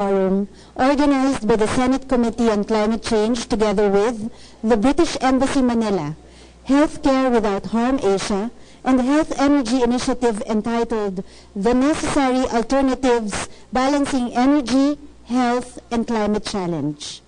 Forum organized by the Senate Committee on Climate Change together with the British Embassy Manila, Healthcare Without Harm Asia, and the Health Energy Initiative entitled The Necessary Alternatives Balancing Energy, Health, and Climate Challenge.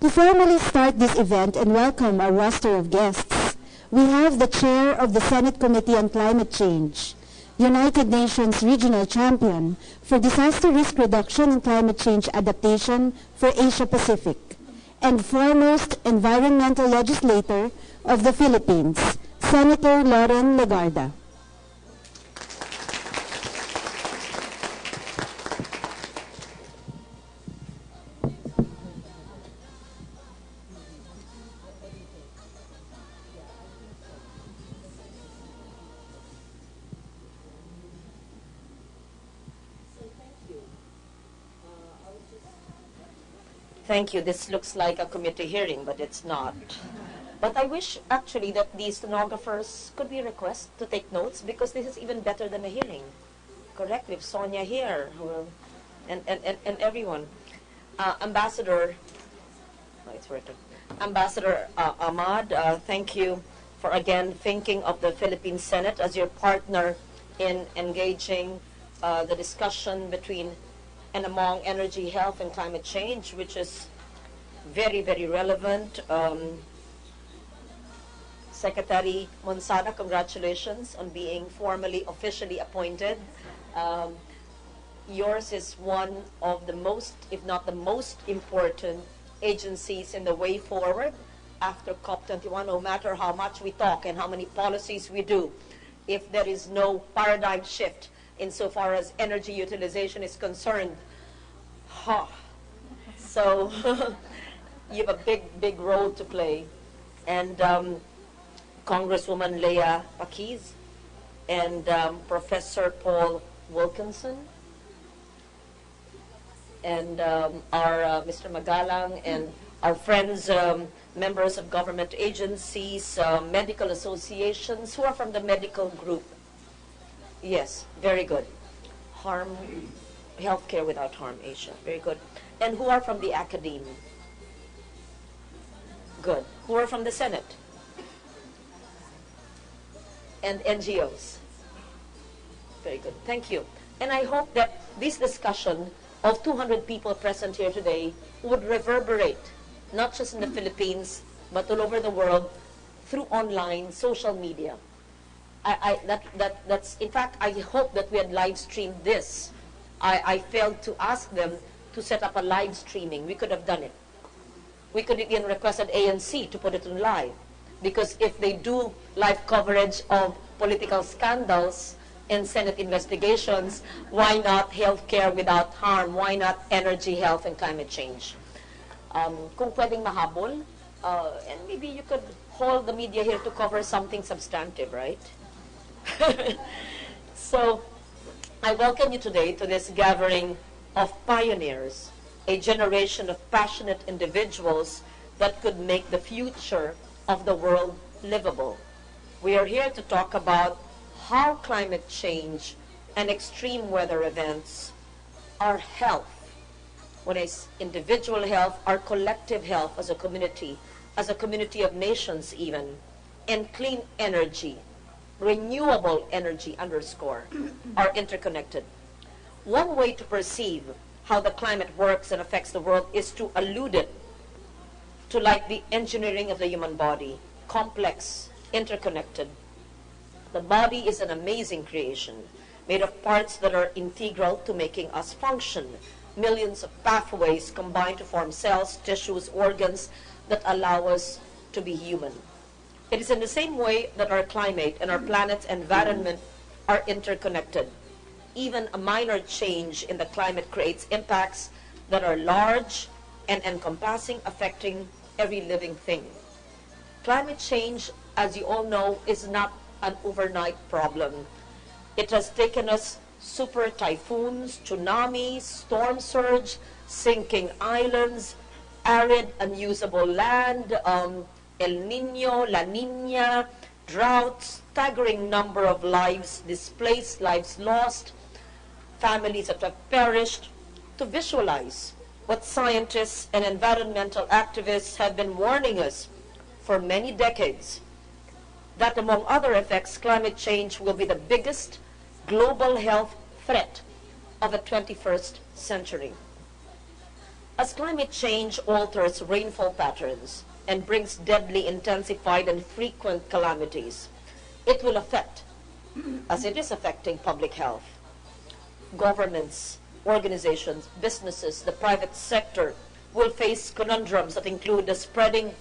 To formally start this event and welcome our roster of guests, we have the Chair of the Senate Committee on Climate Change, United Nations Regional Champion for Disaster Risk Reduction and Climate Change Adaptation for Asia Pacific, and foremost environmental legislator of the Philippines, Senator Loren Legarda. Thank you. This looks like a committee hearing, but it's not. But I wish, actually, that the stenographers could be requested to take notes, because this is even better than a hearing. Correct? We have Sonia here, and everyone. Ambassador, it's working. Ambassador Ahmad, thank you for, again, thinking of the Philippine Senate as your partner in engaging the discussion between and among energy, health, and climate change, which is very, very relevant. Secretary Monsada, congratulations on being formally, officially appointed. Yours is one of the most, if not the most important agencies in the way forward after COP21, no matter how much we talk and how many policies we do. If there is no paradigm shift insofar as energy utilization is concerned, so you have a big, big role to play. And Congresswoman Leah Paquiz and Professor Paul Wilkinson and our Mr. Magalang and our friends, members of government agencies, medical associations, who are from the medical group. Yes, very good. Healthcare Without Harm Asia, very good. And who are from the academe? Good. Who are from the Senate? And NGOs? Very good. Thank you. And I hope that this discussion of 200 people present here today would reverberate, not just in the Philippines, but all over the world through online, social media. That's, in fact, I hope that we had live streamed this. I failed to ask them to set up a live streaming. We could have done it. We could again requested ANC to put it on live. Because if they do live coverage of political scandals and Senate investigations, why not healthcare without harm? Why not energy, health, and climate change? Kung pwedeng mahabol, and maybe you could hold the media here to cover something substantive, right? So, I welcome you today to this gathering of pioneers, a generation of passionate individuals that could make the future of the world livable. We are here to talk about how climate change and extreme weather events, our health, when it's individual health, our collective health as a community of nations even, and clean energy, renewable energy underscore, are interconnected. One way to perceive how the climate works and affects the world is to allude it to like the engineering of the human body, complex, interconnected. The body is an amazing creation, made of parts that are integral to making us function. Millions of pathways combine to form cells, tissues, organs that allow us to be human. It is in the same way that our climate and our planet's environment are interconnected. Even a minor change in the climate creates impacts that are large and encompassing, affecting every living thing. Climate change, as you all know, is not an overnight problem. It has taken us super typhoons, tsunamis, storm surge, sinking islands, arid, unusable land, El Nino, La Nina, droughts, staggering number of lives displaced, lives lost, families that have perished, to visualize what scientists and environmental activists have been warning us for many decades, that among other effects, climate change will be the biggest global health threat of the 21st century. As climate change alters rainfall patterns and brings deadly, intensified, and frequent calamities, it will affect, as it is affecting public health, governments, organizations, businesses, the private sector will face conundrums that include the spreading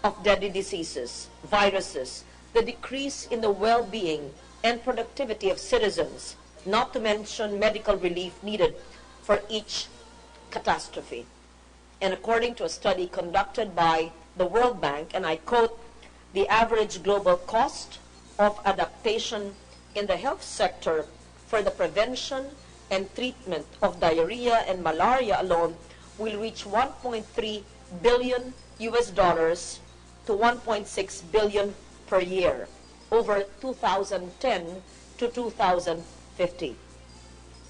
of deadly diseases, viruses, the decrease in the well-being and productivity of citizens, not to mention medical relief needed for each catastrophe. And according to a study conducted by the World Bank, and I quote, the average global cost of adaptation in the health sector for the prevention and treatment of diarrhea and malaria alone will reach $1.3 billion to $1.6 billion per year over 2010 to 2050.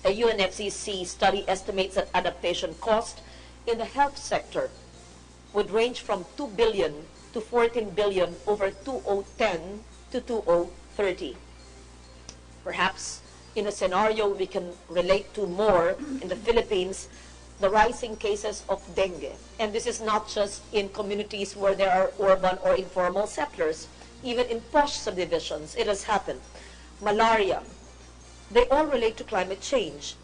A UNFCCC study estimates that adaptation cost in the health sector would range from $2 billion to $14 billion over 2010 to 2030. Perhaps in a scenario we can relate to more in the Philippines, the rising cases of dengue. And this is not just in communities where there are urban or informal settlers. Even in posh subdivisions, it has happened. Malaria, they all relate to climate change.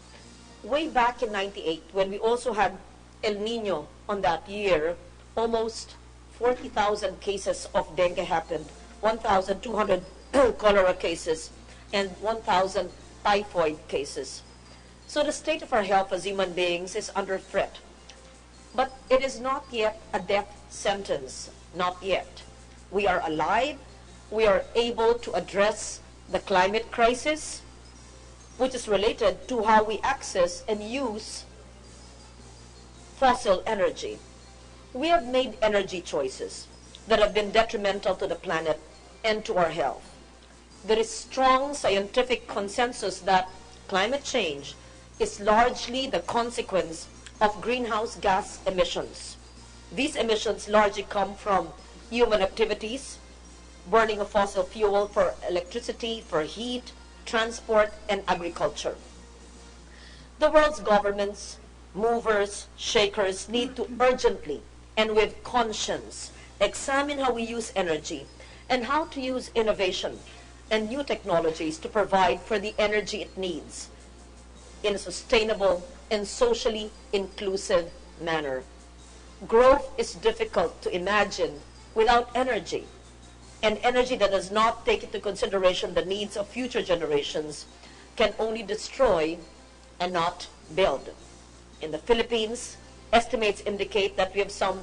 Way back in '98, when we also had El Nino on that year, almost 40,000 cases of dengue happened, 1,200 cholera cases, and 1,000 typhoid cases. So the state of our health as human beings is under threat. But it is not yet a death sentence, not yet. We are alive, we are able to address the climate crisis, which is related to how we access and use fossil energy. We have made energy choices that have been detrimental to the planet and to our health. There is strong scientific consensus that climate change is largely the consequence of greenhouse gas emissions. These emissions largely come from human activities, burning of fossil fuel for electricity, for heat, transport, and agriculture. The world's governments, movers, shakers need to urgently and with conscience examine how we use energy and how to use innovation and new technologies to provide for the energy it needs in a sustainable and socially inclusive manner. Growth is difficult to imagine without energy, and energy that does not take into consideration the needs of future generations can only destroy and not build. In the Philippines, estimates indicate that we have some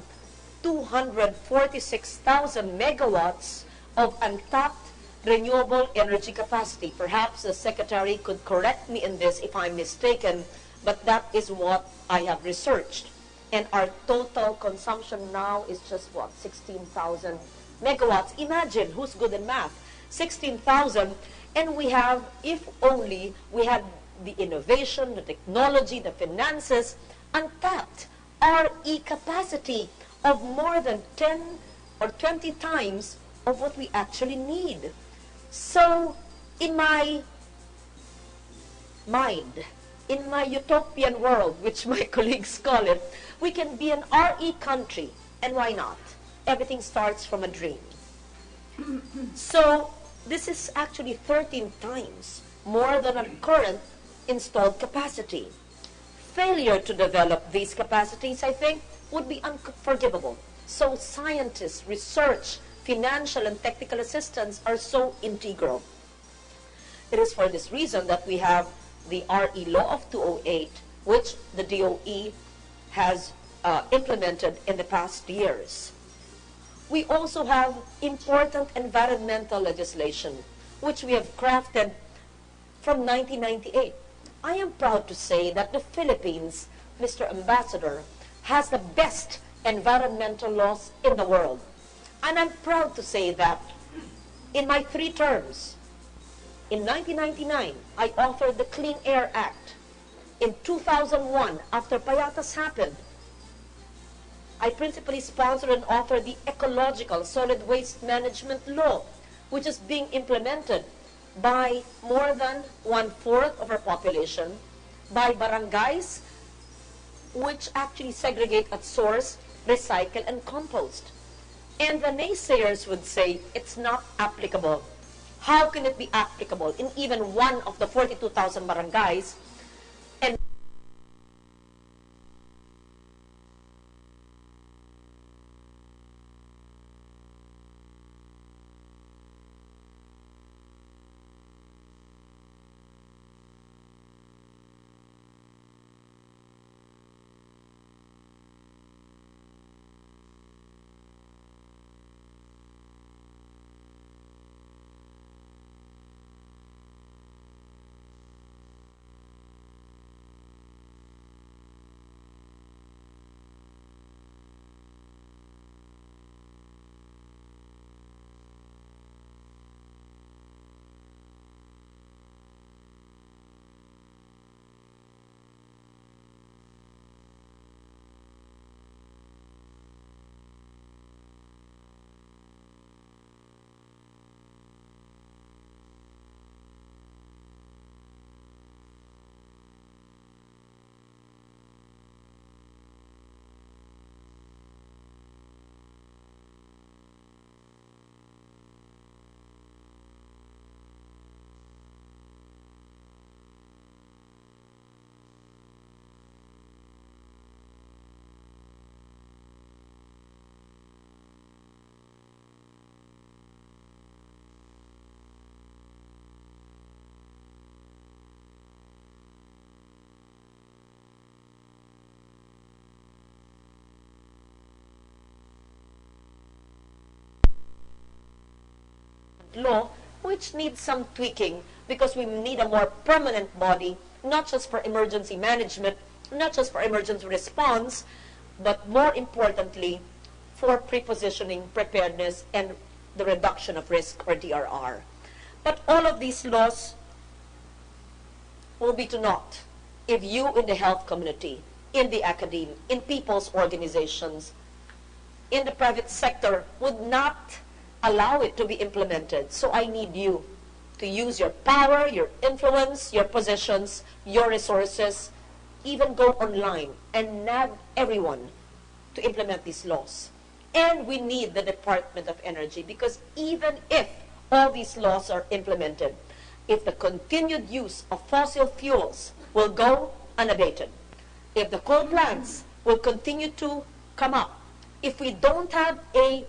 246,000 megawatts of untapped renewable energy capacity. Perhaps the Secretary could correct me in this if I'm mistaken, but that is what I have researched. And our total consumption now is just what, 16,000 megawatts. Imagine, who's good in math? 16,000, and we have, if only we had the innovation, the technology, the finances, untapped RE capacity of more than 10 or 20 times of what we actually need. So, in my mind, in my utopian world, which my colleagues call it, we can be an RE country, and why not? Everything starts from a dream. So, this is actually 13 times more than our current installed capacity. Failure to develop these capacities, I think, would be unforgivable. So scientists, research, financial and technical assistance are so integral. It is for this reason that we have the RE Law of 2008, which the DOE has implemented in the past years. We also have important environmental legislation, which we have crafted from 1998. I am proud to say that the Philippines, Mr. Ambassador, has the best environmental laws in the world. And I'm proud to say that in my 3 terms, in 1999, I authored the Clean Air Act. in 2001, after Payatas happened, I principally sponsored and authored the Ecological Solid Waste Management Law, which is being implemented by more than 1/4 of our population, by barangays, which actually segregate at source, recycle, and compost. And the naysayers would say it's not applicable. How can it be applicable in even one of the 42,000 barangays? And law, which needs some tweaking because we need a more permanent body, not just for emergency management, not just for emergency response, but more importantly, for prepositioning, preparedness, and the reduction of risk, or DRR. But all of these laws will be to naught if you in the health community, in the academe, in people's organizations, in the private sector would not allow it to be implemented. So I need you to use your power, your influence, your positions, your resources, even go online and nab everyone to implement these laws. And we need the Department of Energy, because even if all these laws are implemented, if the continued use of fossil fuels will go unabated, if the coal plants will continue to come up, if we don't have a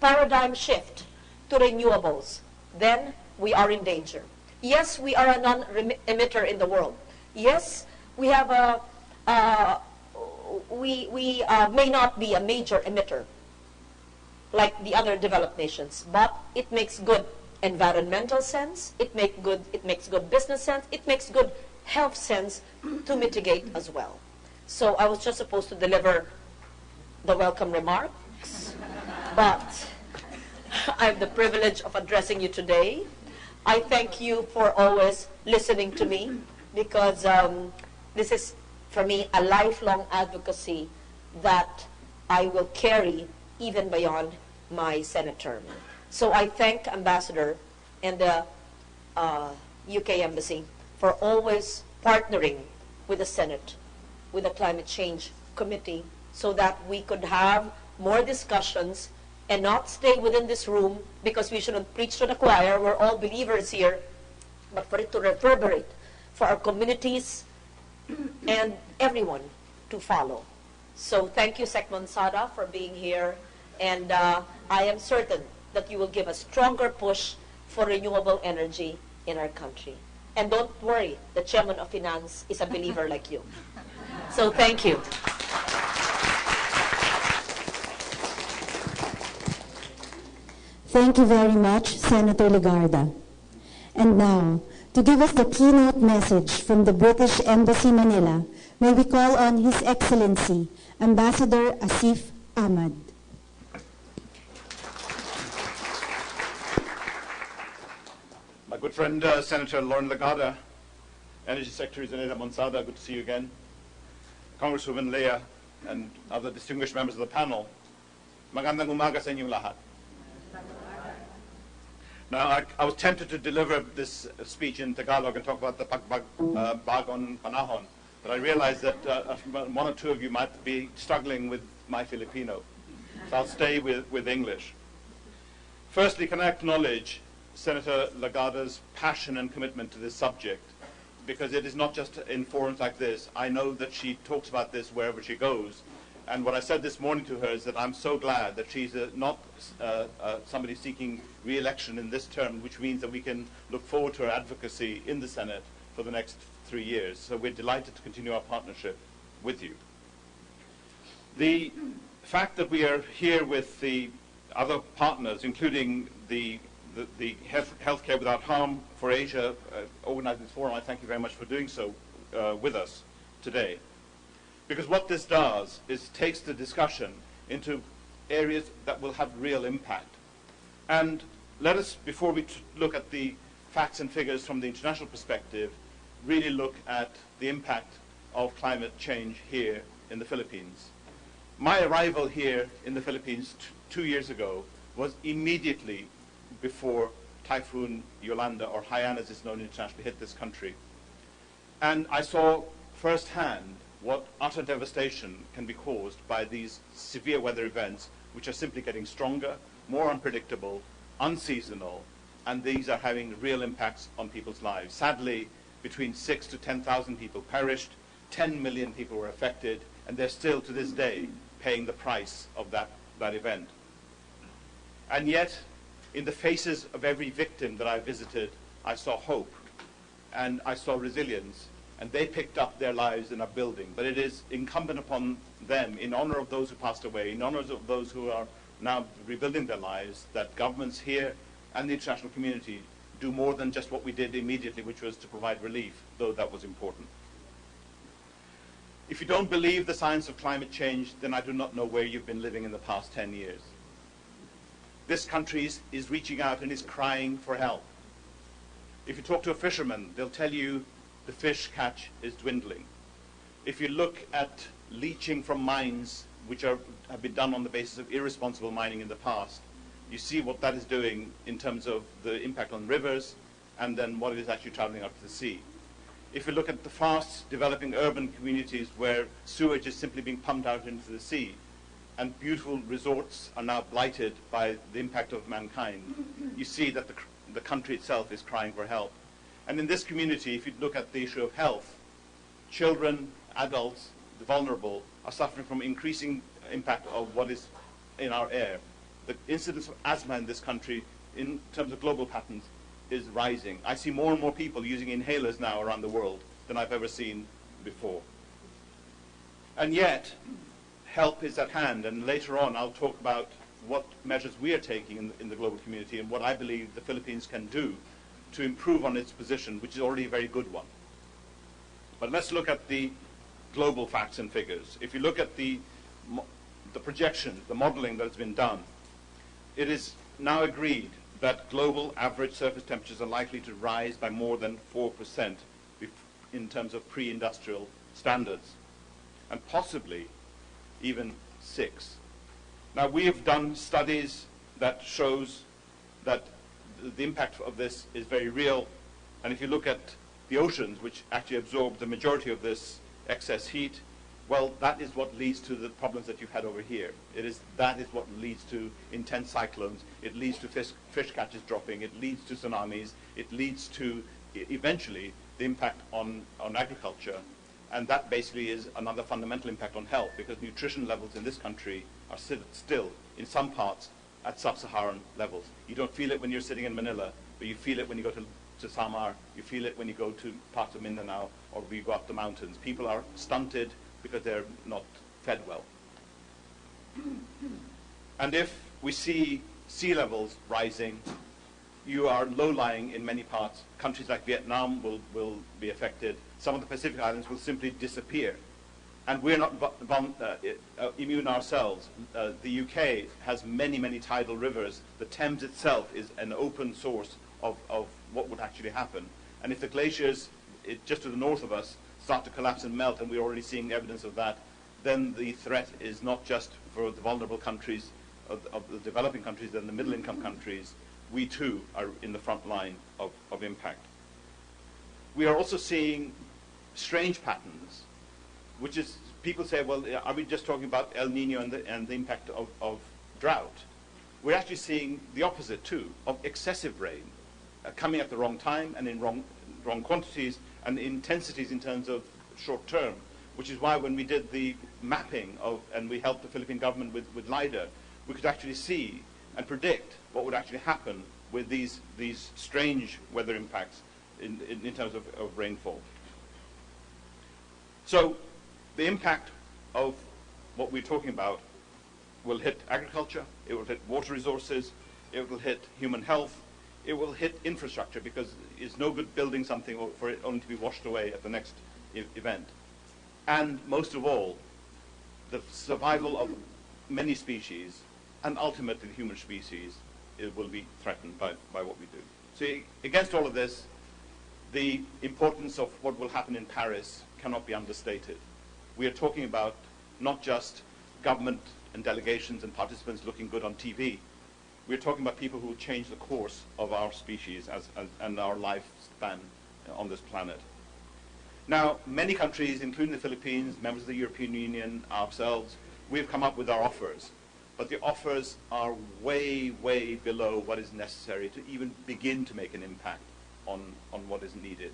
paradigm shift to renewables, then we are in danger. Yes, we are a non-emitter in the world. Yes, we have we may not be a major emitter like the other developed nations, but it makes good environmental sense, it makes good business sense, it makes good health sense to mitigate as well. So I was just supposed to deliver the welcome remarks, but I have the privilege of addressing you today. I thank you for always listening to me, because this is, for me, a lifelong advocacy that I will carry even beyond my Senate term. So I thank Ambassador and the UK Embassy for always partnering with the Senate, with the Climate Change Committee, so that we could have more discussions and not stay within this room, because we shouldn't preach to the choir. We're all believers here, but for it to reverberate, for our communities and everyone to follow. So thank you, Sec Monsada, for being here, and I am certain that you will give a stronger push for renewable energy in our country. And don't worry, the Chairman of Finance is a believer like you. So thank you. Thank you very much, Senator Legarda. And now, to give us the keynote message from the British Embassy, Manila, may we call on His Excellency, Ambassador Asif Ahmad. My good friend, Senator Lauren Legarda, Energy Secretary Zaneta Monsada, good to see you again. Congresswoman Leah and other distinguished members of the panel. Magandang umaga sa inyong lahat. Now, I was tempted to deliver this speech in Tagalog and talk about the pagbagon panahon, but I realized that one or two of you might be struggling with my Filipino, so I'll stay with English. Firstly, can I acknowledge Senator Lagarde's passion and commitment to this subject, because it is not just in forums like this. I know that she talks about this wherever she goes. And what I said this morning to her is that I'm so glad that she's not somebody seeking re-election in this term, which means that we can look forward to her advocacy in the Senate for the next 3 years. So we're delighted to continue our partnership with you. The fact that we are here with the other partners, including the Healthcare Without Harm for Asia, organizing this forum, I thank you very much for doing so with us today. Because what this does is takes the discussion into areas that will have real impact. And let us, before we look at the facts and figures from the international perspective, really look at the impact of climate change here in the Philippines. My arrival here in the Philippines 2 years ago was immediately before Typhoon Yolanda, or Haiyan as it's known internationally, hit this country. And I saw firsthand what utter devastation can be caused by these severe weather events, which are simply getting stronger, more unpredictable, unseasonal, and these are having real impacts on people's lives. Sadly, between 6,000 to 10,000 people perished, 10 million people were affected, and they're still to this day paying the price of that event. And yet, in the faces of every victim that I visited, I saw hope, and I saw resilience, and they picked up their lives and are building. But it is incumbent upon them, in honor of those who passed away, in honor of those who are now rebuilding their lives, that governments here and the international community do more than just what we did immediately, which was to provide relief, though that was important. If you don't believe the science of climate change, then I do not know where you've been living in the past 10 years. This country is reaching out and is crying for help. If you talk to a fisherman, they'll tell you the fish catch is dwindling. If you look at leaching from mines, which have been done on the basis of irresponsible mining in the past, you see what that is doing in terms of the impact on rivers and then what it is actually traveling out to the sea. If you look at the fast developing urban communities where sewage is simply being pumped out into the sea and beautiful resorts are now blighted by the impact of mankind, you see that the country itself is crying for help. And in this community, if you look at the issue of health, children, adults, the vulnerable are suffering from increasing impact of what is in our air. The incidence of asthma in this country, in terms of global patterns, is rising. I see more and more people using inhalers now around the world than I've ever seen before. And yet, help is at hand, and later on I'll talk about what measures we are taking in the global community and what I believe the Philippines can do to improve on its position, which is already a very good one. But let's look at the global facts and figures. If you look at the projection, the modeling that has been done, it is now agreed that global average surface temperatures are likely to rise by more than 4% in terms of pre-industrial standards, and possibly even 6%. Now, we have done studies that shows that the impact of this is very real, and if you look at the oceans, which actually absorb the majority of this excess heat, well, that is what leads to the problems that you've had over here. That is what leads to intense cyclones. It leads to fish catches dropping. It leads to tsunamis. It leads to, eventually, the impact on agriculture. And that basically is another fundamental impact on health, because nutrition levels in this country are still, in some parts, at sub-Saharan levels. You don't feel it when you're sitting in Manila, but you feel it when you go to Samar. You feel it when you go to parts of Mindanao, or when you go up the mountains. People are stunted because they're not fed well. And if we see sea levels rising, you are low-lying in many parts. Countries like Vietnam will be affected. Some of the Pacific Islands will simply disappear. And we're not immune ourselves. The UK has many, many tidal rivers. The Thames itself is an open source of what would actually happen. And if the glaciers just to the north of us start to collapse and melt, and we're already seeing evidence of that, then the threat is not just for the vulnerable countries of the developing countries and the middle-income countries. We too are in the front line of impact. We are also seeing strange patterns, which is, people say, well, are we just talking about El Nino and the impact of drought? We're actually seeing the opposite too, of excessive rain coming at the wrong time and in wrong quantities and intensities in terms of short term, which is why when we did the mapping and we helped the Philippine government with LIDAR, we could actually see and predict what would actually happen with these strange weather impacts in terms of rainfall. So the impact of what we're talking about will hit agriculture, it will hit water resources, it will hit human health, it will hit infrastructure, because it's no good building something for it only to be washed away at the next event. And most of all, the survival of many species, and ultimately the human species, it will be threatened by what we do. So against all of this, the importance of what will happen in Paris cannot be understated. We are talking about not just government and delegations and participants looking good on TV. We're talking about people who will change the course of our species and our lifespan on this planet. Now, many countries, including the Philippines, members of the European Union, ourselves, we've come up with our offers. But the offers are way, way below what is necessary to even begin to make an impact on what is needed.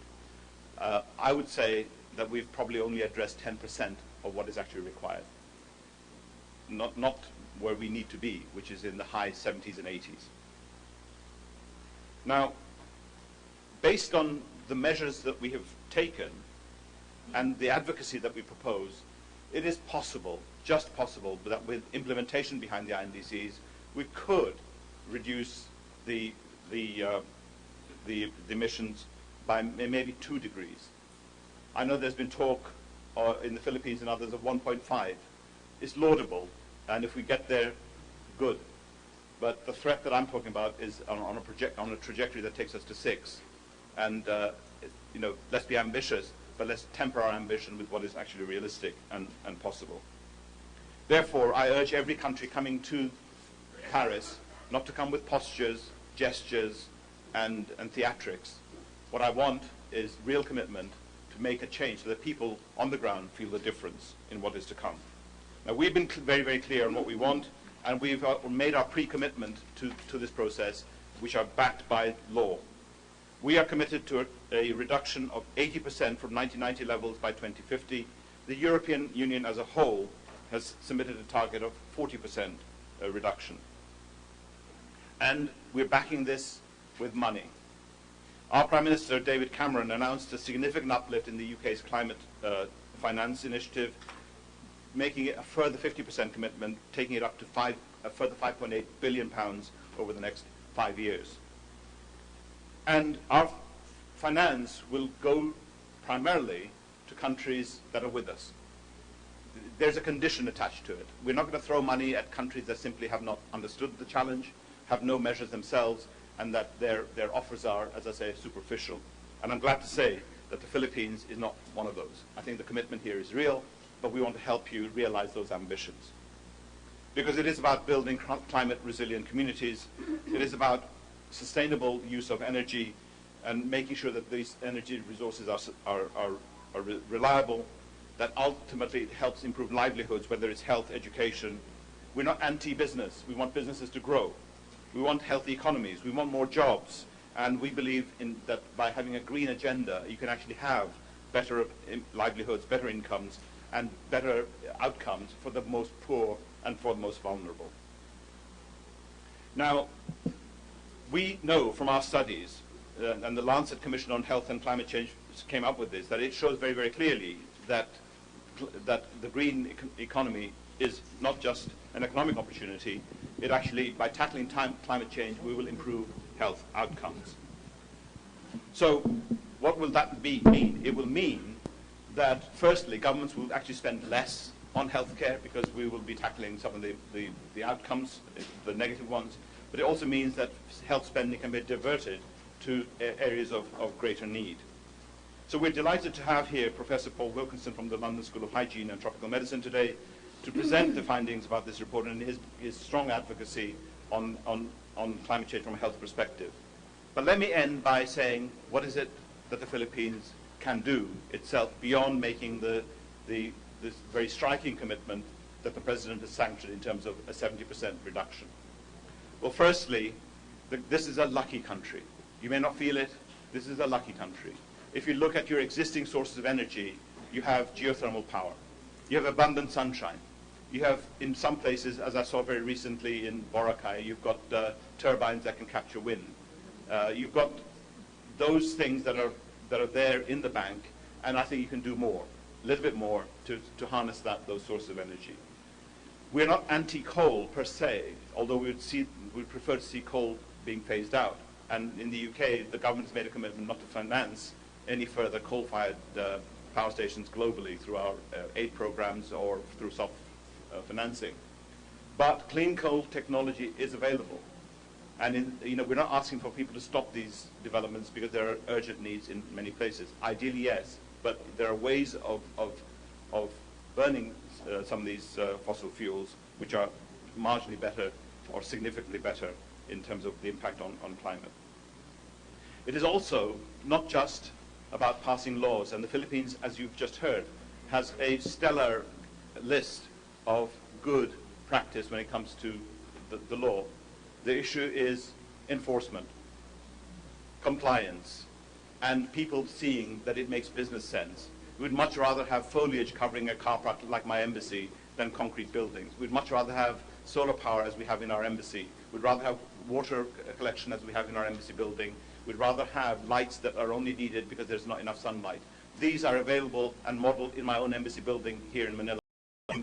I would say that we've probably only addressed 10% of what is actually required. Not where we need to be, which is in the high 70s and 80s. Now, based on the measures that we have taken and the advocacy that we propose, it is possible, just possible, that with implementation behind the INDCs, we could reduce the emissions by maybe 2 degrees. I know there's been talk in the Philippines and others of 1.5. It's laudable, and if we get there, good. But the threat that I'm talking about is on a trajectory that takes us to 6. And let's be ambitious, but let's temper our ambition with what is actually realistic and possible. Therefore, I urge every country coming to Paris not to come with postures, gestures, and theatrics. What I want is real commitment to make a change so that people on the ground feel the difference in what is to come. Now, we've been very, very clear on what we want, and we've made our pre-commitment to this process, which are backed by law. We are committed to a reduction of 80% from 1990 levels by 2050. The European Union as a whole has submitted a target of 40% reduction. And we're backing this with money. Our Prime Minister, David Cameron, announced a significant uplift in the UK's climate finance initiative, making it a further 50% commitment, taking it up to a further £5.8 billion over the next 5 years. And our finance will go primarily to countries that are with us. There's a condition attached to it. We're not going to throw money at countries that simply have not understood the challenge, have no measures themselves, and that their offers are, as I say, superficial. And I'm glad to say that the Philippines is not one of those. I think the commitment here is real, but we want to help you realize those ambitions. Because it is about building climate resilient communities. It is about sustainable use of energy and making sure that these energy resources are reliable, that ultimately helps improve livelihoods, whether it's health, education. We're not anti-business. We want businesses to grow. We want healthy economies. We want more jobs. And we believe that by having a green agenda, you can actually have better livelihoods, better incomes, and better outcomes for the most poor and for the most vulnerable. Now, we know from our studies, and the Lancet Commission on Health and Climate Change came up with this, that it shows very, very clearly that the green economy is not just an economic opportunity. It actually, by tackling climate change, we will improve health outcomes. So what will that mean? It will mean that, firstly, governments will actually spend less on healthcare because we will be tackling some of the outcomes, the negative ones. But it also means that health spending can be diverted to areas of greater need. So we're delighted to have here Professor Paul Wilkinson from the London School of Hygiene and Tropical Medicine today to present the findings about this report and his strong advocacy on climate change from a health perspective. But let me end by saying, what is it that the Philippines can do itself beyond making this very striking commitment that the President has sanctioned in terms of a 70% reduction? Well, firstly, this is a lucky country. You may not feel it. This is a lucky country. If you look at your existing sources of energy, you have geothermal power. You have abundant sunshine. You have, in some places, as I saw very recently in Boracay, you've got turbines that can capture wind. You've got those things that are there in the bank, and I think you can do more, a little bit more, to harness those sources of energy. We're not anti-coal per se, although we'd prefer to see coal being phased out. And in the UK, the government has made a commitment not to finance any further coal-fired power stations globally through our aid programs or through soft financing. But clean coal technology is available. And we're not asking for people to stop these developments because there are urgent needs in many places. Ideally, yes, but there are ways of burning some of these fossil fuels which are marginally better or significantly better in terms of the impact on climate. It is also not just about passing laws, and the Philippines, as you've just heard, has a stellar list of good practice when it comes to the law. The issue is enforcement, compliance, and people seeing that it makes business sense. We'd much rather have foliage covering a car park like my embassy than concrete buildings. We'd much rather have solar power as we have in our embassy. We'd rather have water collection as we have in our embassy building. We'd rather have lights that are only needed because there's not enough sunlight. These are available and modeled in my own embassy building here in Manila,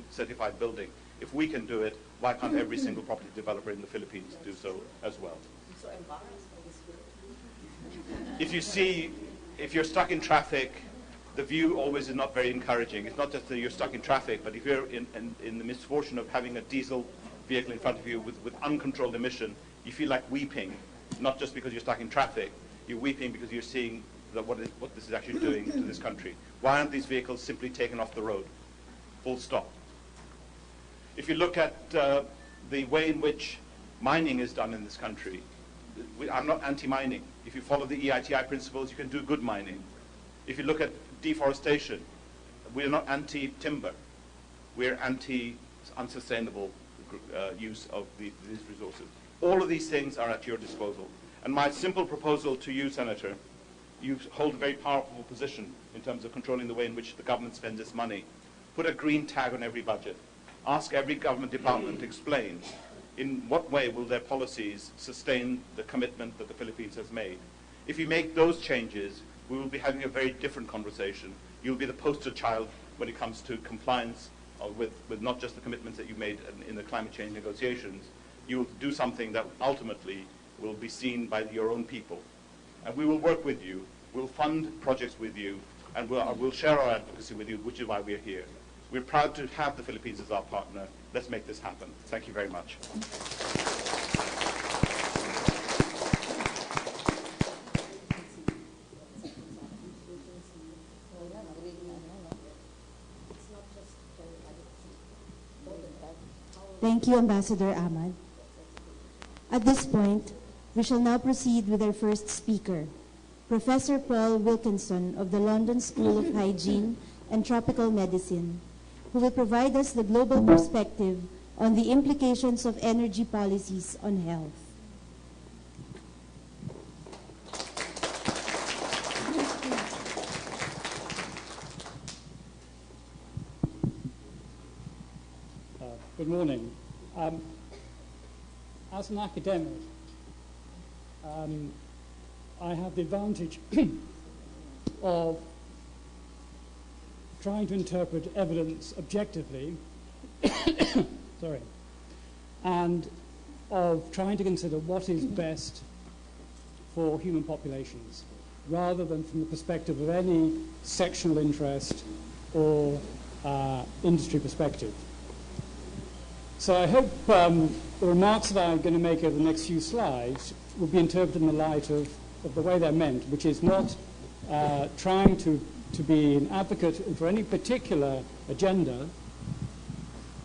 certified building. If we can do it, why can't every single property developer in the Philippines do so as well? I'm so embarrassed by this. If you're stuck in traffic, the view always is not very encouraging. It's not just that you're stuck in traffic, but if you're in the misfortune of having a diesel vehicle in front of you with uncontrolled emission, you feel like weeping, not just because you're stuck in traffic. You're weeping because you're seeing what this is actually doing to this country. Why aren't these vehicles simply taken off the road? Full stop. If you look at the way in which mining is done in this country, I'm not anti-mining. If you follow the EITI principles, you can do good mining. If you look at deforestation, we're not anti-timber. We're anti-unsustainable use of these resources. All of these things are at your disposal. And my simple proposal to you, Senator, you hold a very powerful position in terms of controlling the way in which the government spends its money. Put a green tag on every budget. Ask every government department to explain in what way will their policies sustain the commitment that the Philippines has made. If you make those changes, we will be having a very different conversation. You'll be the poster child when it comes to compliance with not just the commitments that you made in the climate change negotiations. You will do something that ultimately will be seen by your own people. And we will work with you, we'll fund projects with you, and we'll share our advocacy with you, which is why we're here. We're proud to have the Philippines as our partner. Let's make this happen. Thank you very much. Thank you, Ambassador Ahmad. At this point, we shall now proceed with our first speaker, Professor Paul Wilkinson of the London School of Hygiene and Tropical Medicine, who will provide us the global perspective on the implications of energy policies on health. Good morning. As an academic, I have the advantage of trying to interpret evidence objectively, sorry, and of trying to consider what is best for human populations, rather than from the perspective of any sectional interest or industry perspective. So I hope the remarks that I'm going to make over the next few slides will be interpreted in the light of the way they're meant, which is not trying to be an advocate for any particular agenda,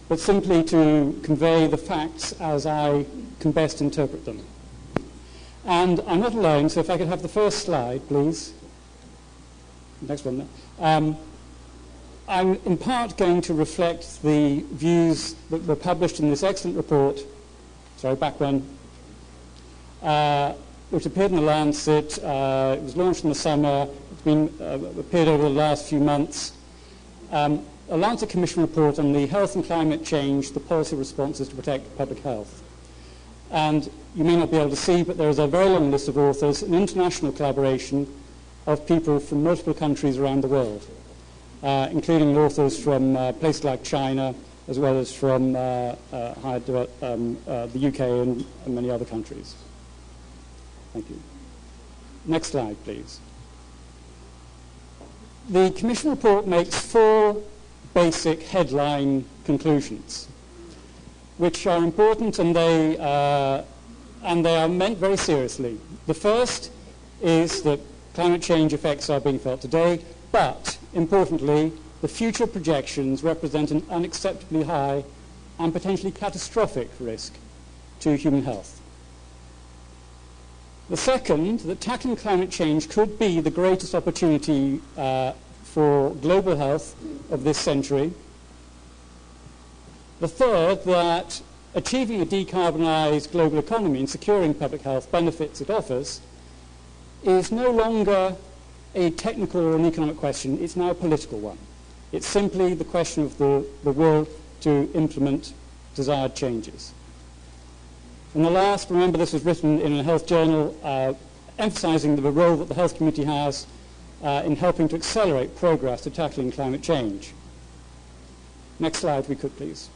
but simply to convey the facts as I can best interpret them. And I'm not alone, so if I could have the first slide, please. Next one. I'm in part going to reflect the views that were published in this excellent report, back when, which appeared in the Lancet. It was launched in the summer. It's been appeared over the last few months. A Lancet Commission report on the health and climate change, the policy responses to protect public health. And you may not be able to see, but there is a very long list of authors, an international collaboration of people from multiple countries around the world, including authors from places like China, as well as from the UK and many other countries. Thank you. Next slide, please. The Commission report makes 4 basic headline conclusions, which are important, and they are meant very seriously. The first is that climate change effects are being felt today, but importantly, the future projections represent an unacceptably high and potentially catastrophic risk to human health. The second, that tackling climate change could be the greatest opportunity for global health of this century. The third, that achieving a decarbonised global economy and securing public health benefits it offers is no longer a technical or an economic question, it's now a political one. It's simply the question of the will to implement desired changes. And the last, remember this was written in a health journal, emphasising the role that the health community has in helping to accelerate progress to tackling climate change. Next slide, if we could, please.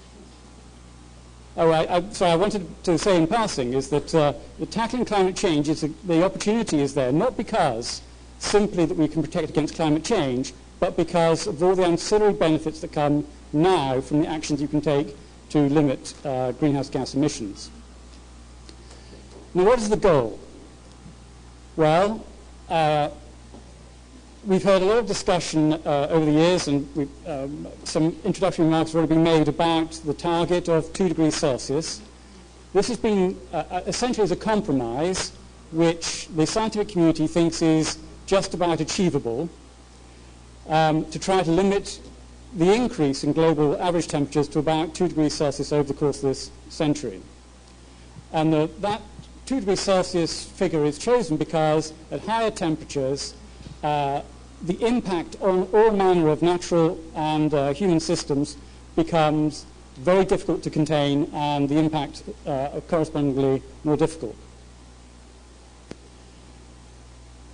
Oh, I wanted to say in passing is that the tackling climate change, the opportunity is there, not because simply that we can protect against climate change, but because of all the ancillary benefits that come now from the actions you can take to limit greenhouse gas emissions. Now, what is the goal? Well, we've heard a lot of discussion over the years, and some introductory remarks have already been made about the target of 2 degrees Celsius. This has been essentially as a compromise, which the scientific community thinks is just about achievable, to try to limit the increase in global average temperatures to about 2 degrees Celsius over the course of this century. And that 2 degrees Celsius figure is chosen because at higher temperatures, the impact on all manner of natural and human systems becomes very difficult to contain, and the impact correspondingly more difficult.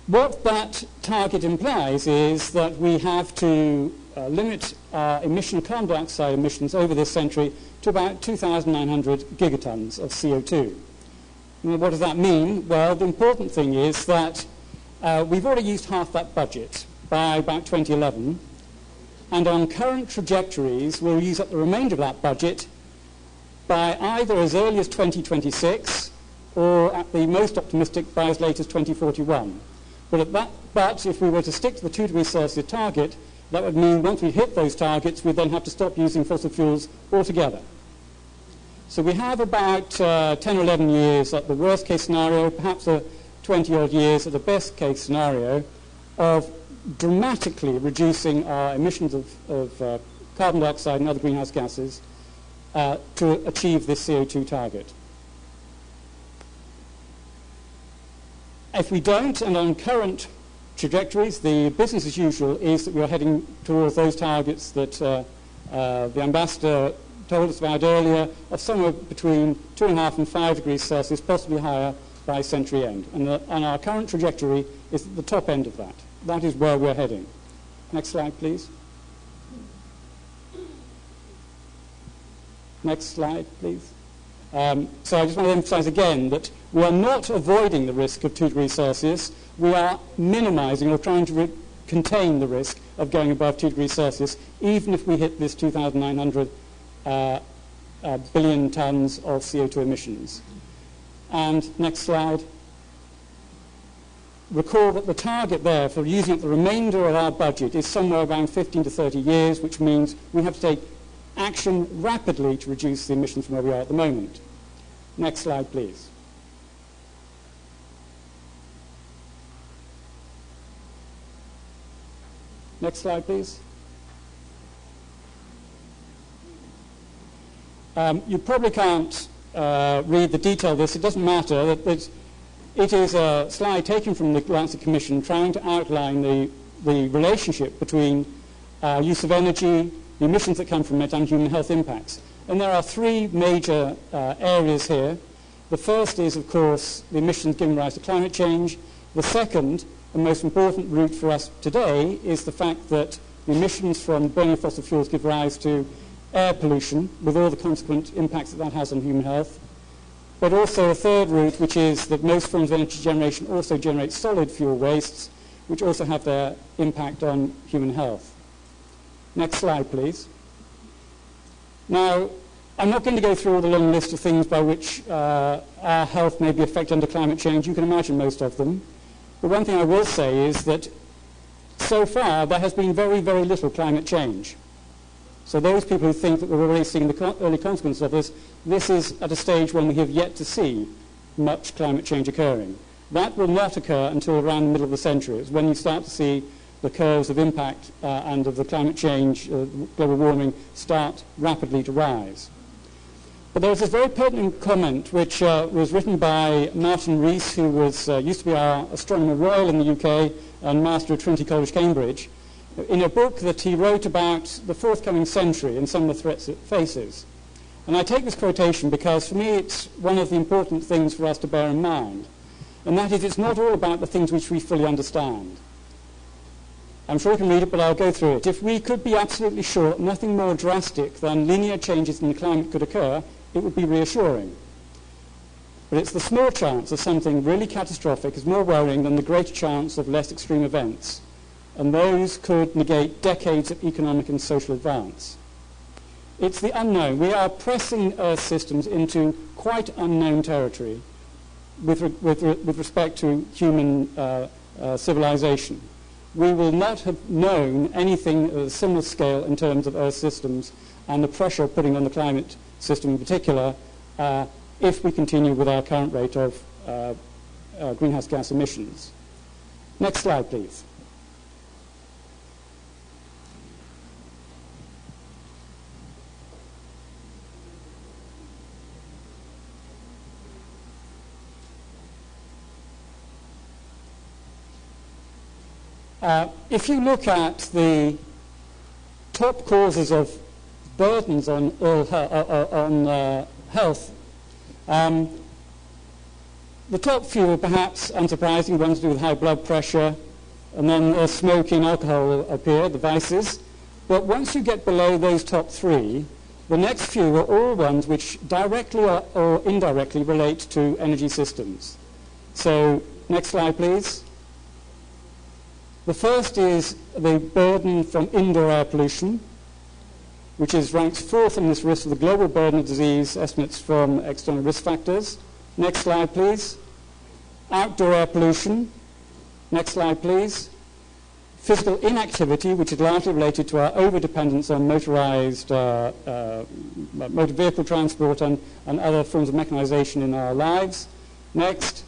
What that target implies is that we have to limit our carbon dioxide emissions over this century to about 2,900 gigatons of CO2. Now, what does that mean? Well, the important thing is that we've already used half that budget by about 2011, and on current trajectories we'll use up the remainder of that budget by either as early as 2026 or at the most optimistic by as late as 2041. But if we were to stick to the 2 degrees Celsius target, that would mean once we hit those targets, we'd then have to stop using fossil fuels altogether. So we have about 10 or 11 years at the worst case scenario, perhaps 20 odd years at the best case scenario, of dramatically reducing our emissions of carbon dioxide and other greenhouse gases to achieve this CO2 target. If we don't, and on current trajectories, the business as usual is that we are heading towards those targets that the Ambassador told us about earlier, of somewhere between 2.5 and 5 degrees Celsius, possibly higher by century end. And our current trajectory is at the top end of that. That is where we're heading. Next slide, please. Next slide, please. So I just want to emphasize again that we are not avoiding the risk of 2 degrees Celsius. We are minimizing or trying to contain the risk of going above 2 degrees Celsius, even if we hit this 2,900 billion tons of CO2 emissions. And next slide. recall that the target there for using up the remainder of our budget is somewhere around 15 to 30 years, which means we have to take action rapidly to reduce the emissions from where we are at the moment. Next slide, please. Next slide, please. You probably can't read the detail of this. It doesn't matter. It is a slide taken from the Lancet Commission trying to outline the relationship between use of energy, the emissions that come from it, and human health impacts. And there are three major areas here. The first is, of course, the emissions giving rise to climate change. The second, and most important route for us today, is the fact that the emissions from burning fossil fuels give rise to air pollution, with all the consequent impacts that that has on human health. But also a third route, which is that most forms of energy generation also generate solid fuel wastes, which also have their impact on human health. Next slide, please. Now, I'm not going to go through all the long list of things by which our health may be affected under climate change. You can imagine most of them. But one thing I will say is that so far there has been very, very little climate change. So those people who think that we're already seeing the early consequences of this is at a stage when we have yet to see much climate change occurring. That will not occur until around the middle of the century. It's when you start to see the curves of impact and of the climate change, global warming, start rapidly to rise. But there was this very pertinent comment which was written by Martin Rees, who was used to be our Astronomer Royal in the UK and Master of Trinity College, Cambridge, in a book that he wrote about the forthcoming century and some of the threats it faces. And I take this quotation because for me it's one of the important things for us to bear in mind, and that is it's not all about the things which we fully understand. I'm sure you can read it, but I'll go through it. If we could be absolutely sure that nothing more drastic than linear changes in the climate could occur, it would be reassuring. But it's the small chance of something really catastrophic is more worrying than the greater chance of less extreme events. And those could negate decades of economic and social advance. It's the unknown. We are pressing Earth systems into quite unknown territory with respect to human civilization. We will not have known anything of a similar scale in terms of Earth systems and the pressure putting on the climate system in particular if we continue with our current rate of greenhouse gas emissions. Next slide, please. If you look at the top causes of burdens on health, the top few are perhaps unsurprising, ones to do with high blood pressure, and then smoking, alcohol appear, the vices. But once you get below those top three, the next few are all ones which directly or indirectly relate to energy systems. So, next slide, please. The first is the burden from indoor air pollution, which ranks fourth in this risk of the global burden of disease estimates from external risk factors. Next slide, please. Outdoor air pollution. Next slide, please. Physical inactivity, which is largely related to our over-dependence on motorized motor vehicle transport and other forms of mechanization in our lives. Next.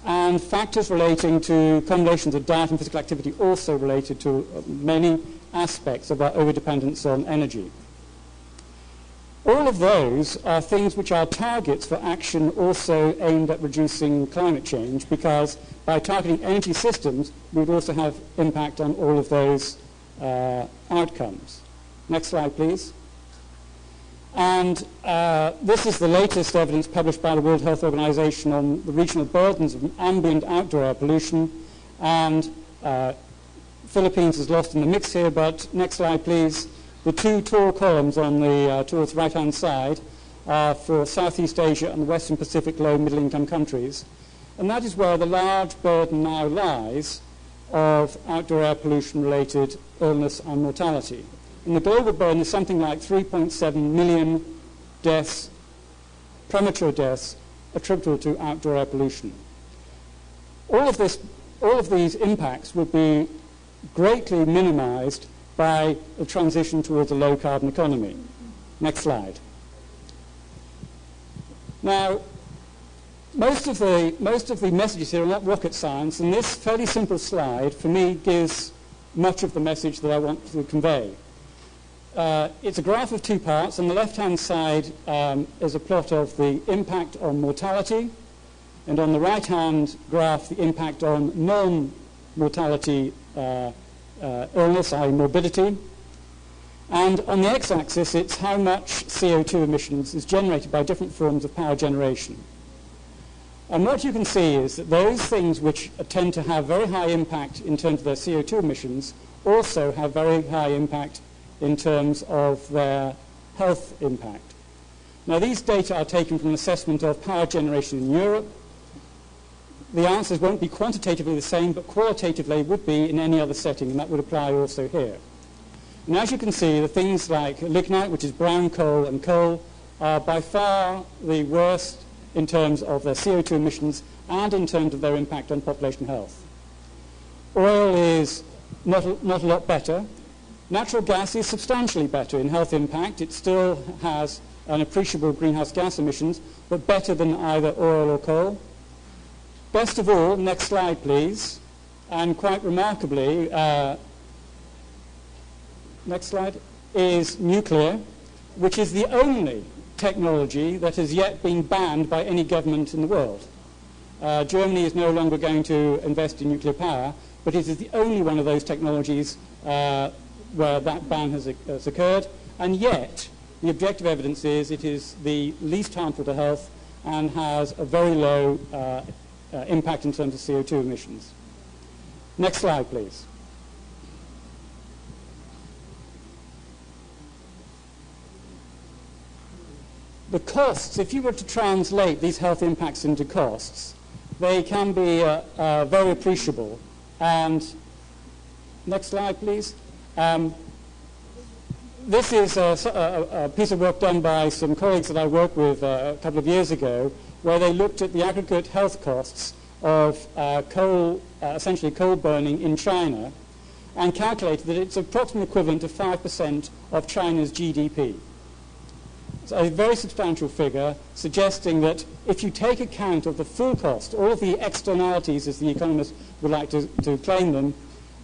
And factors relating to combinations of diet and physical activity also related to many aspects of our over-dependence on energy. All of those are things which are targets for action also aimed at reducing climate change, because by targeting energy systems, we would also have impact on all of those outcomes. Next slide, please. And this is the latest evidence published by the World Health Organization on the regional burdens of ambient outdoor air pollution. And Philippines is lost in the mix here, but next slide, please. The two tall columns on the towards the right-hand side are for Southeast Asia and the Western Pacific low middle-income countries. And that is where the large burden now lies of outdoor air pollution-related illness and mortality. And the global burden is something like 3.7 million deaths, premature deaths, attributable to outdoor air pollution. All of this all of these impacts would be greatly minimized by a transition towards a low-carbon economy. Next slide. Now, most of the messages here are not rocket science, and this fairly simple slide, for me, gives much of the message that I want to convey. It's a graph of two parts. On the left-hand side is a plot of the impact on mortality, and on the right-hand graph, the impact on non-mortality illness, i.e. morbidity. And on the x-axis, it's how much CO2 emissions is generated by different forms of power generation. And what you can see is that those things which tend to have very high impact in terms of their CO2 emissions also have very high impact in terms of their health impact. Now, these data are taken from an assessment of power generation in Europe. The answers won't be quantitatively the same, but qualitatively would be in any other setting, and that would apply also here. And as you can see, the things like lignite, which is brown coal, and coal are by far the worst in terms of their CO2 emissions and in terms of their impact on population health. Oil is not a lot better. Natural gas is substantially better in health impact. It still has an appreciable greenhouse gas emissions, but better than either oil or coal. Best of all, next slide please, and quite remarkably, next slide, is nuclear, which is the only technology that has yet been banned by any government in the world. Germany is no longer going to invest in nuclear power, but it is the only one of those technologies where that ban has occurred, and yet the objective evidence is it is the least harmful to health and has a very low impact in terms of CO2 emissions. Next slide, please. The costs, if you were to translate these health impacts into costs, they can be very appreciable. And next slide, please. This is a piece of work done by some colleagues that I worked with a couple of years ago, where they looked at the aggregate health costs of essentially coal burning in China, and calculated that it's approximately equivalent to 5% of China's GDP. It's a very substantial figure, suggesting that if you take account of the full cost, all of the externalities, as the economists would like to claim them,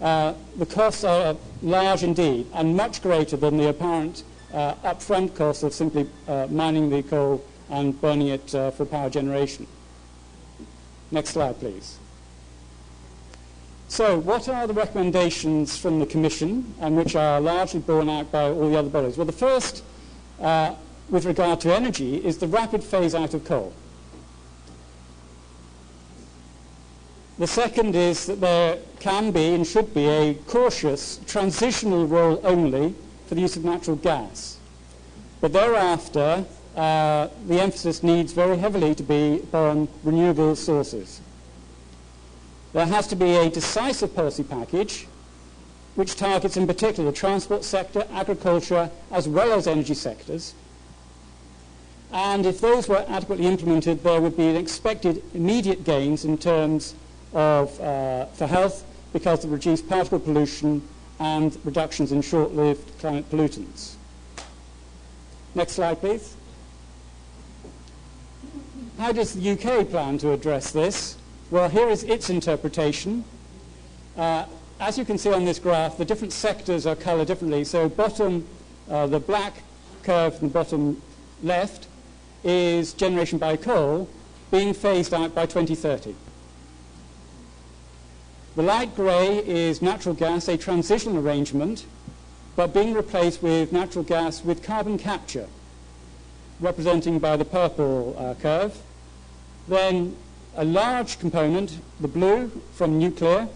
the costs are large indeed, and much greater than the apparent upfront costs of simply mining the coal and burning it for power generation. Next slide, please. So, what are the recommendations from the Commission, and which are largely borne out by all the other bodies? Well, the first, with regard to energy, is the rapid phase out of coal. The second is that there can be and should be a cautious transitional role only for the use of natural gas. But thereafter, the emphasis needs very heavily to be upon renewable sources. There has to be a decisive policy package which targets in particular the transport sector, agriculture, as well as energy sectors. And if those were adequately implemented, there would be an expected immediate gains in terms of for health because of reduced particle pollution and reductions in short-lived climate pollutants. Next slide, please. How does the UK plan to address this? Well, here is its interpretation. As you can see on this graph, the different sectors are coloured differently. So the black curve in the bottom left is generation by coal being phased out by 2030. The light grey is natural gas, a transitional arrangement, but being replaced with natural gas with carbon capture, representing by the purple curve. Then a large component, the blue, from nuclear,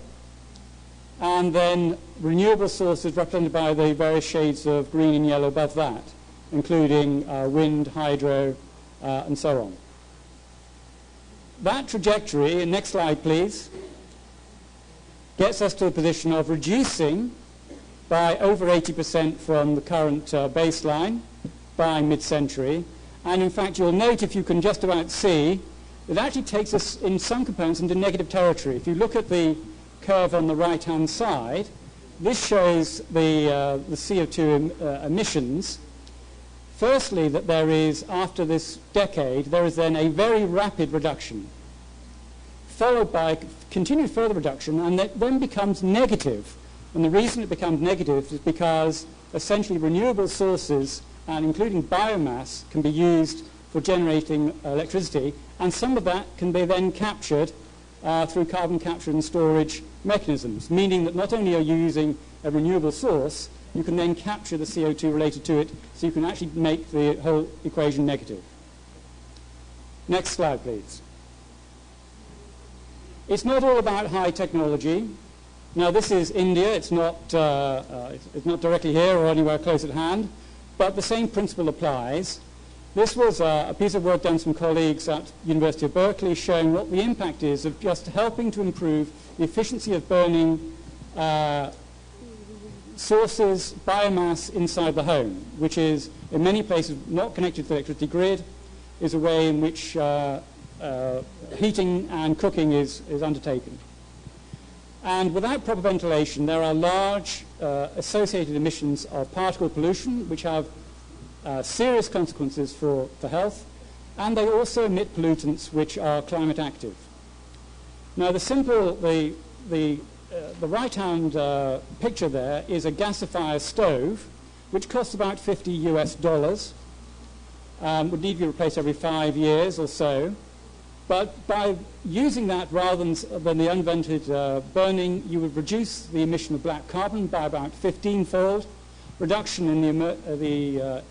and then renewable sources represented by the various shades of green and yellow above that, including wind, hydro, and so on. That trajectory, next slide please, gets us to a position of reducing by over 80% from the current baseline by mid-century. And in fact, you'll note, if you can just about see, it actually takes us in some components into negative territory. If you look at the curve on the right-hand side, this shows the CO2 emissions. Firstly, that there is, after this decade, there is then a very rapid reduction, followed by continued further reduction, and that then becomes negative. And the reason it becomes negative is because essentially renewable sources, and including biomass, can be used for generating electricity, and some of that can be then captured through carbon capture and storage mechanisms, meaning that not only are you using a renewable source, you can then capture the CO2 related to it, so you can actually make the whole equation negative. Next slide, please. It's not all about high technology. Now, this is India. It's not directly here or anywhere close at hand, but the same principle applies. This was a piece of work done by some colleagues at University of Berkeley showing what the impact is of just helping to improve the efficiency of burning sources, biomass inside the home, which is in many places not connected to the electricity grid, is a way in which heating and cooking is undertaken. And without proper ventilation, there are large associated emissions of particle pollution, which have serious consequences for health, and they also emit pollutants which are climate active. Now, the right-hand picture there is a gasifier stove, which costs about $50 US, would need to be replaced every 5 years or so. But by using that rather than the unvented burning, you would reduce the emission of black carbon by about 15-fold, reduction in the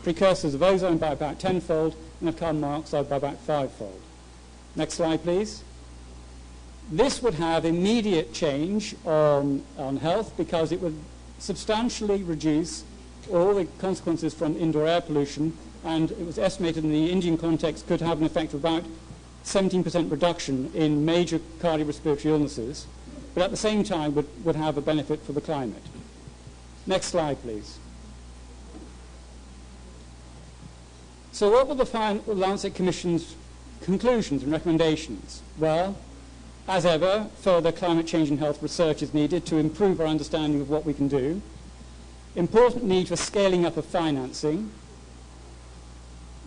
precursors of ozone by about 10-fold, and of carbon monoxide by about 5-fold. Next slide, please. This would have immediate change on health because it would substantially reduce all the consequences from indoor air pollution, and it was estimated in the Indian context could have an effect of about 17% reduction in major cardiorespiratory illnesses, but at the same time would have a benefit for the climate. Next slide, please. So what were the Lancet Commission's conclusions and recommendations? Well, as ever, further climate change and health research is needed to improve our understanding of what we can do. Important need for scaling up of financing.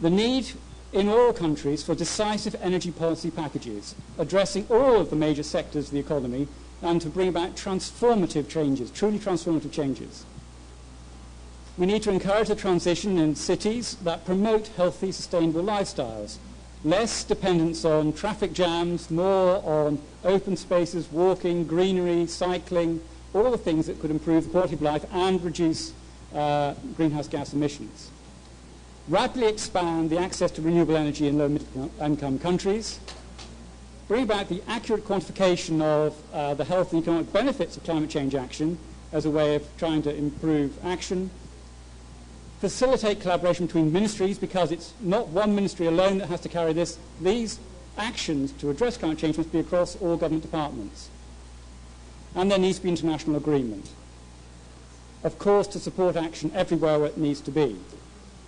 The need in all countries for decisive energy policy packages, addressing all of the major sectors of the economy, and to bring about transformative changes, truly transformative changes. We need to encourage a transition in cities that promote healthy, sustainable lifestyles. Less dependence on traffic jams, more on open spaces, walking, greenery, cycling, all the things that could improve the quality of life and reduce greenhouse gas emissions. Rapidly expand the access to renewable energy in low-income countries. Bring about the accurate quantification of the health and economic benefits of climate change action as a way of trying to improve action. Facilitate collaboration between ministries, because it's not one ministry alone that has to carry this. These actions to address climate change must be across all government departments. And there needs to be international agreement. Of course, to support action everywhere where it needs to be.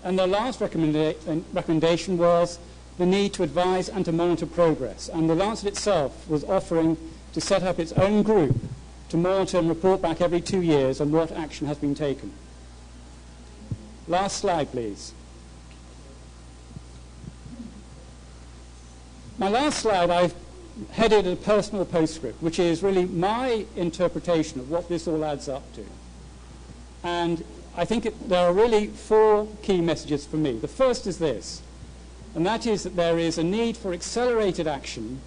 And the last recommendation was the need to advise and to monitor progress. And the Lancet itself was offering to set up its own group to monitor and report back every 2 years on what action has been taken. Last slide, please. My last slide, I've headed a personal postscript, which is really my interpretation of what this all adds up to. And I think there are really 4 key messages for me. The first is this, and that is that there is a need for accelerated action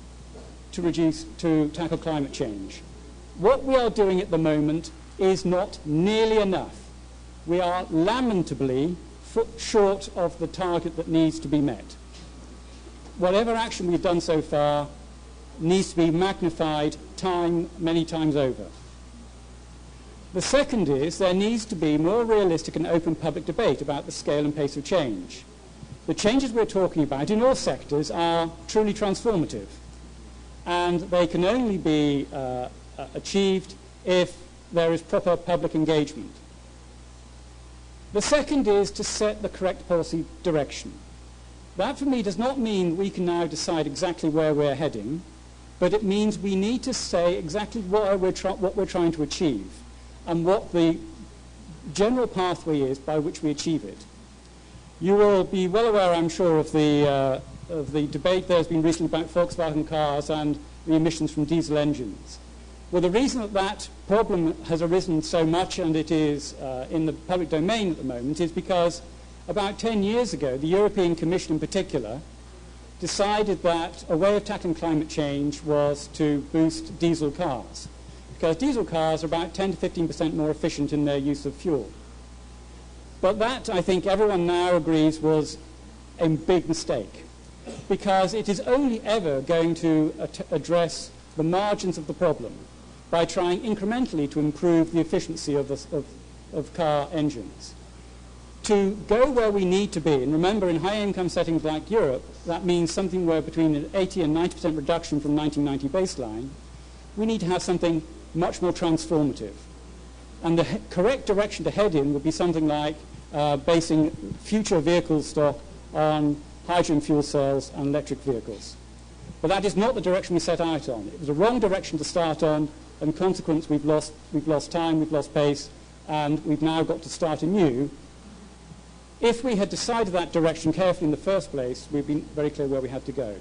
to tackle climate change. What we are doing at the moment is not nearly enough. We are lamentably short of the target that needs to be met. Whatever action we've done so far needs to be magnified many times over. The second is there needs to be more realistic and open public debate about the scale and pace of change. The changes we're talking about in all sectors are truly transformative, and they can only be achieved if there is proper public engagement. The second is to set the correct policy direction. That for me does not mean we can now decide exactly where we're heading, but it means we need to say exactly what we're trying to achieve and what the general pathway is by which we achieve it. You will be well aware, I'm sure, of the debate there's been recently about Volkswagen cars and the emissions from diesel engines. Well, the reason that that problem has arisen so much, and it is in the public domain at the moment, is because about 10 years ago, the European Commission in particular decided that a way of tackling climate change was to boost diesel cars, because diesel cars are about 10 to 15% more efficient in their use of fuel. But that, I think everyone now agrees, was a big mistake, because it is only ever going to address the margins of the problem by trying incrementally to improve the efficiency of car engines. To go where we need to be, and remember in high-income settings like Europe, that means something where between an 80 and 90% reduction from 1990 baseline, we need to have something much more transformative. And the correct direction to head in would be something like basing future vehicle stock on hydrogen fuel cells and electric vehicles. But that is not the direction we set out on. It was a wrong direction to start on, and in consequence we've lost time, we've lost pace, and we've now got to start anew. If we had decided that direction carefully in the first place, we'd been very clear where we had to go.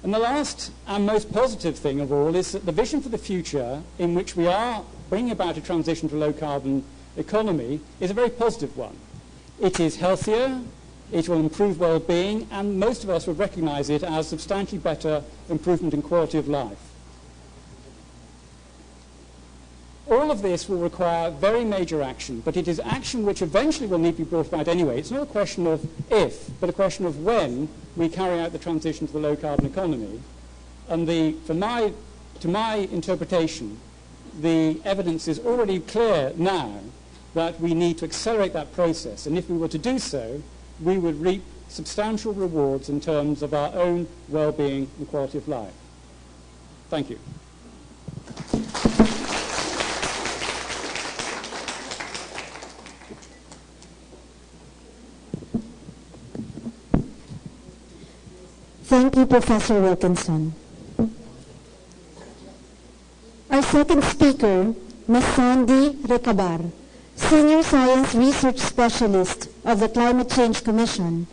And the last and most positive thing of all is that the vision for the future, in which we are bringing about a transition to a low-carbon economy, is a very positive one. It is healthier, it will improve well-being, and most of us would recognize it as substantially better improvement in quality of life. All of this will require very major action, but it is action which eventually will need to be brought about anyway. It's not a question of if, but a question of when we carry out the transition to the low-carbon economy. And to my interpretation, the evidence is already clear now that we need to accelerate that process. And if we were to do so, we would reap substantial rewards in terms of our own well-being and quality of life. Thank you. Thank you, Professor Wilkinson. Our second speaker, Ms. Sandy Recabar, Senior Science Research Specialist of the Climate Change Commission,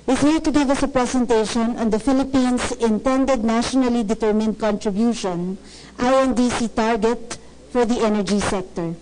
is here to give us a presentation on the Philippines' intended nationally determined contribution, INDC target for the energy sector.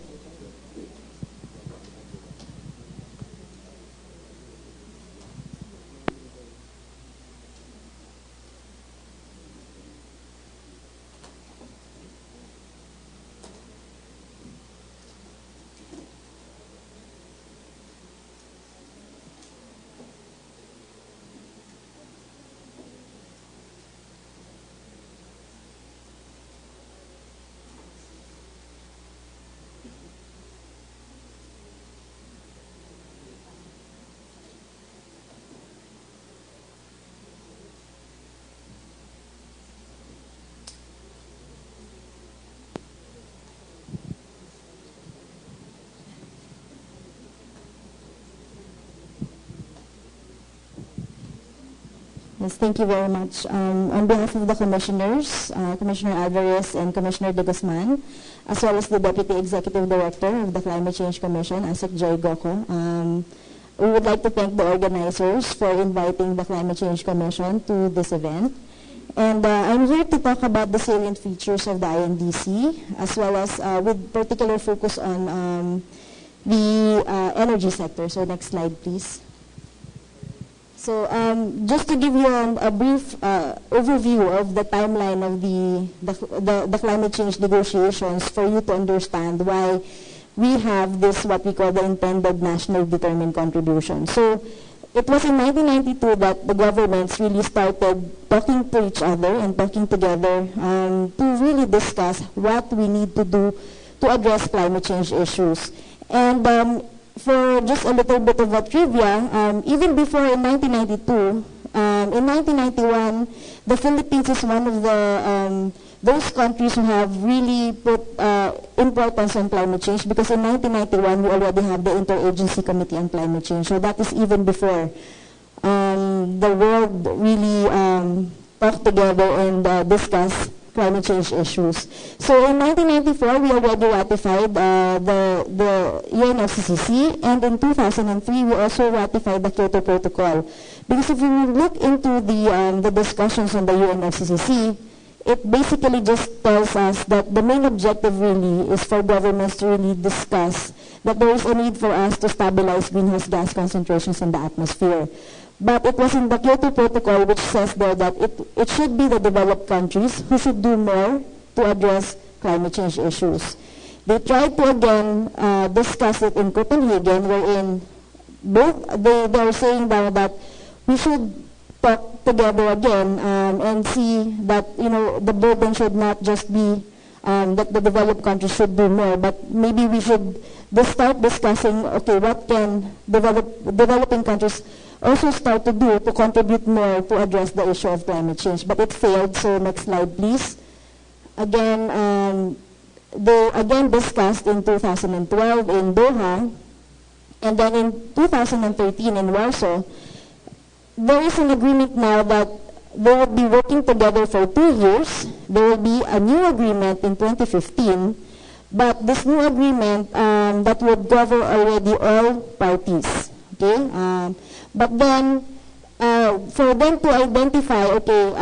Yes, thank you very much. On behalf of the commissioners, Commissioner Alvarez and Commissioner De Guzman, as well as the Deputy Executive Director of the Climate Change Commission, Asik Joy Goko, we would like to thank the organizers for inviting the Climate Change Commission to this event. And I'm here to talk about the salient features of the INDC, as well as with particular focus on the energy sector. So next slide, please. So just to give you a brief overview of the timeline of the climate change negotiations for you to understand why we have this, what we call the intended national determined contribution. So it was in 1992 that the governments really started talking to each other and talking together to really discuss what we need to do to address climate change issues. And for just a little bit of a trivia, even before in 1992, in 1991, the Philippines is one of the those countries who have really put importance on climate change, because in 1991 we already have the Interagency Committee on Climate Change, so that is even before the world really talk together and discuss climate change issues. So in 1994, we already ratified the UNFCCC, and in 2003, we also ratified the Kyoto Protocol. Because if you look into the discussions on the UNFCCC, it basically just tells us that the main objective really is for governments to really discuss that there is a need for us to stabilize greenhouse gas concentrations in the atmosphere. But it was in the Kyoto Protocol which says there that it should be the developed countries who should do more to address climate change issues. They tried to again discuss it in Copenhagen, wherein both they are saying now that we should talk together again and see that the burden should not just be that the developed countries should do more, but maybe we should start discussing, okay, what can developing countries also start to do to contribute more to address the issue of climate change. But it failed, so next slide please. Again, they again discussed in 2012 in Doha, and then in 2013 in Warsaw. There is an agreement now that they will be working together for 2 years. There will be a new agreement in 2015, but this new agreement that would cover already all parties. Okay, but then for them to identify, okay,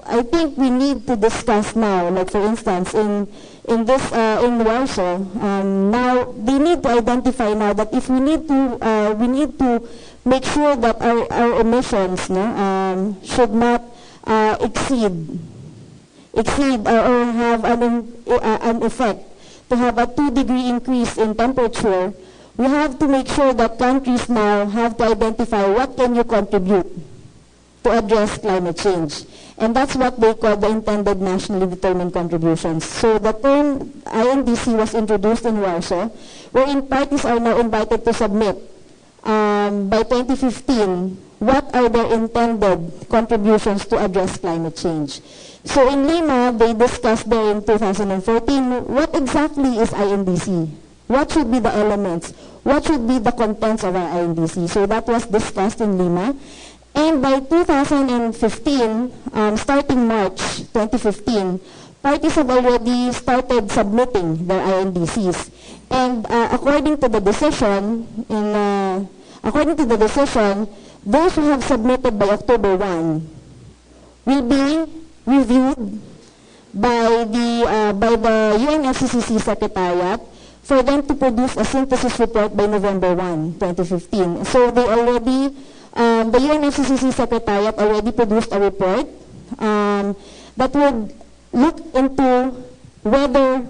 I think we need to discuss now. Like for instance, in Warsaw, now they need to identify now that if we need to make sure that our emissions should not exceed or have an effect to have a 2-degree increase in temperature. We have to make sure that countries now have to identify what can you contribute to address climate change. And that's what they call the intended nationally determined contributions. So the term INDC was introduced in Warsaw, wherein parties are now invited to submit by 2015 what are their intended contributions to address climate change. So in Lima, they discussed there in 2014 what exactly is INDC. What should be the elements? What should be the contents of our INDC? So that was discussed in Lima. And by 2015, starting March 2015, parties have already started submitting their INDCs. And according to the decision, those who have submitted by October 1 will be reviewed by the UNFCCC Secretariat for them to produce a synthesis report by November 1, 2015. So they already, the UNFCCC Secretariat already produced a report that would look into whether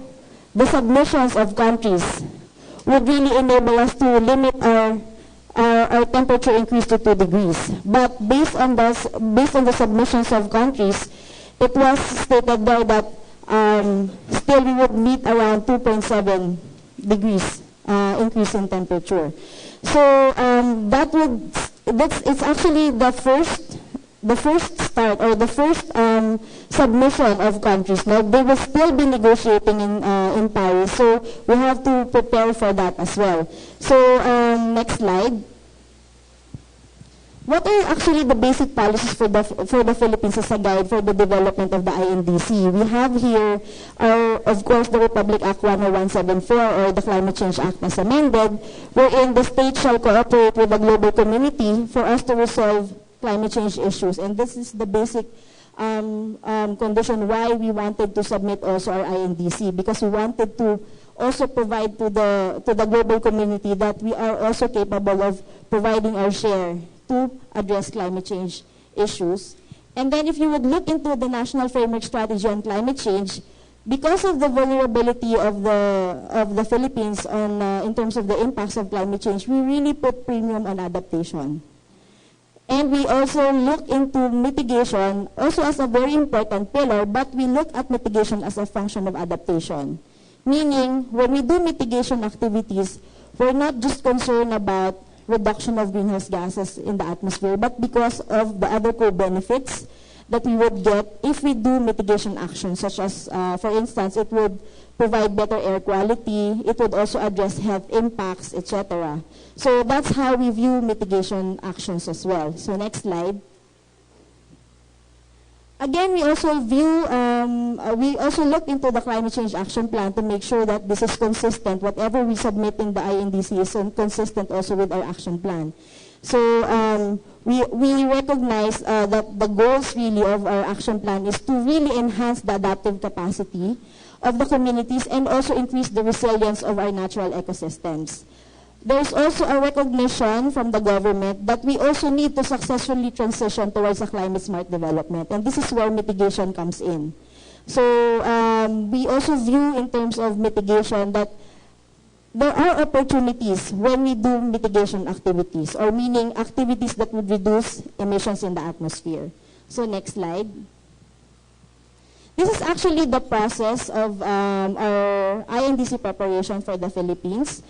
the submissions of countries would really enable us to limit our temperature increase to 2 degrees. But based on the submissions of countries, it was stated there that still we would meet around 2.7 degrees increase in temperature. So it's actually the first start or the first submission of countries. Now they will still be negotiating in Paris, so we have to prepare for that as well. So next slide. What are actually the basic policies for the Philippines as a guide for the development of the INDC? We have here, of course, the Republic Act 10174 or the Climate Change Act as amended, wherein the state shall cooperate with the global community for us to resolve climate change issues. And this is the basic condition why we wanted to submit also our INDC, because we wanted to also provide to the global community that we are also capable of providing our share to address climate change issues. And then if you would look into the National Framework Strategy on Climate Change, because of the vulnerability of the Philippines on, in terms of the impacts of climate change, we really put premium on adaptation. And we also look into mitigation also as a very important pillar, but we look at mitigation as a function of adaptation. Meaning, when we do mitigation activities, we're not just concerned about reduction of greenhouse gases in the atmosphere, but because of the other co-benefits that we would get if we do mitigation actions, such as, for instance, it would provide better air quality, it would also address health impacts, etc. So that's how we view mitigation actions as well. So next slide. Again, we also look into the climate change action plan to make sure that this is consistent. Whatever we submit in the INDC is consistent also with our action plan. So we recognize that the goals really of our action plan is to really enhance the adaptive capacity of the communities and also increase the resilience of our natural ecosystems. There's also a recognition from the government that we also need to successfully transition towards a climate-smart development, and this is where mitigation comes in. So we also view in terms of mitigation that there are opportunities when we do mitigation activities, or meaning activities that would reduce emissions in the atmosphere. So next slide. This is actually the process of our INDC preparation for the Philippines.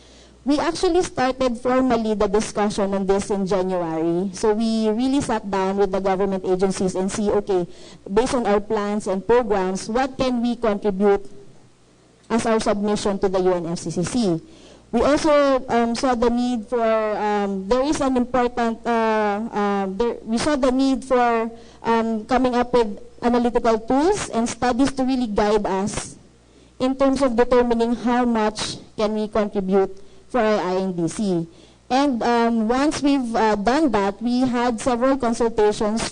We actually started formally the discussion on this in January. So we really sat down with the government agencies and see, okay, based on our plans and programs, what can we contribute as our submission to the UNFCCC. We also saw the need for, we saw the need for coming up with analytical tools and studies to really guide us in terms of determining how much can we contribute for our INDC. And once we've done that, we had several consultations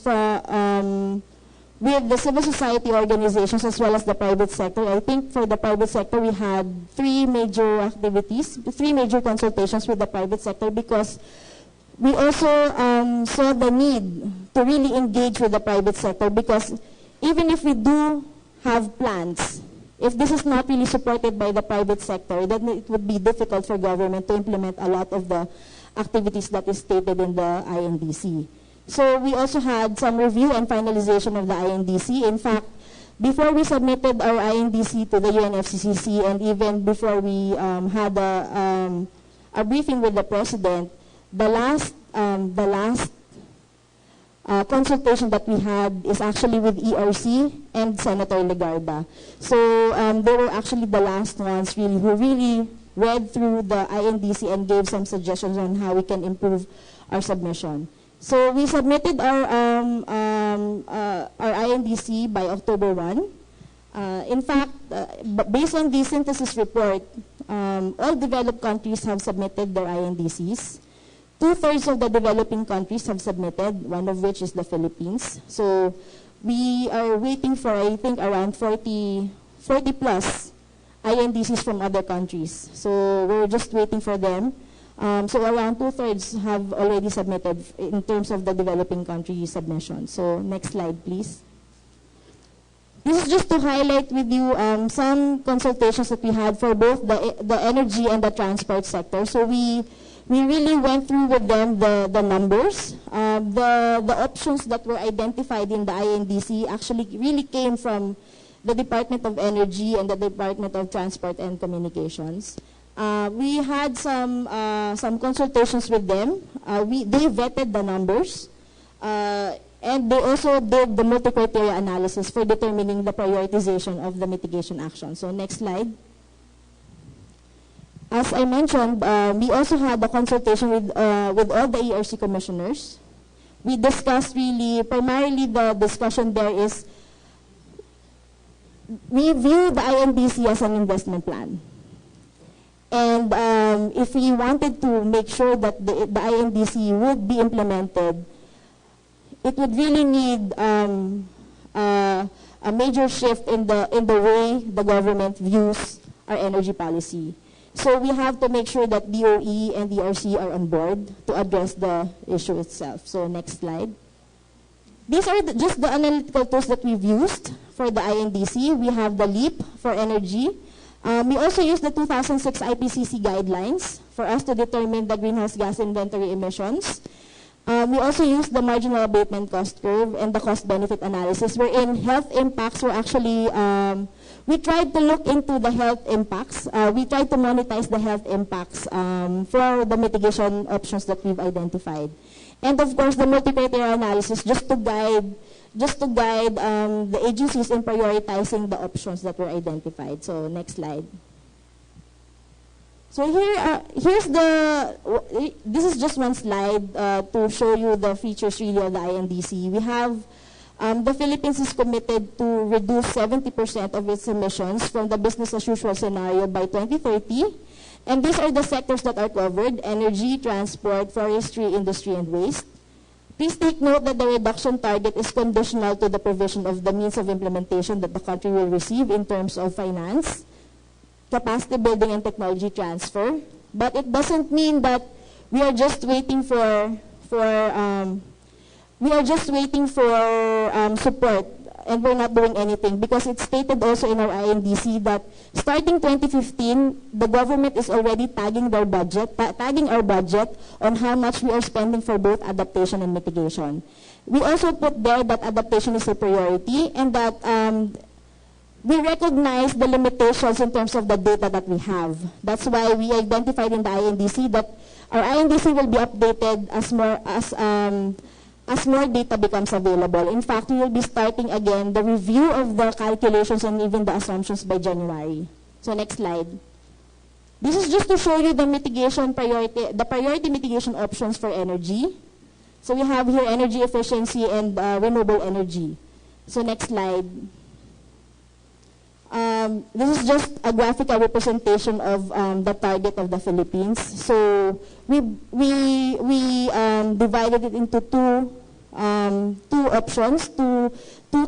with the civil society organizations as well as the private sector. I think for the private sector, we had three major consultations with the private sector, because we also saw the need to really engage with the private sector, because even if we do have plans, if this is not really supported by the private sector, then it would be difficult for government to implement a lot of the activities that is stated in the INDC. So we also had some review and finalization of the INDC. In fact, before we submitted our INDC to the UNFCCC, and even before we had a briefing with the President, the last consultation that we had is actually with ERC and Senator Legarda. So they were actually the last ones who really read through the INDC and gave some suggestions on how we can improve our submission. So we submitted our INDC by October 1. In fact, based on the synthesis report, all developed countries have submitted their INDCs. 2/3 of the developing countries have submitted, one of which is the Philippines. So we are waiting for, I think, around 40 plus INDCs from other countries. So we're just waiting for them. So around 2/3 have already submitted in terms of the developing country submission. So next slide, please. This is just to highlight with you some consultations that we had for both the energy and the transport sector. So we really went through with them the numbers. The options that were identified in the INDC actually really came from the Department of Energy and the Department of Transport and Communications. We had some consultations with them. They vetted the numbers, and they also did the multi-criteria analysis for determining the prioritization of the mitigation action. So next slide. As I mentioned, we also had a consultation with all the ERC commissioners. We discussed primarily the discussion there is, we view the INDC as an investment plan. And if we wanted to make sure that the INDC would be implemented, it would really need a major shift in the way the government views our energy policy. So we have to make sure that DOE and DRC are on board to address the issue itself. So next slide. These are just the analytical tools that we've used for the INDC. We have the LEAP for energy. We also use the 2006 IPCC guidelines for us to determine the greenhouse gas inventory emissions. We also use the marginal abatement cost curve and the cost-benefit analysis, wherein health impacts were actually, we tried to look into the health impacts. We tried to monetize the health impacts for the mitigation options that we've identified. And of course, the multi-criteria analysis, just to guide just to guide the agencies in prioritizing the options that were identified. So next slide. So this is just one slide to show you the features really of the INDC. We have the Philippines is committed to reduce 70% of its emissions from the business as usual scenario by 2030. And these are the sectors that are covered: energy, transport, forestry, industry, and waste. Please take note that the reduction target is conditional to the provision of the means of implementation that the country will receive in terms of finance, capacity building, and technology transfer. But it doesn't mean that we are just waiting for support and we're not doing anything, because it's stated also in our INDC that starting 2015, the government is already tagging our budget on how much we are spending for both adaptation and mitigation. We also put there that adaptation is a priority, and that we recognize the limitations in terms of the data that we have. That's why we identified in the INDC that our INDC will be updated as more data becomes available. In fact, we will be starting again the review of the calculations and even the assumptions by January. So next slide. This is just to show you the priority mitigation options for energy. So we have here energy efficiency and renewable energy. So next slide. This is just a graphical representation of the target of the Philippines. So we divided it into two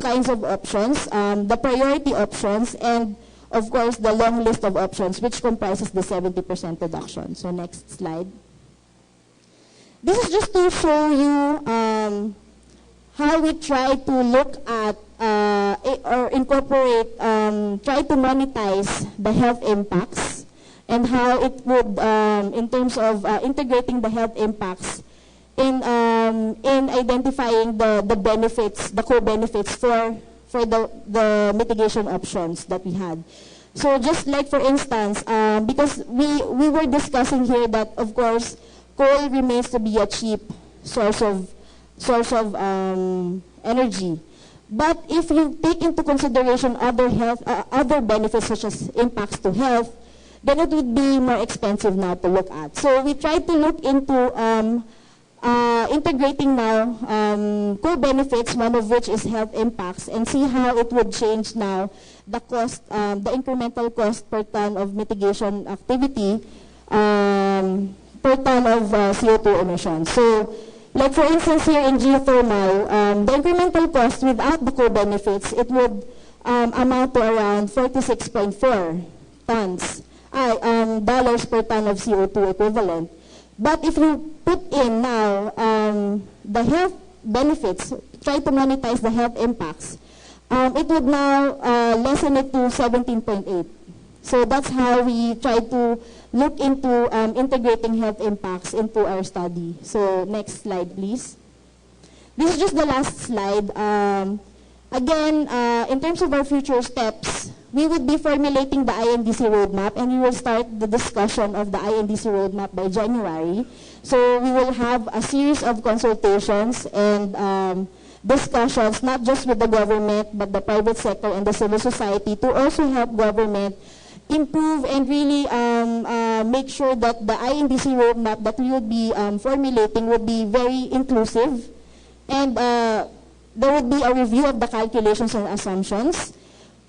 kinds of options: the priority options and, of course, the long list of options, which comprises the 70% reduction. So next slide. This is just to show you how we try to look at or incorporate, try to monetize the health impacts, and how it would, in terms of integrating the health impacts in identifying the benefits, the co-benefits for the mitigation options that we had. So just like, for instance, because we were discussing here that, of course, coal remains to be a cheap source of energy. But if you take into consideration other benefits such as impacts to health, then it would be more expensive now to look at. So we try to look into integrating now co-benefits, one of which is health impacts, and see how it would change now the cost, the incremental cost per ton of mitigation activity per ton of CO2 emissions. So, like for instance here in geothermal, the incremental cost without the co-benefits, it would amount to around 46.4 dollars per ton of CO2 equivalent. But if you put in now the health benefits, try to monetize the health impacts, it would now lessen it to 17.8. So that's how we try to look into integrating health impacts into our study. So next slide, please. This is just the last slide. Again, in terms of our future steps, we would be formulating the INDC roadmap, and we will start the discussion of the INDC roadmap by January. So we will have a series of consultations and discussions, not just with the government, but the private sector and the civil society, to also help government improve and really make sure that the INDC roadmap that we would be formulating would be very inclusive, and there would be a review of the calculations and assumptions.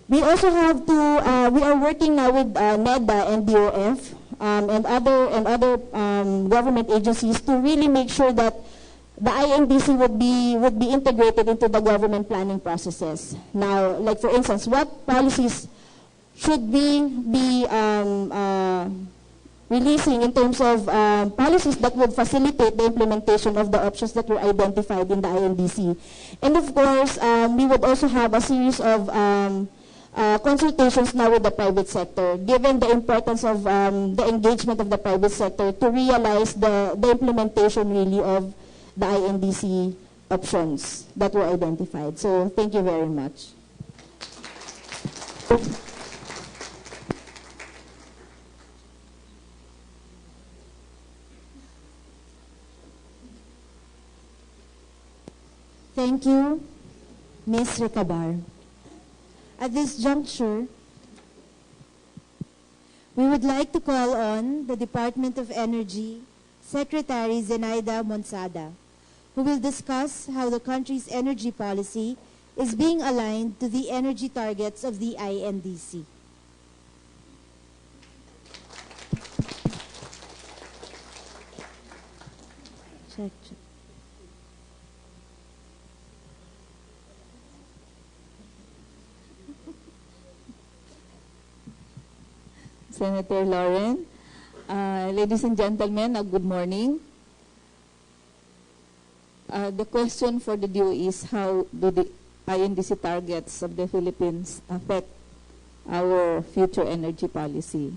We also have to, we are working now with NEDA and DOF and other government agencies to really make sure that the INDC would be integrated into the government planning processes. Now, like for instance, what policies should we be releasing in terms of policies that would facilitate the implementation of the options that were identified in the INDC. And of course, we would also have a series of consultations now with the private sector, given the importance of the engagement of the private sector to realize the implementation really of the INDC options that were identified. So thank you very much. Thank you. Ms. Recabar. At this juncture, we would like to call on the Department of Energy Secretary Zenaida Monsada, who will discuss how the country's energy policy is being aligned to the energy targets of the INDC. Check. Senator Lauren. Ladies and gentlemen, good morning. The question for the DOE is how do the INDC targets of the Philippines affect our future energy policy?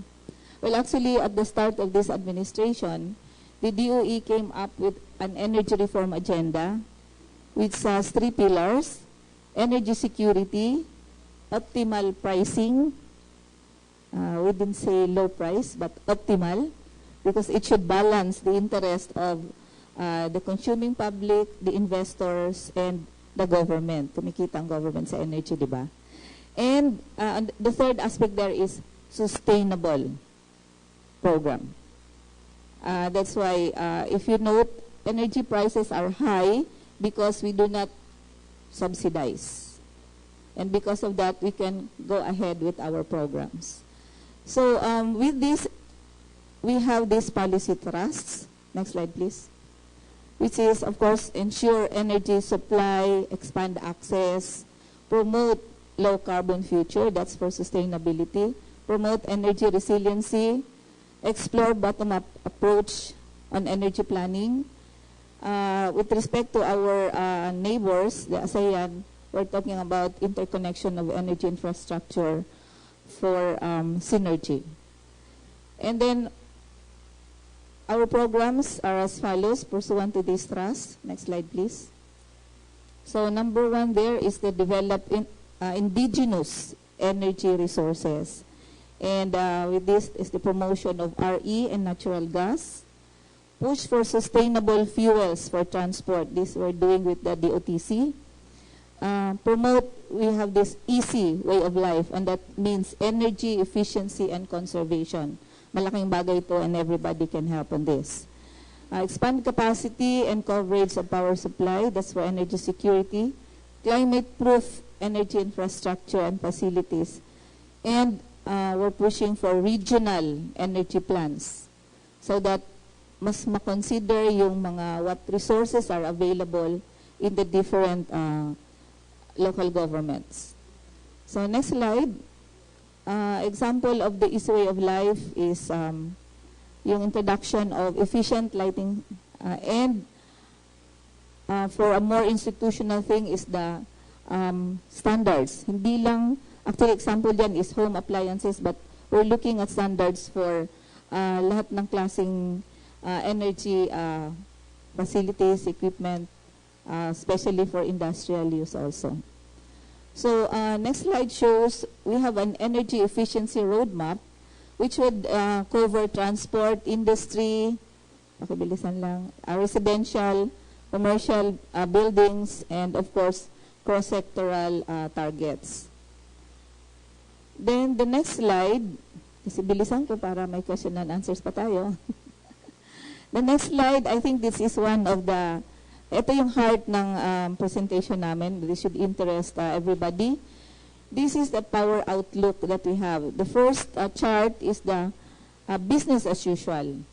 Well, actually, at the start of this administration, the DOE came up with an energy reform agenda which has 3 pillars: energy security, optimal pricing, we didn't say low price, but optimal, because it should balance the interest of the consuming public, the investors, and the government. Kumikita ang government sa energy, di ba? And the third aspect there is sustainable program. That's why, if you note, energy prices are high because we do not subsidize. And because of that, we can go ahead with our programs. So with this, we have these policy trusts. Next slide, please. Which is, of course, ensure energy supply, expand access, promote low-carbon future, that's for sustainability, promote energy resiliency, explore bottom-up approach on energy planning. With respect to our neighbors, the ASEAN, we're talking about interconnection of energy infrastructure for synergy. And then our programs are as follows, pursuant to this trust. Next slide, please. So number 1 there is the develop indigenous energy resources. And with this is the promotion of RE and natural gas. Push for sustainable fuels for transport. This we're doing with the DOTC. Promote, we have this easy way of life, and that means energy efficiency and conservation. Malaking bagay ito, and everybody can help on this. Expand capacity and coverage of power supply, that's for energy security. Climate-proof energy infrastructure and facilities. And we're pushing for regional energy plans so that mas makonsider yung mga what resources are available in the different local governments. So next slide. Example of the easy way of life is yung introduction of efficient lighting and for a more institutional thing is the standards. Hindi lang, actually example dyan is home appliances, but we're looking at standards for lahat ng klaseng energy facilities, equipment, especially for industrial use also. So next slide shows we have an energy efficiency roadmap which would cover transport, industry, pakibilisan lang, residential, commercial buildings, and of course, cross-sectoral targets. Then the next slide, kasi bilisan ko para may question and answers pa tayo. The next slide, I think this is one of the ito yung heart ng presentation namin. This should interest everybody. This is the power outlook that we have. The first chart is the business as usual.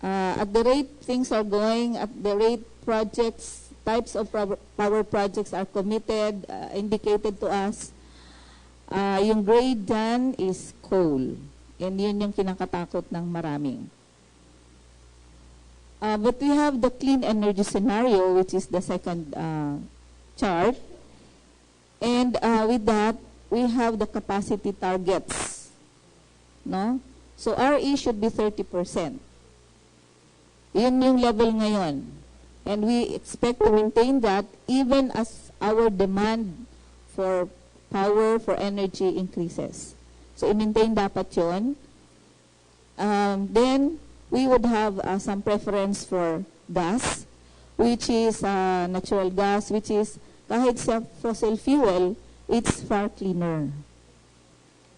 At the rate things are going, at the rate projects, types of power projects are committed, indicated to us, yung grade dyan is coal. And yun yung kinakatakot ng maraming. But we have the clean energy scenario, which is the second chart. And with that, we have the capacity targets. No? So RE should be 30%. Yun yung level ngayon. And we expect to maintain that even as our demand for power, for energy increases. So i-maintain dapat yun. Then, we would have some preference for gas, which is natural gas, which is kahit sa fossil fuel, it's far cleaner.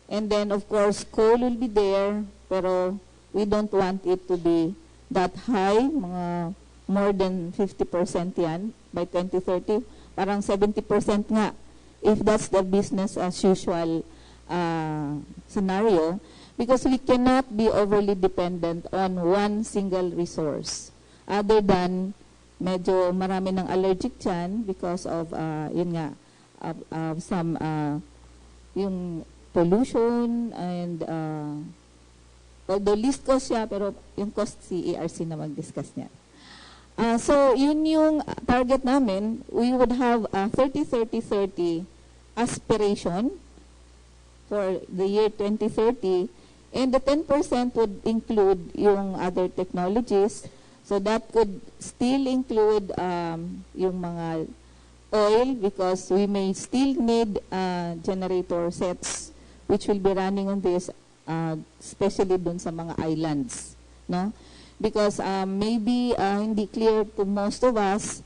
And then, of course, coal will be there, pero we don't want it to be that high, mga more than 50% yan by 2030. Parang 70% nga, if that's the business as usual scenario, because we cannot be overly dependent on one single resource. Other than, medyo marami ng allergic dyan because of, yun nga, of some, yung pollution and, although list cost siya, pero yung cost si ERC na mag-discuss niya. So, yun yung target namin. We would have a 30-30-30 aspiration for the year 2030, and the 10% would include yung other technologies. So, that could still include yung mga oil, because we may still need generator sets which will be running on this, especially dun sa mga islands, no? Because maybe hindi clear to most of us,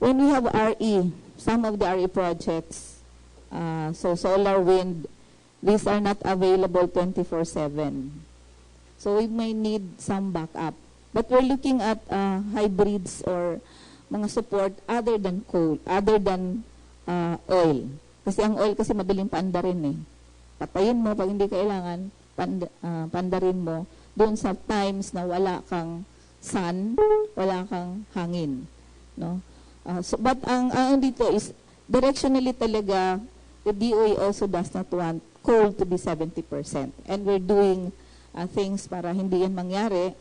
when we have RE, some of the RE projects, so solar, wind, these are not available 24/7. So we may need some backup. But we're looking at hybrids or mga support other than coal, other than oil. Kasi ang oil kasi madaling paandarin eh. Patayin mo pag hindi kailangan, pandarin mo doon sa times na wala kang sun, wala kang hangin, no? But ang dito is directionally talaga, the DOE also does not want coal to be 70%, and we're doing things para hindi yan mangyari,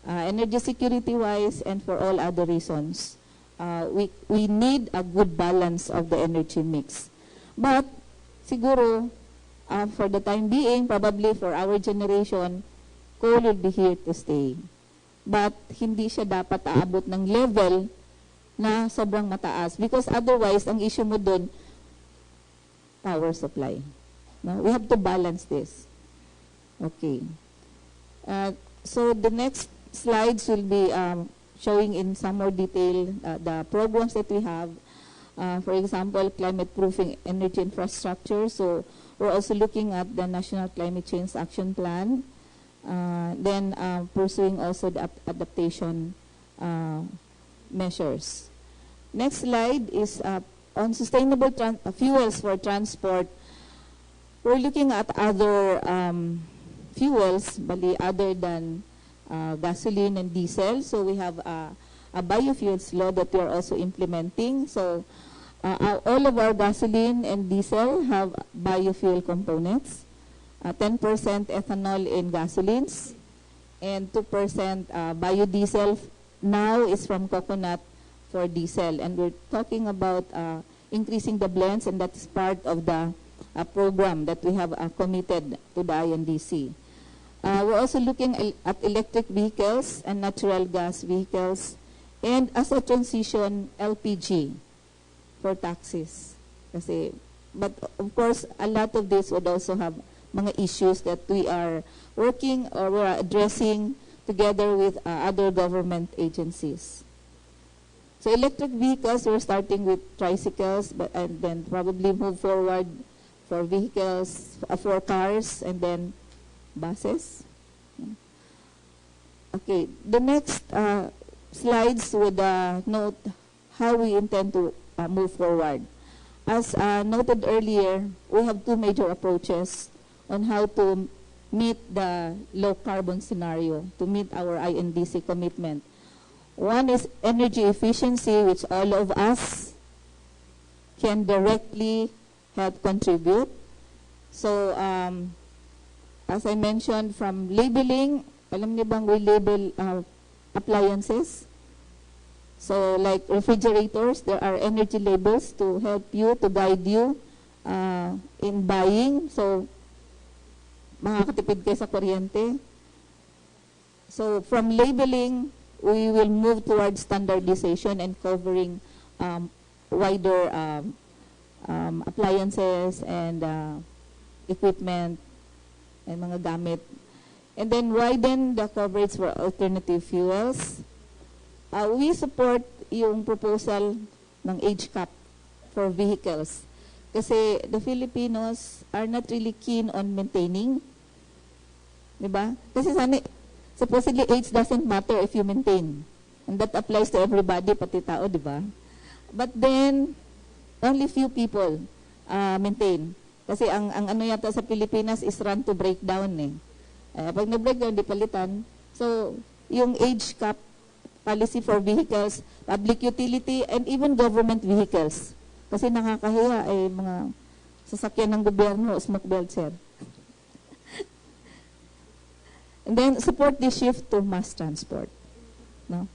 energy security wise and for all other reasons. We need a good balance of the energy mix, but siguro for the time being, probably for our generation, coal will be here to stay. But hindi siya dapat aabot ng level na sobrang mataas. Because otherwise, ang issue mo dun, power supply. No? We have to balance this. Okay. So the next slides will be showing in some more detail the programs that we have. For example, climate-proofing energy infrastructure. So we're also looking at the National Climate Change Action Plan. Then pursuing also the adaptation measures. Next slide is on sustainable fuels for transport. We're looking at other fuels, bali other than gasoline and diesel. So we have a biofuels law that we are also implementing. So all of our gasoline and diesel have biofuel components. 10% ethanol in gasolines, and 2% biodiesel now is from coconut for diesel. And we're talking about increasing the blends, and that's part of the program that we have committed to the INDC. We're also looking at electric vehicles and natural gas vehicles, and as a transition, LPG for taxis. But of course, a lot of this would also have mga issues that we are working or we're addressing together with other government agencies. So electric vehicles, we're starting with tricycles, and then probably move forward for vehicles, for cars, and then buses. Okay, the next slides would note how we intend to move forward. As noted earlier, we have two major approaches on how to meet the low carbon scenario, to meet our INDC commitment. One is energy efficiency, which all of us can directly help contribute. So, as I mentioned, from labeling, alam niyo bang we label appliances? So, like refrigerators, there are energy labels to help you, to guide you in buying. So, makakatipid kayo sa kuryente. So, from labeling, we will move towards standardization and covering wider appliances and equipment and mga gamit. And then widen the coverage for alternative fuels. We support yung proposal ng age cap for vehicles. Kasi the Filipinos are not really keen on maintaining. Diba? Kasi supposedly age doesn't matter if you maintain. And that applies to everybody, pati tao, diba? But then, only few people maintain. Kasi ang ano yata sa Pilipinas is run to break down eh. Pag na-breakdown, di palitan. So, yung age cap policy for vehicles, public utility, and even government vehicles. Kasi nakakahiya ay mga sasakyan ng gobyerno, smoke belt, sir. And then, support the shift to mass transport. No?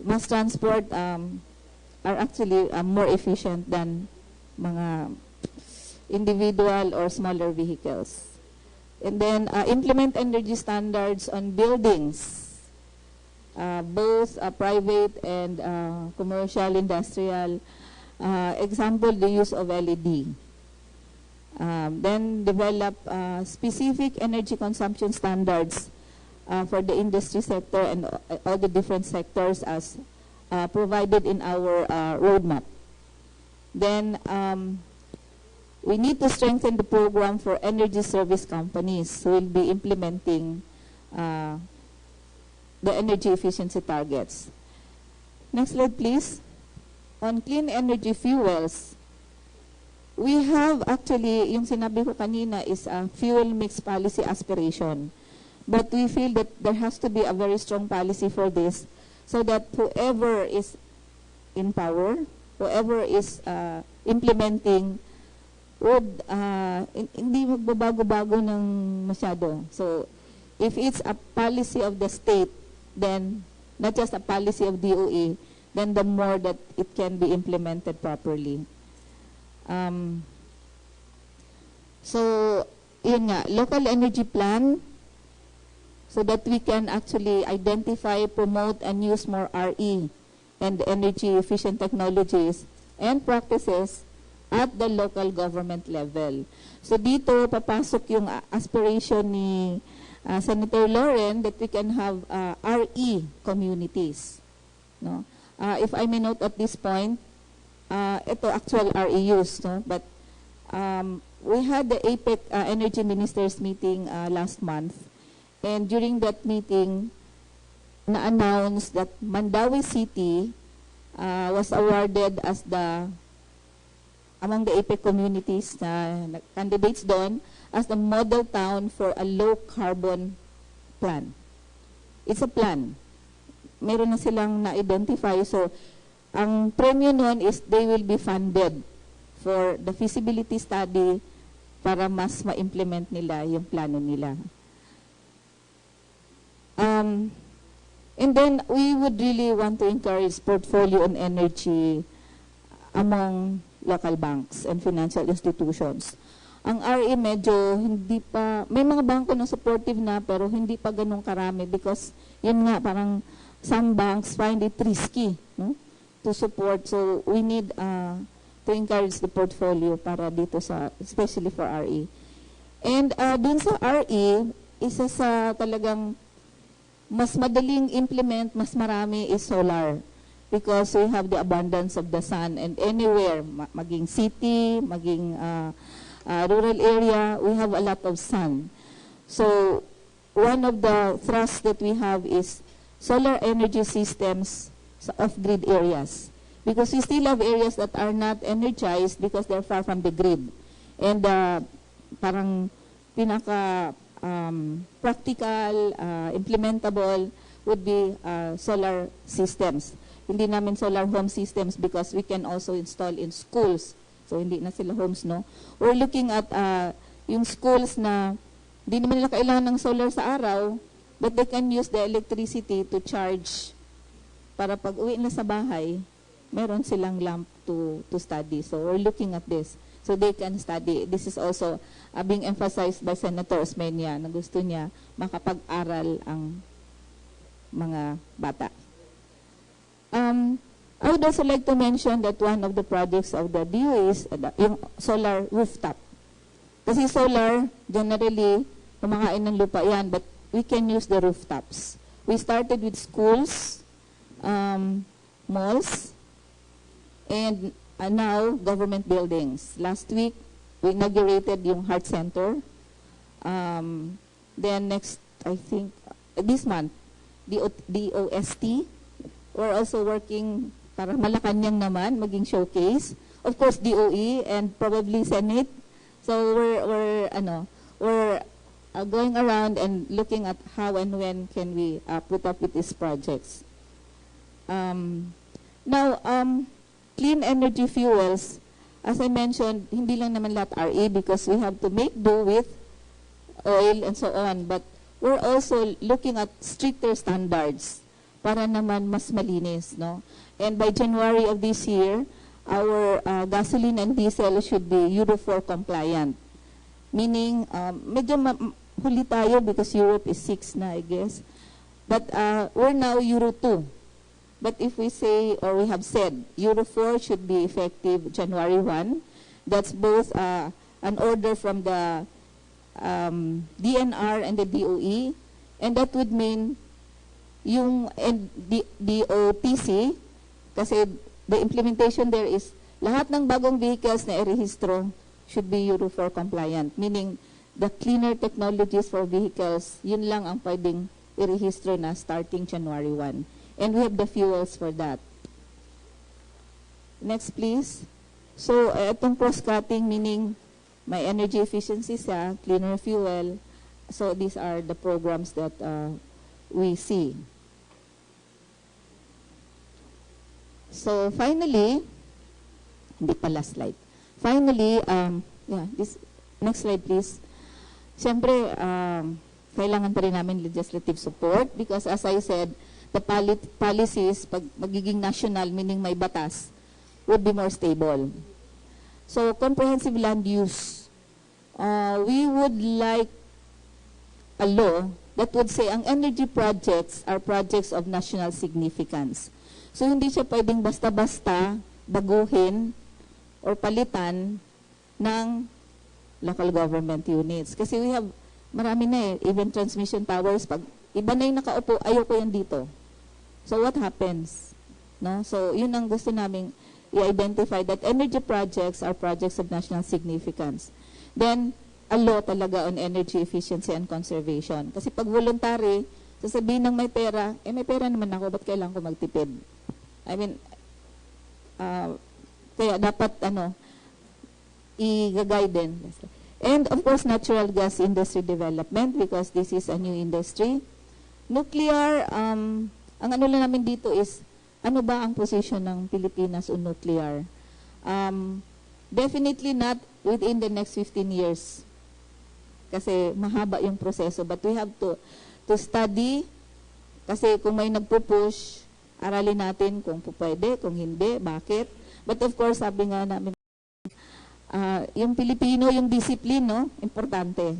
Mass transport are actually more efficient than mga individual or smaller vehicles. And then, implement energy standards on buildings, both private and commercial, industrial. Example, the use of LED. Then, develop specific energy consumption standards for the industry sector and all the different sectors as provided in our roadmap. Then, we need to strengthen the program for energy service companies who will be implementing the energy efficiency targets. Next slide, please. On clean energy fuels, we have actually, yung sinabi ko kanina is a fuel mix policy aspiration. But we feel that there has to be a very strong policy for this so that whoever is in power, whoever is implementing would hindi magbabago-bago ng masyado. So, if it's a policy of the state, then not just a policy of DOE, then the more that it can be implemented properly. So, yun nga, local energy plan, so that we can actually identify, promote, and use more RE and energy efficient technologies and practices at the local government level. So dito papasok yung aspiration ni Senator Lauren that we can have RE communities. No? If I may note at this point, ito actual RE use, no? But we had the APEC Energy Ministers meeting last month, and during that meeting, na-announce that Mandawi City was awarded as among the APEC communities na candidates doon as the model town for a low-carbon plan. It's a plan. Meron na silang na-identify. So, ang premyo nun is they will be funded for the feasibility study para mas ma-implement nila yung plano nila. And then, we would really want to encourage portfolio on energy among local banks and financial institutions. Ang RE medyo hindi pa, may mga bangko na supportive na pero hindi pa ganun karami because yun nga parang some banks find it risky, no, to support. So we need to encourage the portfolio para dito especially for RE. And dun sa RE, isa sa talagang mas madaling implement, mas marami is solar. Because we have the abundance of the sun and anywhere, maging city, maging rural area, we have a lot of sun. So, one of the thrusts that we have is solar energy systems sa off-grid areas. Because we still have areas that are not energized because they're far from the grid. And parang practical, implementable would be solar systems. Hindi namin solar home systems because we can also install in schools. So, hindi na sila homes, no? We're looking at yung schools na hindi naman nila kailangan ng solar sa araw, but they can use the electricity to charge para pag uwi na sa bahay, meron silang lamp to study. So, we're looking at this. So, they can study. This is also being emphasized by Senator Osmeña na gusto niya makapag-aral ang mga bata. I would also like to mention that one of the projects of the DOE is yung solar rooftop. Kasi solar, generally, kumakain ng lupa yan, but we can use the rooftops. We started with schools, malls, And now, government buildings. Last week, we inaugurated yung Heart Center. Then next, I think, this month, DOST. We're also working para Malacanang naman, maging showcase. Of course, DOE and probably Senate. So we're going around and looking at how and when can we put up with these projects. Now, clean energy fuels, as I mentioned, hindi lang naman lahat RE because we have to make do with oil and so on. But we're also looking at stricter standards para naman mas malinis, no? And by January of this year, our gasoline and diesel should be Euro 4 compliant. Meaning, medyo huli tayo because Europe is 6 na, I guess. But we're now Euro 2. But if we say, or we have said, Euro 4 should be effective January 1, that's both an order from the DNR and the DOE, and that would mean yung DOTC, kasi the implementation there is lahat ng bagong vehicles na i-rehistro should be Euro 4 compliant, meaning the cleaner technologies for vehicles, yun lang ang pwedeng i-rehistro na starting January 1. And we have the fuels for that. Next, please. So, itong cross-cutting, meaning may energy efficiency sa cleaner fuel. So, these are the programs that we see. So, finally, hindi pala slide. Finally, this next slide, please. Siyempre, kailangan pa rin namin legislative support because as I said, the policies, pag magiging national, meaning may batas, would be more stable. So, comprehensive land use. We would like a law that would say ang energy projects are projects of national significance. So, hindi siya pwedeng basta-basta baguhin or palitan ng local government units. Kasi we have, marami na even transmission towers, pag iba na yung nakaupo, ayoko yan dito. So what happens? No? So yun ang gusto naming i-identify that energy projects are projects of national significance. Then, a law talaga on energy efficiency and conservation. Kasi pag voluntary, sasabihin ng may pera, may pera naman ako, ba't kailangan ko magtipid? I mean, kaya dapat, i-guide din. And of course, natural gas industry development because this is a new industry. Nuclear, ang ano lang namin dito is, ano ba ang position ng Pilipinas on nuclear? Definitely not within the next 15 years. Kasi mahaba yung proseso. But we have to study, kasi kung may nagpo-push, aralin natin kung pwede, kung hindi, bakit. But of course, sabi nga namin, yung Pilipino, yung discipline, no? Importante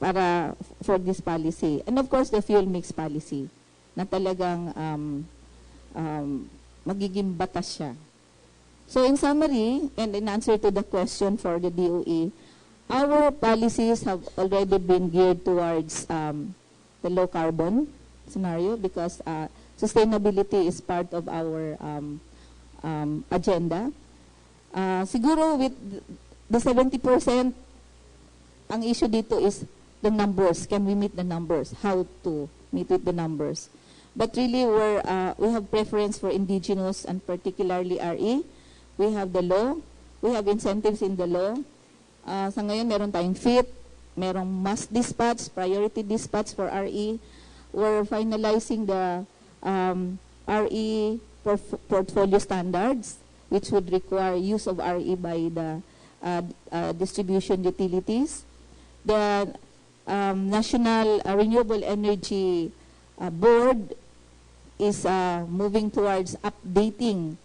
para for this policy. And of course, the fuel mix policy na talagang magiging batas siya. So in summary, and in answer to the question for the DOE, our policies have already been geared towards the low carbon scenario because sustainability is part of our agenda. Siguro with the 70%, ang issue dito is the numbers. Can we meet the numbers? How to meet with the numbers? But really, we have preference for indigenous and particularly RE. We have the law. We have incentives in the law. Sa ngayon, meron tayong FIT, merong mass dispatch, priority dispatch for RE. We're finalizing the RE portfolio standards, which would require use of RE by the distribution utilities. The National Renewable Energy Board is moving towards updating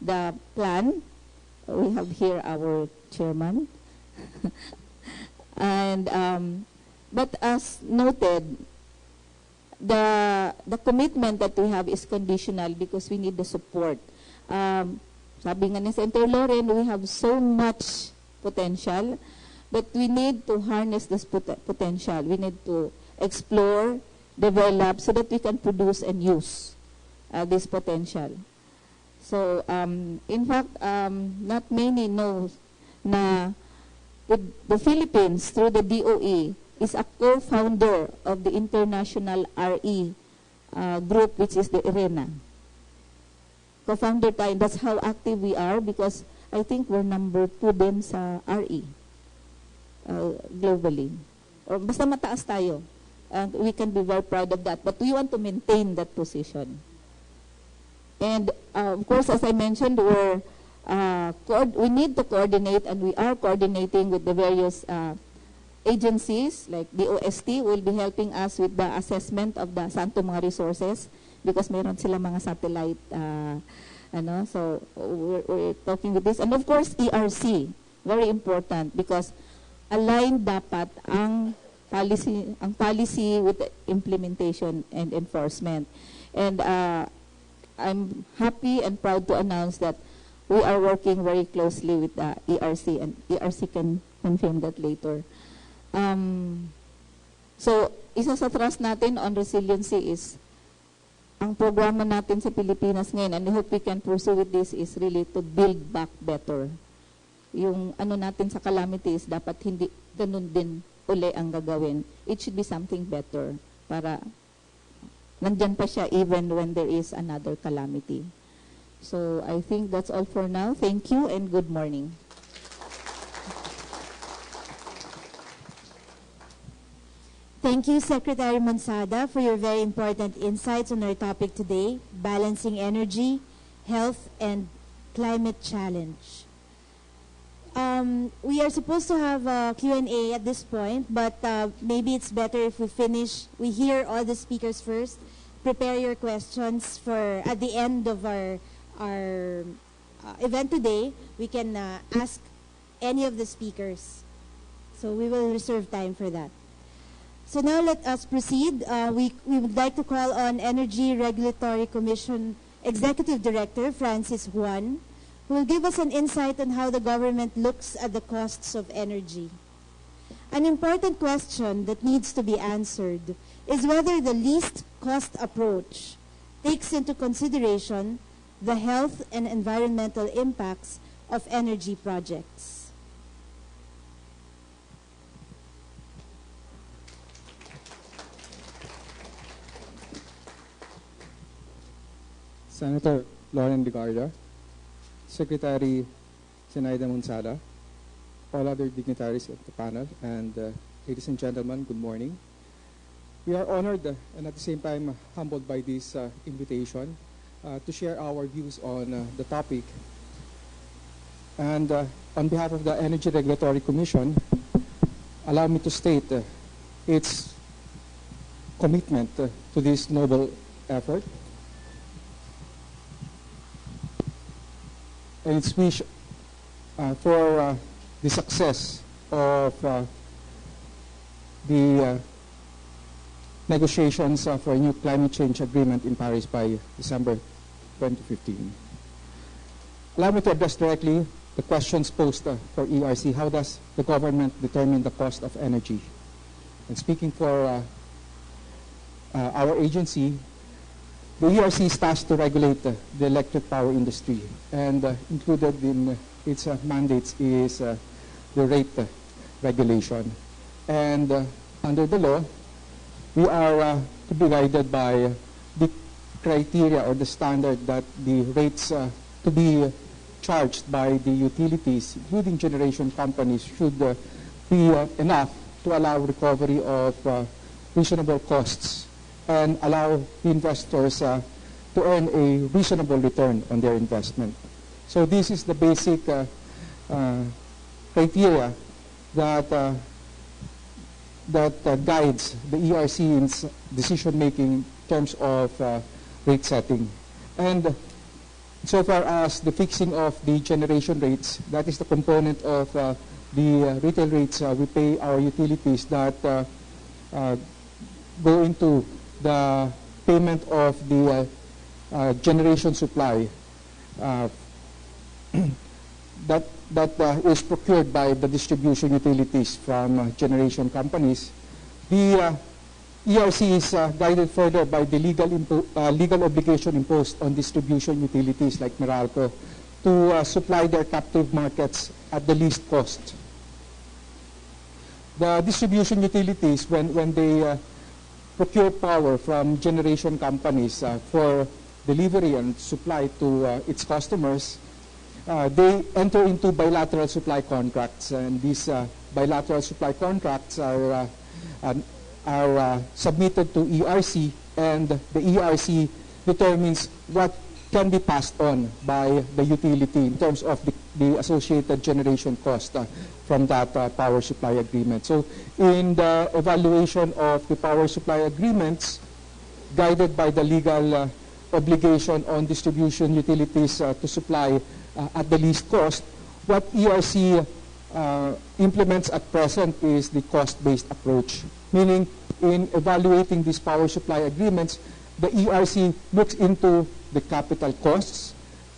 the plan. We have here our chairman. And but as noted, the commitment that we have is conditional because we need the support. Sabi nga ni Senator Loren, we have so much potential, but we need to harness this potential. We need to explore, develop, so that we can produce and use this potential. So, in fact, not many know na the Philippines, through the DOE, is a co-founder of the international RE group, which is the IRENA. Co-founder tayo. That's how active we are because I think we're number 2 din sa RE globally. Or basta mataas tayo. And we can be very proud of that. But we want to maintain that position. And of course, as I mentioned, we need to coordinate, and we are coordinating with the various agencies like the OST will be helping us with the assessment of the santo mga resources because mayroon sila mga satellite so we're talking with this, and of course ERC, very important because aligned dapat ang policy with the implementation and enforcement. And I'm happy and proud to announce that we are working very closely with the ERC, and ERC can confirm that later. So, isa sa thrust natin on resiliency is ang programa natin sa Pilipinas ngayon, and I hope we can pursue with this, is really to build back better. Yung ano natin sa calamities, dapat hindi ganun din uli ang gagawin. It should be something better para nandyan pa siya even when there is another calamity. So, I think that's all for now. Thank you and good morning. Thank you, Secretary Mansada, for your very important insights on our topic today, balancing energy, health, and climate challenge. We are supposed to have a Q&A at this point, but maybe it's better if we hear all the speakers first. Prepare your questions for, at the end of our event today, we can ask any of the speakers. So we will reserve time for that. So now let us proceed. We would like to call on Energy Regulatory Commission Executive Director Francis Juan, who will give us an insight on how the government looks at the costs of energy. An important question that needs to be answered is whether the least cost approach takes into consideration the health and environmental impacts of energy projects. Senator Lauren Ligarda, Secretary Zenaida Munsada, all other dignitaries of the panel, and ladies and gentlemen, good morning. We are honored and at the same time humbled by this invitation to share our views on the topic. And on behalf of the Energy Regulatory Commission, allow me to state its commitment to this noble effort and its wish for the success of the negotiations for a new climate change agreement in Paris by December 2015. Allow me to address directly the questions posed for ERC. How does the government determine the cost of energy? And speaking for our agency, the ERC is tasked to regulate the electric power industry, and included in its mandates is the rate regulation. And under the law, we are to be guided by the criteria or the standard that the rates to be charged by the utilities, including generation companies, should be enough to allow recovery of reasonable costs and allow the investors to earn a reasonable return on their investment. So this is the basic criteria that guides the ERC's decision-making in terms of rate setting. And so far as the fixing of the generation rates, that is the component of the retail rates we pay our utilities that go into the payment of the generation supply that is procured by the distribution utilities from generation companies. The ERC is guided further by the legal obligation imposed on distribution utilities like Meralco to supply their captive markets at the least cost. The distribution utilities, when they procure power from generation companies for delivery and supply to its customers, they enter into bilateral supply contracts, and these bilateral supply contracts are submitted to ERC, and the ERC determines what can be passed on by the utility in terms of the associated generation cost from that power supply agreement. So in the evaluation of the power supply agreements, guided by the legal obligation on distribution utilities to supply at the least cost, what ERC implements at present is the cost-based approach, meaning in evaluating these power supply agreements, the ERC looks into the capital costs,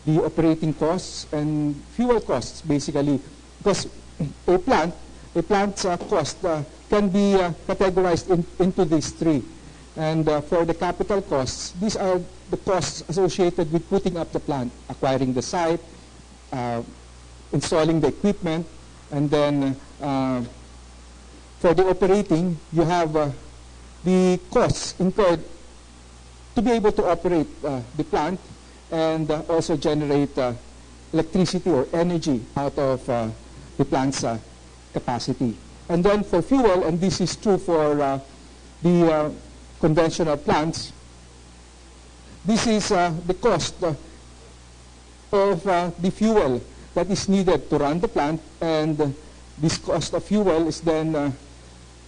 the operating costs, and fuel costs, basically, because a plant's cost can be categorized into these three. And for the capital costs, these are the costs associated with putting up the plant, acquiring the site, installing the equipment, and then for the operating, you have the costs incurred to be able to operate the plant and also generate electricity or energy out of the plant's capacity. And then for fuel, and this is true for the conventional plants, this is the cost of the fuel that is needed to run the plant, and this cost of fuel is then,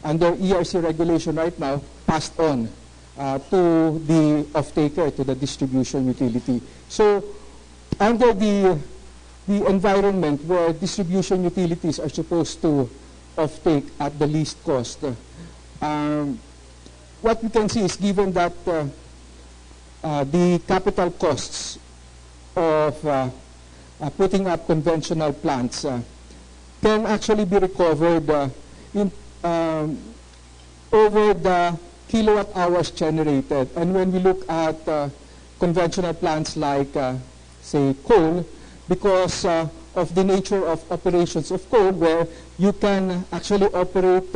under ERC regulation right now, passed on to the off-taker, to the distribution utility. So under the environment where distribution utilities are supposed to off-take at the least cost, what we can see is, given that the capital costs of putting up conventional plants can actually be recovered over the kilowatt hours generated. And when we look at conventional plants like, say, coal, because of the nature of operations of coal, where you can actually operate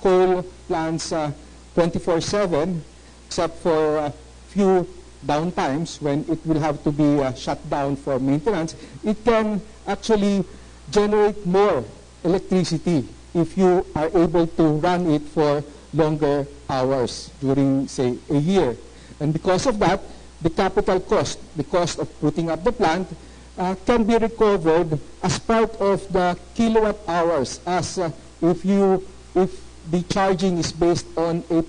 coal plants 24/7, except for a few downtimes when it will have to be shut down for maintenance, it can actually generate more electricity if you are able to run it for longer hours during, say, a year. And because of that, the capital cost, the cost of putting up the plant, can be recovered as part of the kilowatt hours, as if the charging is based on a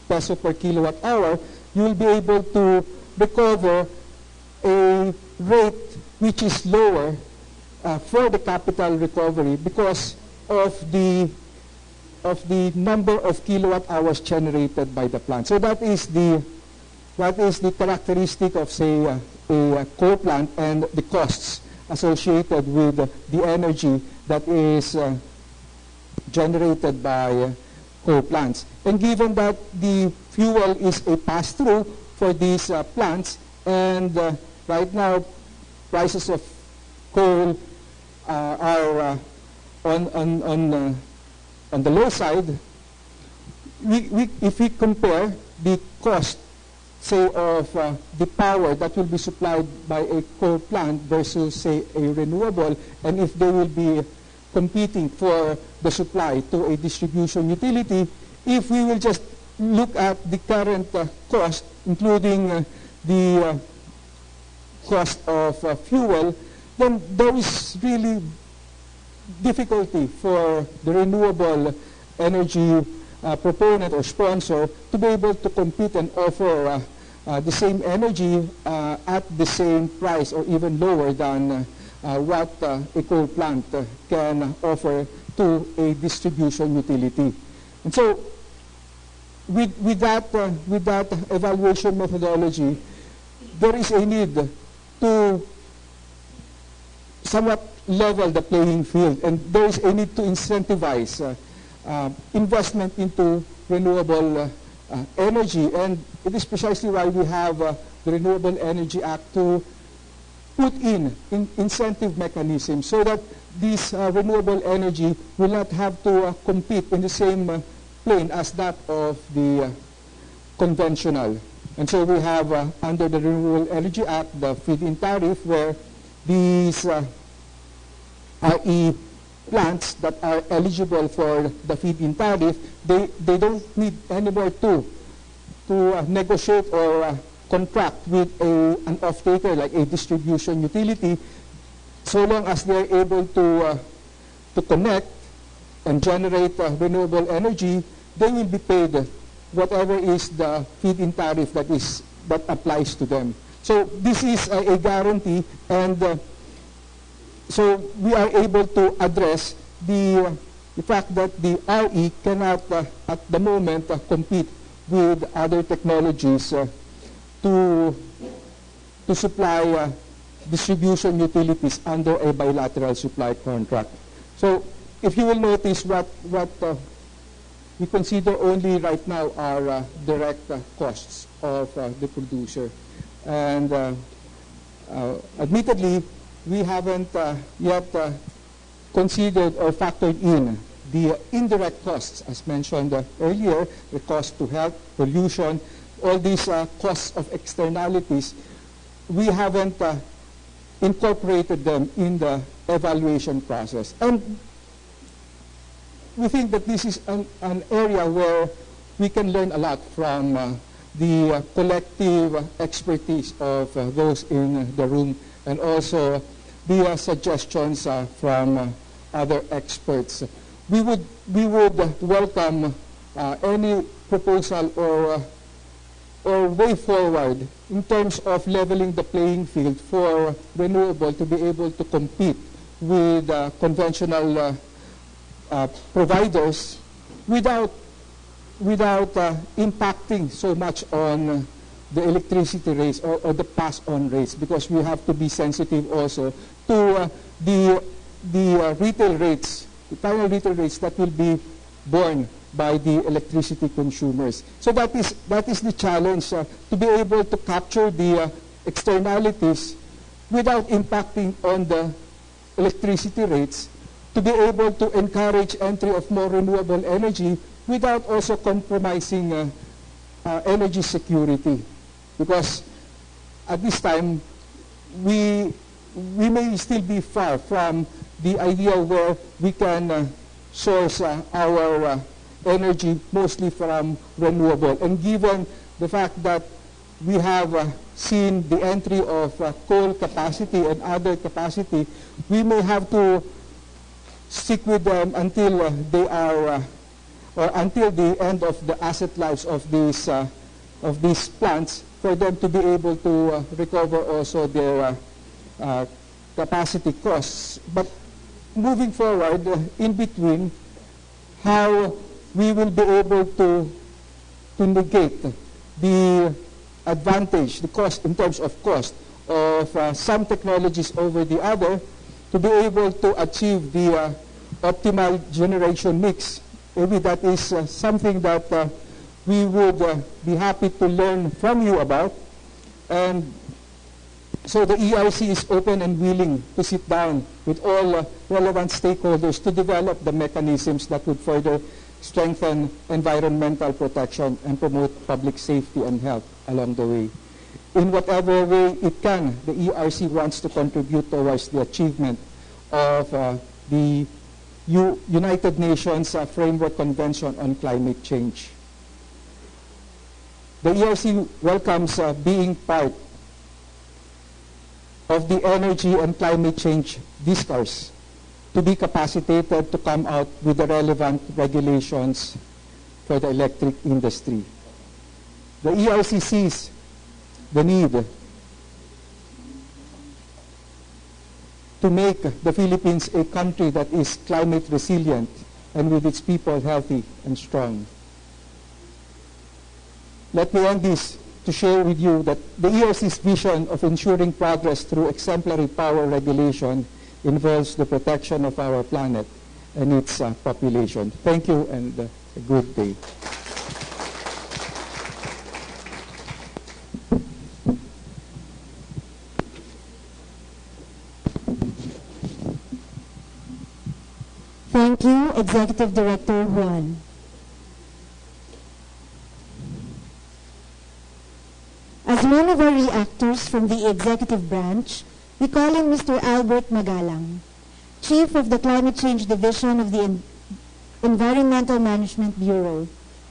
peso per kilowatt hour, you will be able to recover a rate which is lower for the capital recovery because of the number of kilowatt hours generated by the plant. So that is the characteristic of, say, a coal plant and the costs associated with the energy that is generated by coal plants. And given that the fuel is a pass-through for these plants, and right now prices of coal are on the low side, if we compare the cost, say, of the power that will be supplied by a coal plant versus, say, a renewable, and if they will be competing for the supply to a distribution utility, if we will just look at the current cost, including the cost of fuel, then there is really difficulty for the renewable energy proponent or sponsor to be able to compete and offer the same energy at the same price or even lower than what a coal plant can offer to a distribution utility. And so with that evaluation methodology, there is a need to somewhat level the playing field, and there is a need to incentivize investment into renewable energy. And it is precisely why we have the Renewable Energy Act to put in incentive mechanisms so that this renewable energy will not have to compete in the same plane as that of the conventional. And so we have under the Renewable Energy Act the feed-in tariff, where these RE plants that are eligible for the feed-in tariff, they don't need anymore to negotiate or contract with an off-taker like a distribution utility. So long as they're able to connect and generate renewable energy, they will be paid whatever is the feed-in tariff that applies to them. So this is a guarantee, and so we are able to address the fact that the RE cannot at the moment compete with other technologies to supply distribution utilities under a bilateral supply contract. So if you will notice what we consider only right now are direct costs of the producer. And admittedly, we haven't yet considered or factored in the indirect costs, as mentioned earlier, the cost to health, pollution, all these costs of externalities. We haven't incorporated them in the evaluation process. And we think that this is an area where we can learn a lot from the collective expertise of those in the room, and also the suggestions from other experts. We would welcome any proposal or way forward in terms of leveling the playing field for renewable to be able to compete with conventional providers without impacting so much on the electricity rates or the pass-on rates, because we have to be sensitive also to the retail rates, the final retail rates that will be borne by the electricity consumers. So that is the challenge, to be able to capture the externalities without impacting on the electricity rates, to be able to encourage entry of more renewable energy without also compromising energy security. Because at this time, we may still be far from the idea where we can source our energy mostly from renewable. And given the fact that we have seen the entry of coal capacity and other capacity, we may have to stick with them until they are, or until the end of the asset lives of these plants, for them to be able to recover also their capacity costs. But moving forward, in between, how we will be able to negate the advantage, the cost in terms of cost of some technologies over the other, to be able to achieve the optimal generation mix. Maybe that is something that we would be happy to learn from you about. And so the ERC is open and willing to sit down with all relevant stakeholders to develop the mechanisms that would further strengthen environmental protection and promote public safety and health along the way. In whatever way it can, the ERC wants to contribute towards the achievement of the United Nations Framework Convention on Climate Change. The ERC welcomes being part of the energy and climate change discourse, to be capacitated to come out with the relevant regulations for the electric industry. The ERC sees the need to make the Philippines a country that is climate resilient and with its people healthy and strong. Let me end this to share with you that the ERC's vision of ensuring progress through exemplary power regulation involves the protection of our planet and its population. Thank you, and a good day. Thank you, Executive Director Juan. As one of our reactors from the executive branch, we call in Mr. Albert Magalang, Chief of the Climate Change Division of the Environmental Management Bureau,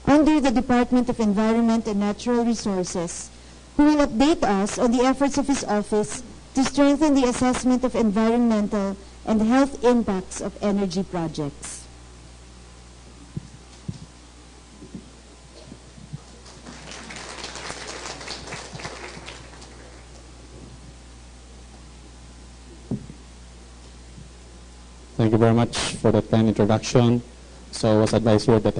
under the Department of Environment and Natural Resources, who will update us on the efforts of his office to strengthen the assessment of environmental and health impacts of energy projects. Thank you very much for that kind introduction. So I was advised here that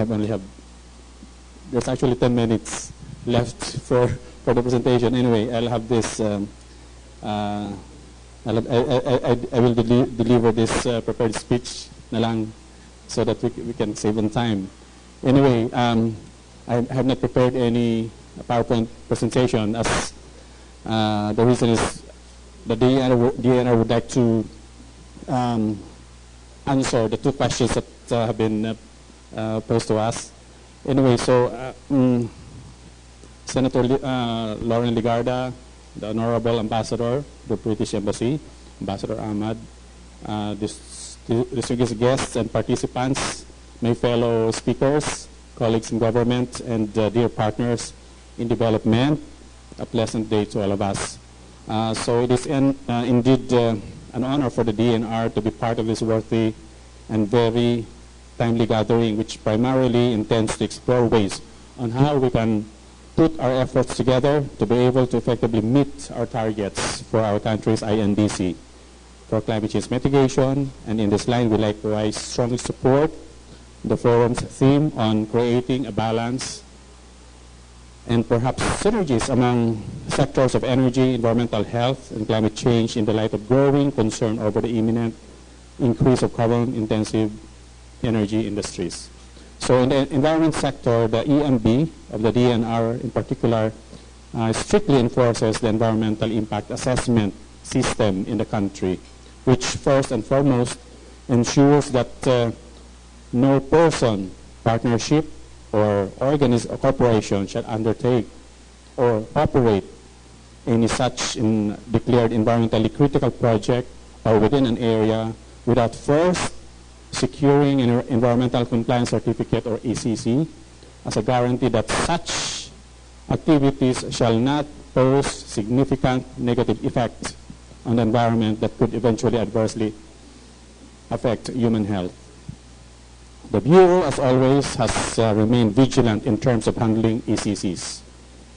there's actually 10 minutes left for the presentation. Anyway, I'll have this, I will deliver this prepared speech na lang so that we can save on time. Anyway, I have not prepared any PowerPoint presentation, as the reason is the DNR would like to answer the two questions that have been posed to us. Anyway, so Senator Lauren Ligarda, the Honorable Ambassador, the British Embassy, Ambassador Ahmad, distinguished guests and participants, my fellow speakers, colleagues in government, and dear partners in development, a pleasant day to all of us. So it is indeed an honor for the DNR to be part of this worthy and very timely gathering, which primarily intends to explore ways on how we can put our efforts together to be able to effectively meet our targets for our country's INDC for climate change mitigation. And in this line, we likewise strongly support the forum's theme on creating a balance and perhaps synergies among sectors of energy, environmental health, and climate change in the light of growing concern over the imminent increase of carbon-intensive energy industries. So in the environment sector, the EMB of the DNR in particular strictly enforces the environmental impact assessment system in the country, which first and foremost ensures that no person, partnership, or corporation shall undertake or operate any such declared environmentally critical project or within an area without first securing an environmental compliance certificate or ECC as a guarantee that such activities shall not pose significant negative effect on the environment that could eventually adversely affect human health. The Bureau, as always, has remained vigilant in terms of handling ECCs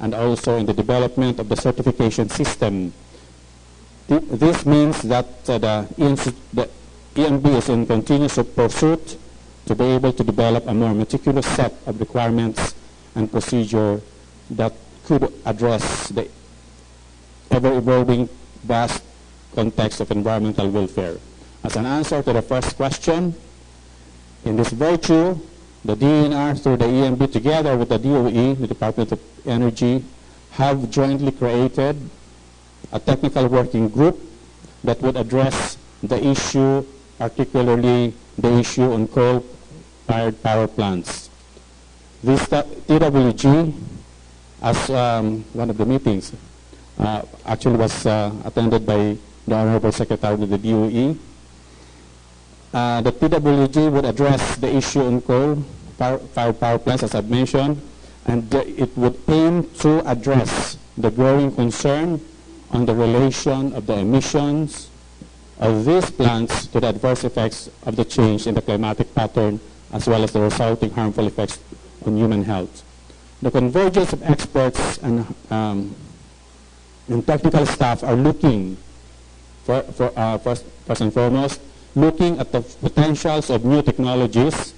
and also in the development of the certification system. This means that the EMB is in continuous pursuit to be able to develop a more meticulous set of requirements and procedure that could address the ever-evolving vast context of environmental welfare. As an answer to the first question, in this virtue, the DNR through the EMB together with the DOE, the Department of Energy, have jointly created a technical working group that would address the issue, particularly the issue on coal-fired power plants. This TWG, as one of the meetings, actually was attended by the Honorable Secretary of the DOE. The TWG would address the issue on coal-fired power plants, as I've mentioned, and it would aim to address the growing concern on the relation of the emissions of these plants to the adverse effects of the change in the climatic pattern, as well as the resulting harmful effects on human health. The convergence of experts and technical staff are looking, first and foremost, looking at the potentials of new technologies,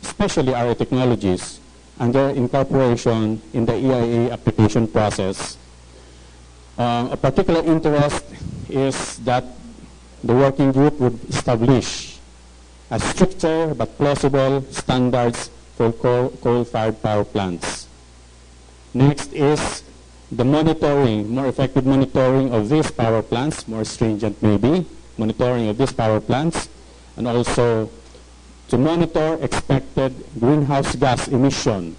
especially RA technologies, and their incorporation in the EIA application process. A particular interest is that the working group would establish a stricter but plausible standards for coal-fired power plants. Next is the monitoring, more effective monitoring of these power plants, more stringent maybe, monitoring of these power plants, and also to monitor expected greenhouse gas emission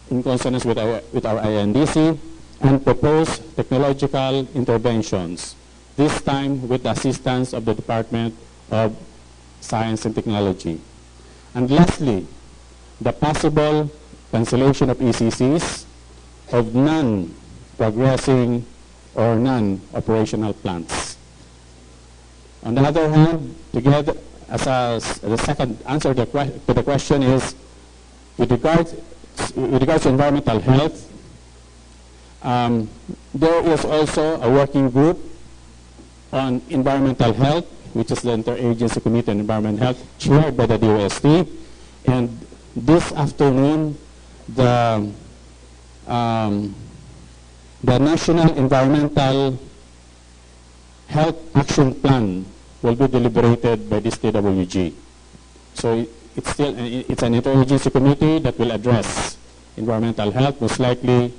in consonance with our INDC and propose technological interventions, this time with the assistance of the Department of Science and Technology. And lastly, the possible cancellation of ECCs of non-progressing or non-operational plants. On the other hand, together, the second answer to the question is, with regards to environmental health, there is also a working group on environmental health, which is the Interagency Committee on Environmental Health, chaired by the DOST. And this afternoon, the National Environmental Health Action Plan will be deliberated by this TWG. So it's an interagency committee that will address environmental health. Most likely,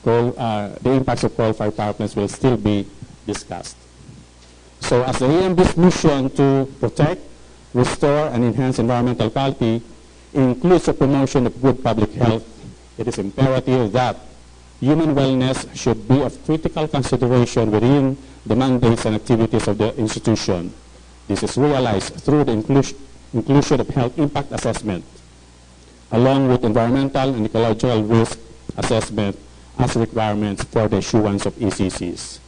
the impacts of coal-fired power plants will still be discussed. So as the EMB's mission to protect, restore, and enhance environmental quality includes the promotion of good public health, it is imperative that human wellness should be of critical consideration within the mandates and activities of the institution. This is realized through the inclusion of health impact assessment, along with environmental and ecological risk assessment as requirements for the issuance of ECCs.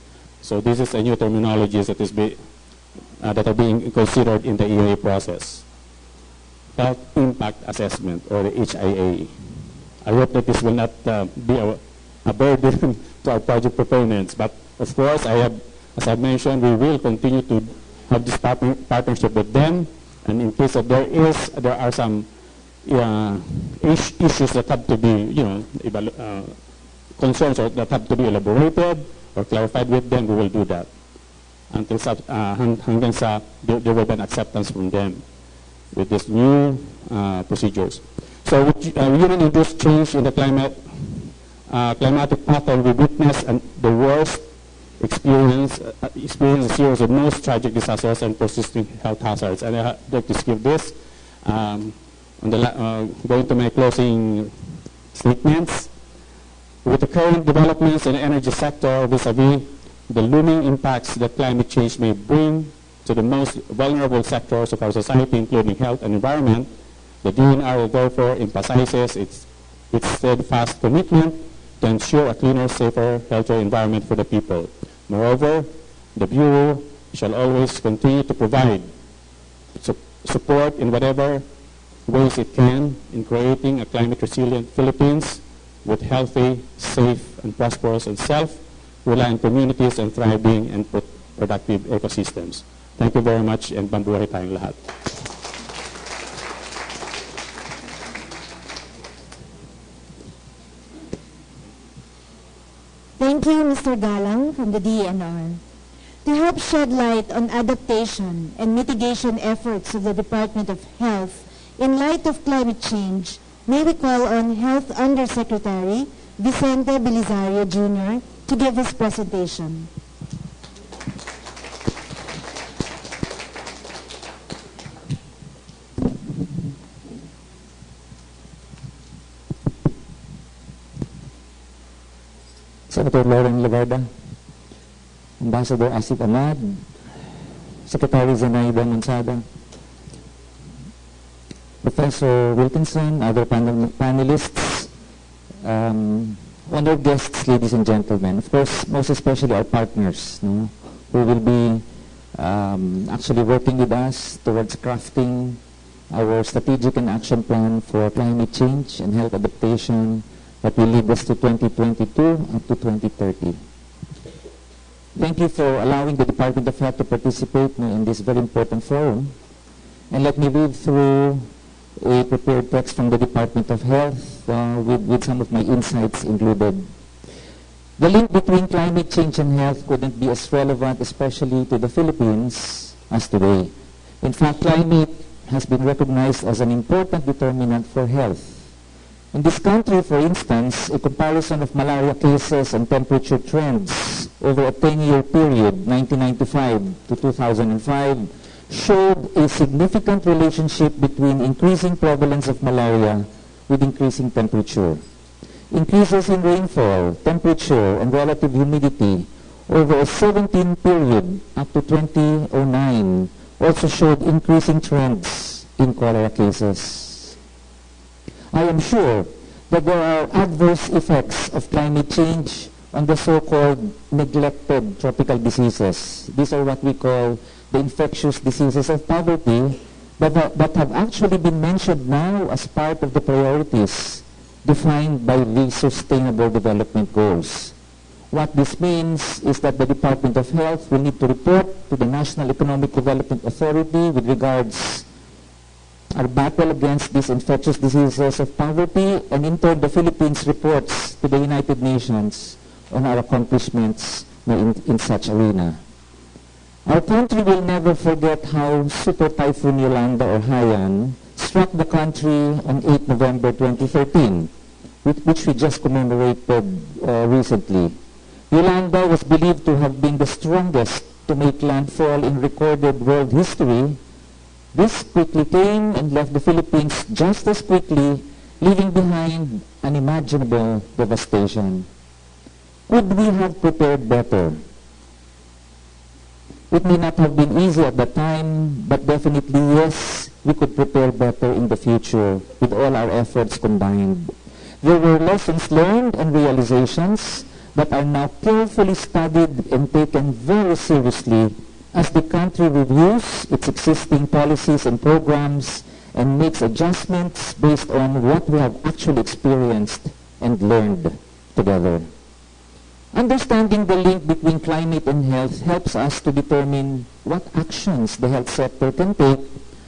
So this is a new terminology that are being considered in the EA process. Health impact assessment, or the HIA. I hope that this will not be a burden to our project proponents, but of course, as I mentioned, we will continue to have this partnership with them, and in case that there are some issues that have to be, concerns that have to be elaborated or clarified with them, we will do that until hanggang sa there will be an acceptance from them with these new procedures. So with human-induced change in the climatic pattern, we witness the worst experience a series of most tragic disasters and persisting health hazards. And I'd like to skip this. Going to my closing statements. With the current developments in the energy sector vis-a-vis the looming impacts that climate change may bring to the most vulnerable sectors of our society, including health and environment, the DNR therefore emphasizes its steadfast commitment to ensure a cleaner, safer, healthier environment for the people. Moreover, the Bureau shall always continue to provide support in whatever ways it can in creating a climate-resilient Philippines with healthy, safe, and prosperous and self-reliant communities and thriving and productive ecosystems. Thank you very much, and mabuhay tayong lahat. Thank you, Mr. Galang from the DNR. To help shed light on adaptation and mitigation efforts of the Department of Health in light of climate change, may we call on Health Undersecretary Vicente Belisario Jr. to give his presentation. Senator Lauren Lagarda, Ambassador Asif Ahmad, Secretary Zenaida Mansada, Professor Wilkinson, other panelists, honored guests, ladies and gentlemen, of course, most especially our partners, who will be actually working with us towards crafting our strategic and action plan for climate change and health adaptation that will lead us to 2022 up to 2030. Thank you for allowing the Department of Health to participate in this very important forum. And let me read through a prepared text from the Department of Health with some of my insights included. The link between climate change and health couldn't be as relevant, especially to the Philippines, as today. In fact, climate has been recognized as an important determinant for health. In this country, for instance, a comparison of malaria cases and temperature trends over a 10-year period, 1995 to 2005, showed a significant relationship between increasing prevalence of malaria with increasing temperature. Increases in rainfall, temperature, and relative humidity over a 17 period up to 2009 also showed increasing trends in cholera cases. I am sure that there are adverse effects of climate change on the so-called neglected tropical diseases. These are what we call the infectious diseases of poverty, but have actually been mentioned now as part of the priorities defined by the Sustainable Development Goals. What this means is that the Department of Health will need to report to the National Economic Development Authority with regards our battle against these infectious diseases of poverty, and in turn the Philippines reports to the United Nations on our accomplishments in such arena. Our country will never forget how Super Typhoon Yolanda or Haiyan struck the country on 8 November 2013, which we just commemorated recently. Yolanda was believed to have been the strongest to make landfall in recorded world history. This quickly came and left the Philippines just as quickly, leaving behind unimaginable devastation. Could we have prepared better? It may not have been easy at the time, but definitely yes, we could prepare better in the future with all our efforts combined. There were lessons learned and realizations that are now carefully studied and taken very seriously as the country reviews its existing policies and programs and makes adjustments based on what we have actually experienced and learned together. Understanding the link between climate and health helps us to determine what actions the health sector can take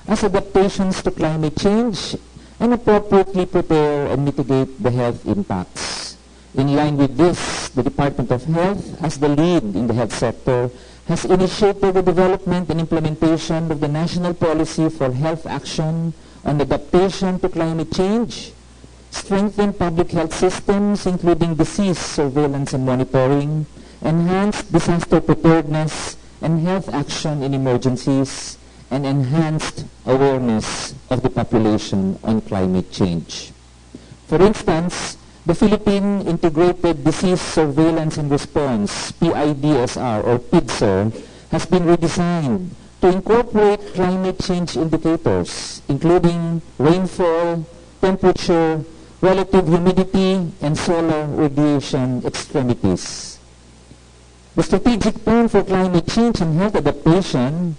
as adaptations to climate change and appropriately prepare and mitigate the health impacts. In line with this, the Department of Health, as the lead in the health sector, has initiated the development and implementation of the National Policy for Health Action on Adaptation to Climate Change, strengthen public health systems, including disease surveillance and monitoring, enhance disaster preparedness and health action in emergencies, and enhanced awareness of the population on climate change. For instance, the Philippine Integrated Disease Surveillance and Response, PIDSR or PIDSR, has been redesigned to incorporate climate change indicators, including rainfall, temperature, relative humidity, and solar radiation extremities. The Strategic Plan for Climate Change and Health Adaptation,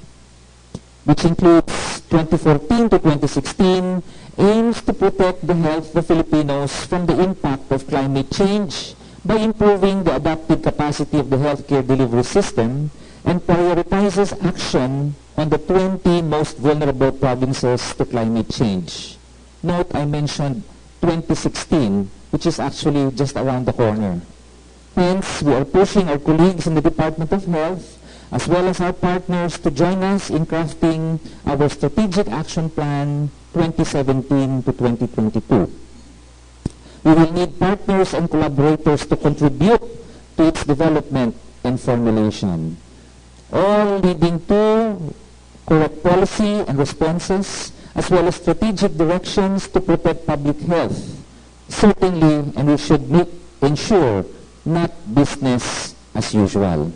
which includes 2014 to 2016, aims to protect the health of Filipinos from the impact of climate change by improving the adaptive capacity of the healthcare delivery system and prioritizes action on the 20 most vulnerable provinces to climate change. Note, I mentioned 2016, which is actually just around the corner. Hence, we are pushing our colleagues in the Department of Health as well as our partners to join us in crafting our Strategic Action Plan 2017 to 2022. We will need partners and collaborators to contribute to its development and formulation, all leading to correct policy and responses, as well as strategic directions to protect public health. Certainly, and we should ensure, not business as usual.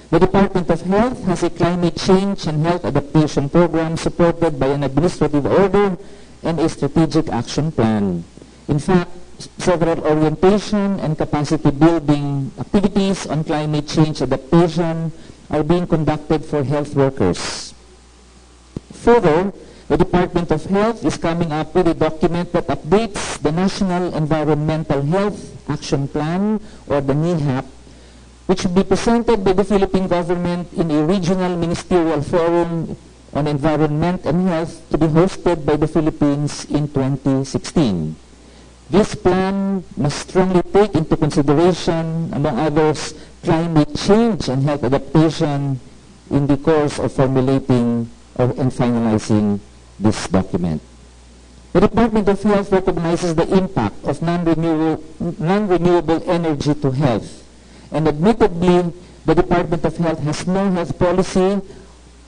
The Department of Health has a climate change and health adaptation program supported by an administrative order and a strategic action plan. In fact, several orientation and capacity building activities on climate change adaptation are being conducted for health workers. Further, the Department of Health is coming up with a document that updates the National Environmental Health Action Plan, or the NEHAP, which will be presented by the Philippine government in a regional ministerial forum on environment and health to be hosted by the Philippines in 2016. This plan must strongly take into consideration, among others, climate change and health adaptation in the course of formulating and finalizing this document. The Department of Health recognizes the impact of non-renewable energy to health. And admittedly, the Department of Health has no health policy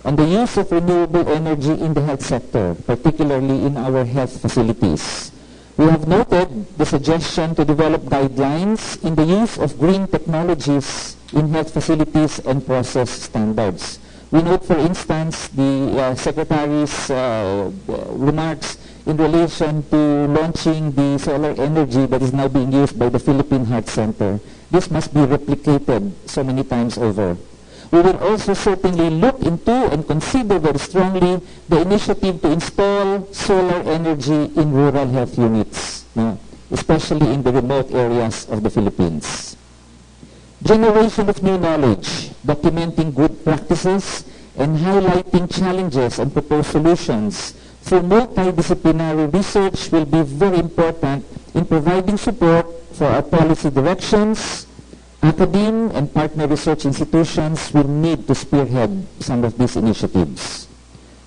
on the use of renewable energy in the health sector, particularly in our health facilities. We have noted the suggestion to develop guidelines in the use of green technologies in health facilities and process standards. We note, for instance, the Secretary's remarks in relation to launching the solar energy that is now being used by the Philippine Heart Center. This must be replicated so many times over. We will also certainly look into and consider very strongly the initiative to install solar energy in rural health units, especially in the remote areas of the Philippines. Generation of new knowledge, documenting good practices, and highlighting challenges and proposed solutions through multidisciplinary research will be very important in providing support for our policy directions. Academe and partner research institutions will need to spearhead some of these initiatives.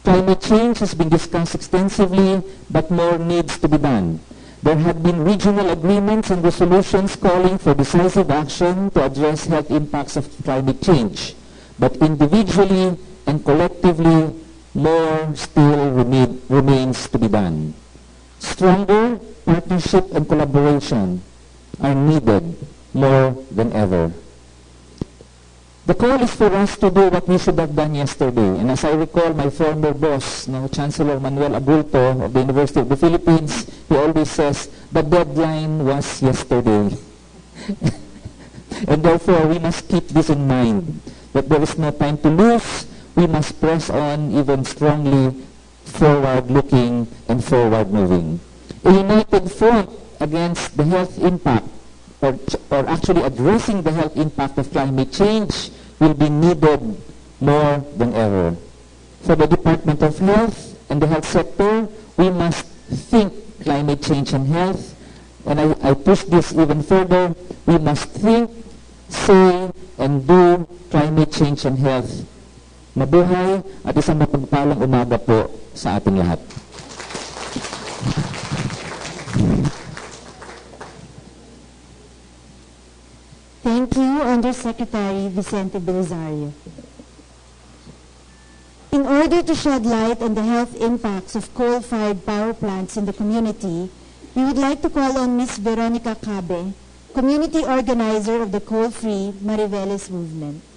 Climate change has been discussed extensively, but more needs to be done. There have been regional agreements and resolutions calling for decisive action to address health impacts of climate change. But individually and collectively, more still remains to be done. Stronger partnership and collaboration are needed more than ever. The call is for us to do what we should have done yesterday. And as I recall, my former boss, Chancellor Manuel Abulto of the University of the Philippines, he always says, the deadline was yesterday. And therefore, we must keep this in mind, that there is no time to lose. We must press on even strongly, forward-looking and forward-moving. A united front against the health impact, or actually addressing the health impact of climate change, will be needed more than ever. For the Department of Health and the health sector, we must think climate change and health, and I push this even further, we must think, say, and do climate change and health. Mabuhay at isang mapagpalang umaga po sa ating lahat. Thank you, Undersecretary Vicente Belisario. In order to shed light on the health impacts of coal-fired power plants in the community, we would like to call on Ms. Veronica Cabe, community organizer of the Coal-Free Mariveles Movement.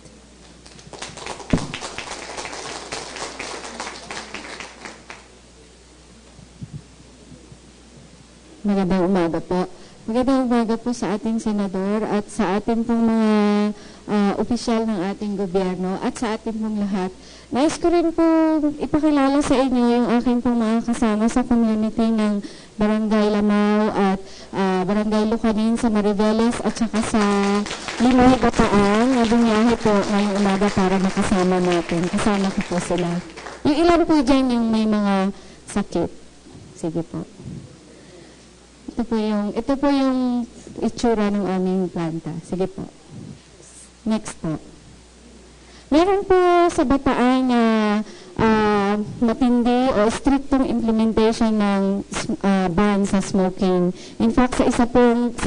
Magandang umaga po. Magandang umaga po sa ating senador at sa ating pong mga opisyal ng ating gobyerno at sa ating pong lahat. Nais ko rin po ipakilala sa inyo yung aking pong mga kasama sa community ng Barangay Lamao at Barangay Lucanin sa Mariveles at saka sa Limoy Bataan na bumiyahe po ngayong umaga para makasama natin. Kasama ko po sila. Yung ilan po dyan yung may mga sakit. Sige po. Ito po yung itsura ng aming planta. Sige po. Next po. Meron po sa Bataan na matindi o strictong implementation ng ban sa smoking. In fact, sa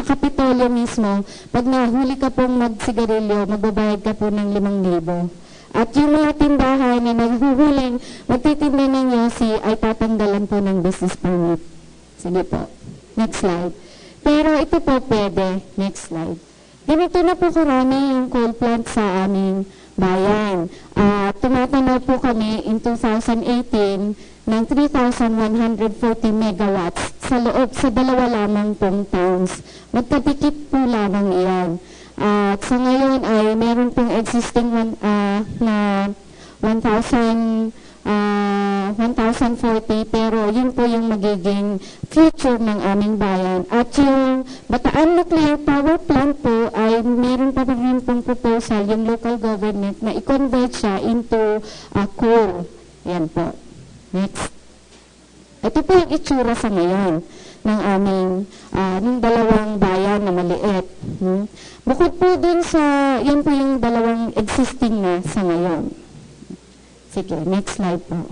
Kapitolyo mismo, pag nahuli ka pong magsigarilyo, magbabayad ka po ng 5,000. At yung mga tindahan na naghuhuling magtitinda ng yosi ay tatanggalan po ng business permit. Sige po. Next slide. Pero ito po pwede. Next slide. Ganito na po karami yung coal plant sa aming bayan. Tumatanaw po kami in 2018 ng 3,140 megawatts sa loob sa 2 lamang pong towns. Magkapikit po lamang iyan. At sa ngayon ay meron pong existing na 1,040 pero yun po yung magiging future ng aming bayan. At yung Bataan Nuclear Power Plant po ay meron pa rin pong proposal yung local government na i-convert siya into coal. Yan po. Next. Ito po yung itsura sa ngayon ng aming ng 2 bayan na maliit. Bukod po dun sa, yan po yung 2 existing na sa ngayon. Sige, next slide po.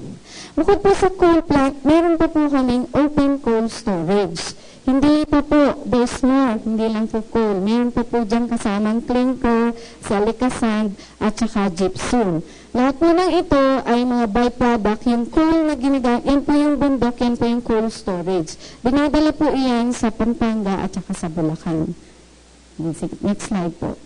Bukod po sa coal plant, meron pa po kaming open coal storage. Hindi pa po, there's more, hindi lang po coal. Meron pa po dyan kasamang clinker, silica sand, at saka gypsum. Lahat po ng ito ay mga byproduct. Yung coal na ginagamit, yan po yung bundok, yan po yung coal storage. Dinadala po iyan sa Pampanga at saka sa Bulacan. Next slide po.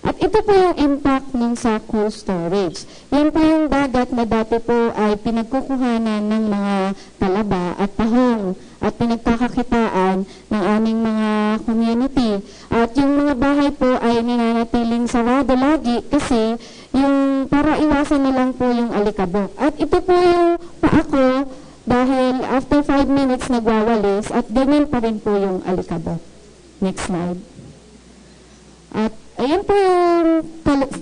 At ito po yung impact ng sa coal storage. Yan po yung dagat na dati po ay pinagkukuhanan ng mga talaba at tahong at pinagkakakitaan ng aming mga community. At yung mga bahay po ay ninanatiling sarado lagi kasi yung para iwasan na lang po yung alikabok. At ito po yung paako dahil after 5 minutes nagwawalis at ganyan pa rin po yung alikabok. Next slide. At ayan po yung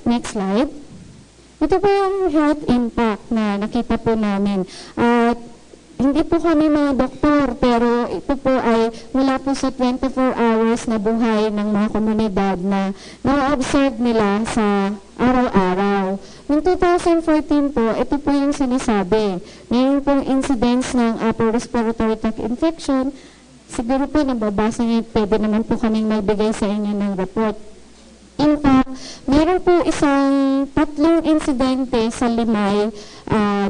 next slide. Ito po yung health impact na nakita po namin. At hindi po kami mga doktor, pero ito po ay mula po sa 24 hours na buhay ng mga komunidad na na-observe nila sa araw-araw. Noong 2014 po, ito po yung sinasabi. Ngayon pong incidence ng upper respiratory tract infection, siguro po nababasa niyo, pwede naman po kaming magbigay sa inyo ng report. In fact, meron po isang 3 insidente sa Limay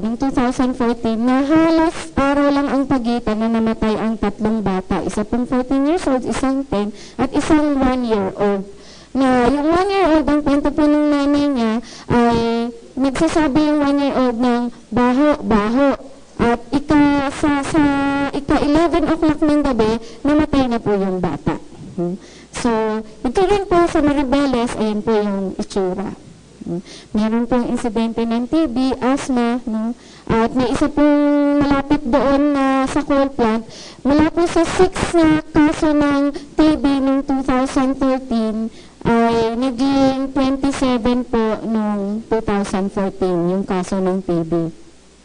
noong 2014 na halos araw lang ang pagitan na namatay ang 3 bata. Isa pong 14 years old, isang 10, at isang 1-year-old. Na yung 1-year-old, ang kwento po ng nanay niya ay nagsasabi yung 1-year-old ng baho. At sa ika-11 o'clock ng gabi, namatay na po yung bata. So, ito rin po sa Maribeles, ayan po yung itsura. Meron pong insidente ng TB, asthma, no? At may isa pong malapit doon sa coal plant. Mula po sa 6 na kaso ng TB noong 2013, ay naging 27 po noong 2014, yung kaso ng TB.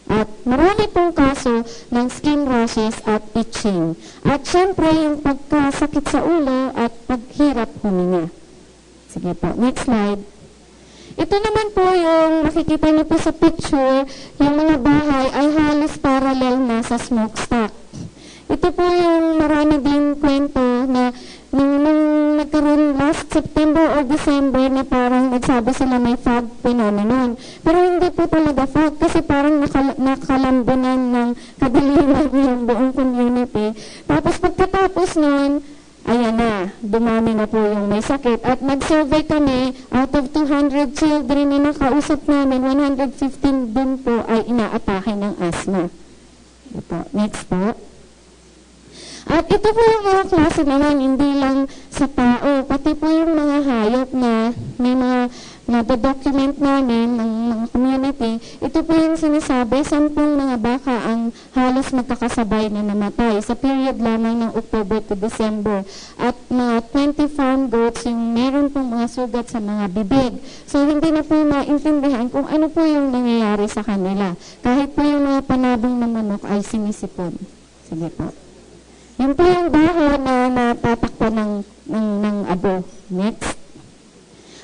At marami pong kaso ng skin rashes at itching. At syempre, yung pagkasakit sa ulo at paghirap huminga. Sige po, next slide. Ito naman po yung makikita niyo po sa picture, yung mga bahay ay halos parallel na sa smokestack. Ito po yung marami din kwento na nung nagkaroon last September or December na parang nagsabi sila may fog phenomenon. Pero hindi po talaga fog kasi parang nakalambunan ng kadiliman yung buong community. Tapos pagkatapos nun, ayan na, dumami na po yung may sakit. At nag-survey kami, out of 200 children na nakausap namin, 115 din po ay inaatake ng asthma. Ito, next po. At ito po yung mga klase naman, hindi lang sa tao, pati po yung mga hayop na may mga na-document namin ng mga community. Ito po yung sinasabi, 10 mga baka ang halos magkakasabay na namatay sa period lamang ng October to December. At mga 20 farm goats yung meron pong mga sugat sa mga bibig. So hindi na po maintindihan kung ano po yung nangyayari sa kanila. Kahit po yung mga panabong na manok ay sinisipon. Sige po. Yun po yung baho na natatakpan ng abo. Next.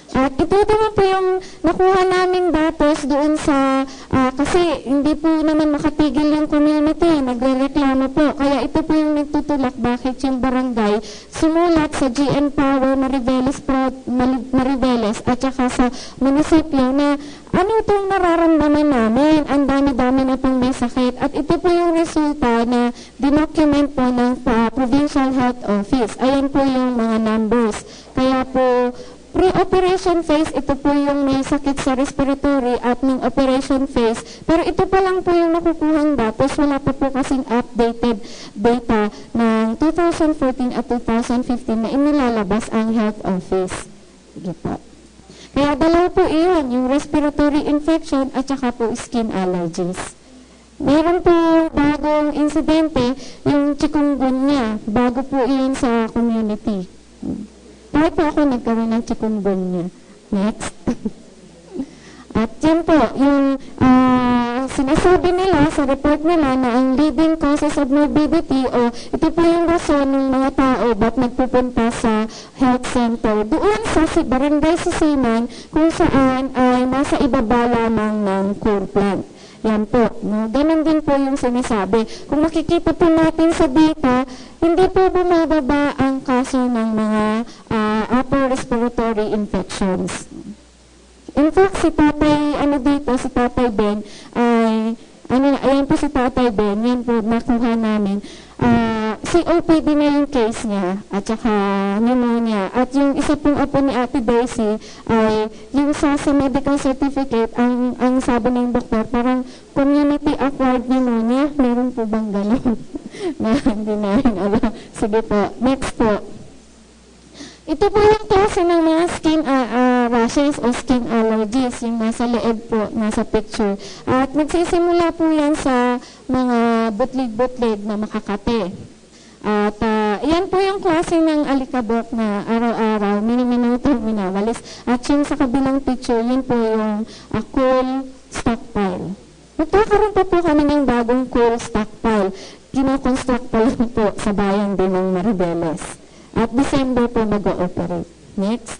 At ito naman po yung nakuha naming datos doon sa, kasi hindi po naman makatigil yung community, nagre-reklamo po. Kaya ito po yung nagtutulak bakit yung barangay sumulat sa GN Power Mariveles at saka sa munisipyo na ano itong nararamdaman namin? Ang dami-dami na pong may sakit. At ito po yung resulta na dinocument po ng Provincial Health Office. Ayan po yung mga numbers. Kaya po, pre-operation phase, ito po yung may sakit sa respiratory at ng operation phase. Pero ito pa lang po yung nakukuhang datos. Wala pa po kasing updated data ng 2014 at 2015 na inilalabas ang health office. Ito po. Kaya dalawa po iyon, yung respiratory infection at saka po skin allergies. Meron po bagong insidente, yung chikungunya, bago po iyon sa community. Kahit po ako nagkaroon ng chikungunya. Next. At yan po, yung sinasabi nila sa report nila na ang leading causes of morbidity o ito po yung rason ng mga tao ba't nagpupunta sa health center. Doon sa barangay Sisiman kung saan ay nasa ibaba lamang ng coal plant. Yan po. No? Ganon din po yung sinasabi. Kung makikita po natin sa data, hindi po bumababa ang kaso ng mga upper respiratory infections. In fact, si Tatay Ben, ayan po si Tatay Ben, yan po nakuha namin. COPD na yung case niya, at saka pneumonia. At yung isa pong apo ni Ate Daisy ay yung sa medical certificate, ang sabi ng doktor, parang community-acquired pneumonia. Meron po bang gano'n? Na hindi namin alam. Sige po, next po. Ito po yung klase ng mga skin rashes o skin allergies, yung nasa leeg po, nasa picture. At nagsisimula po yan sa mga butlig-butlig na makakate. At yan po yung klase ng alikabok na araw-araw, mini-minuto, minawalis. At yung sa kabilang picture, yun po yung coal stockpile. Magkakaroon po kami ng bagong coal stockpile. Kinoconstruct po lang po sa bayan din ng Maribeles. At December po mag-ooperate. Next.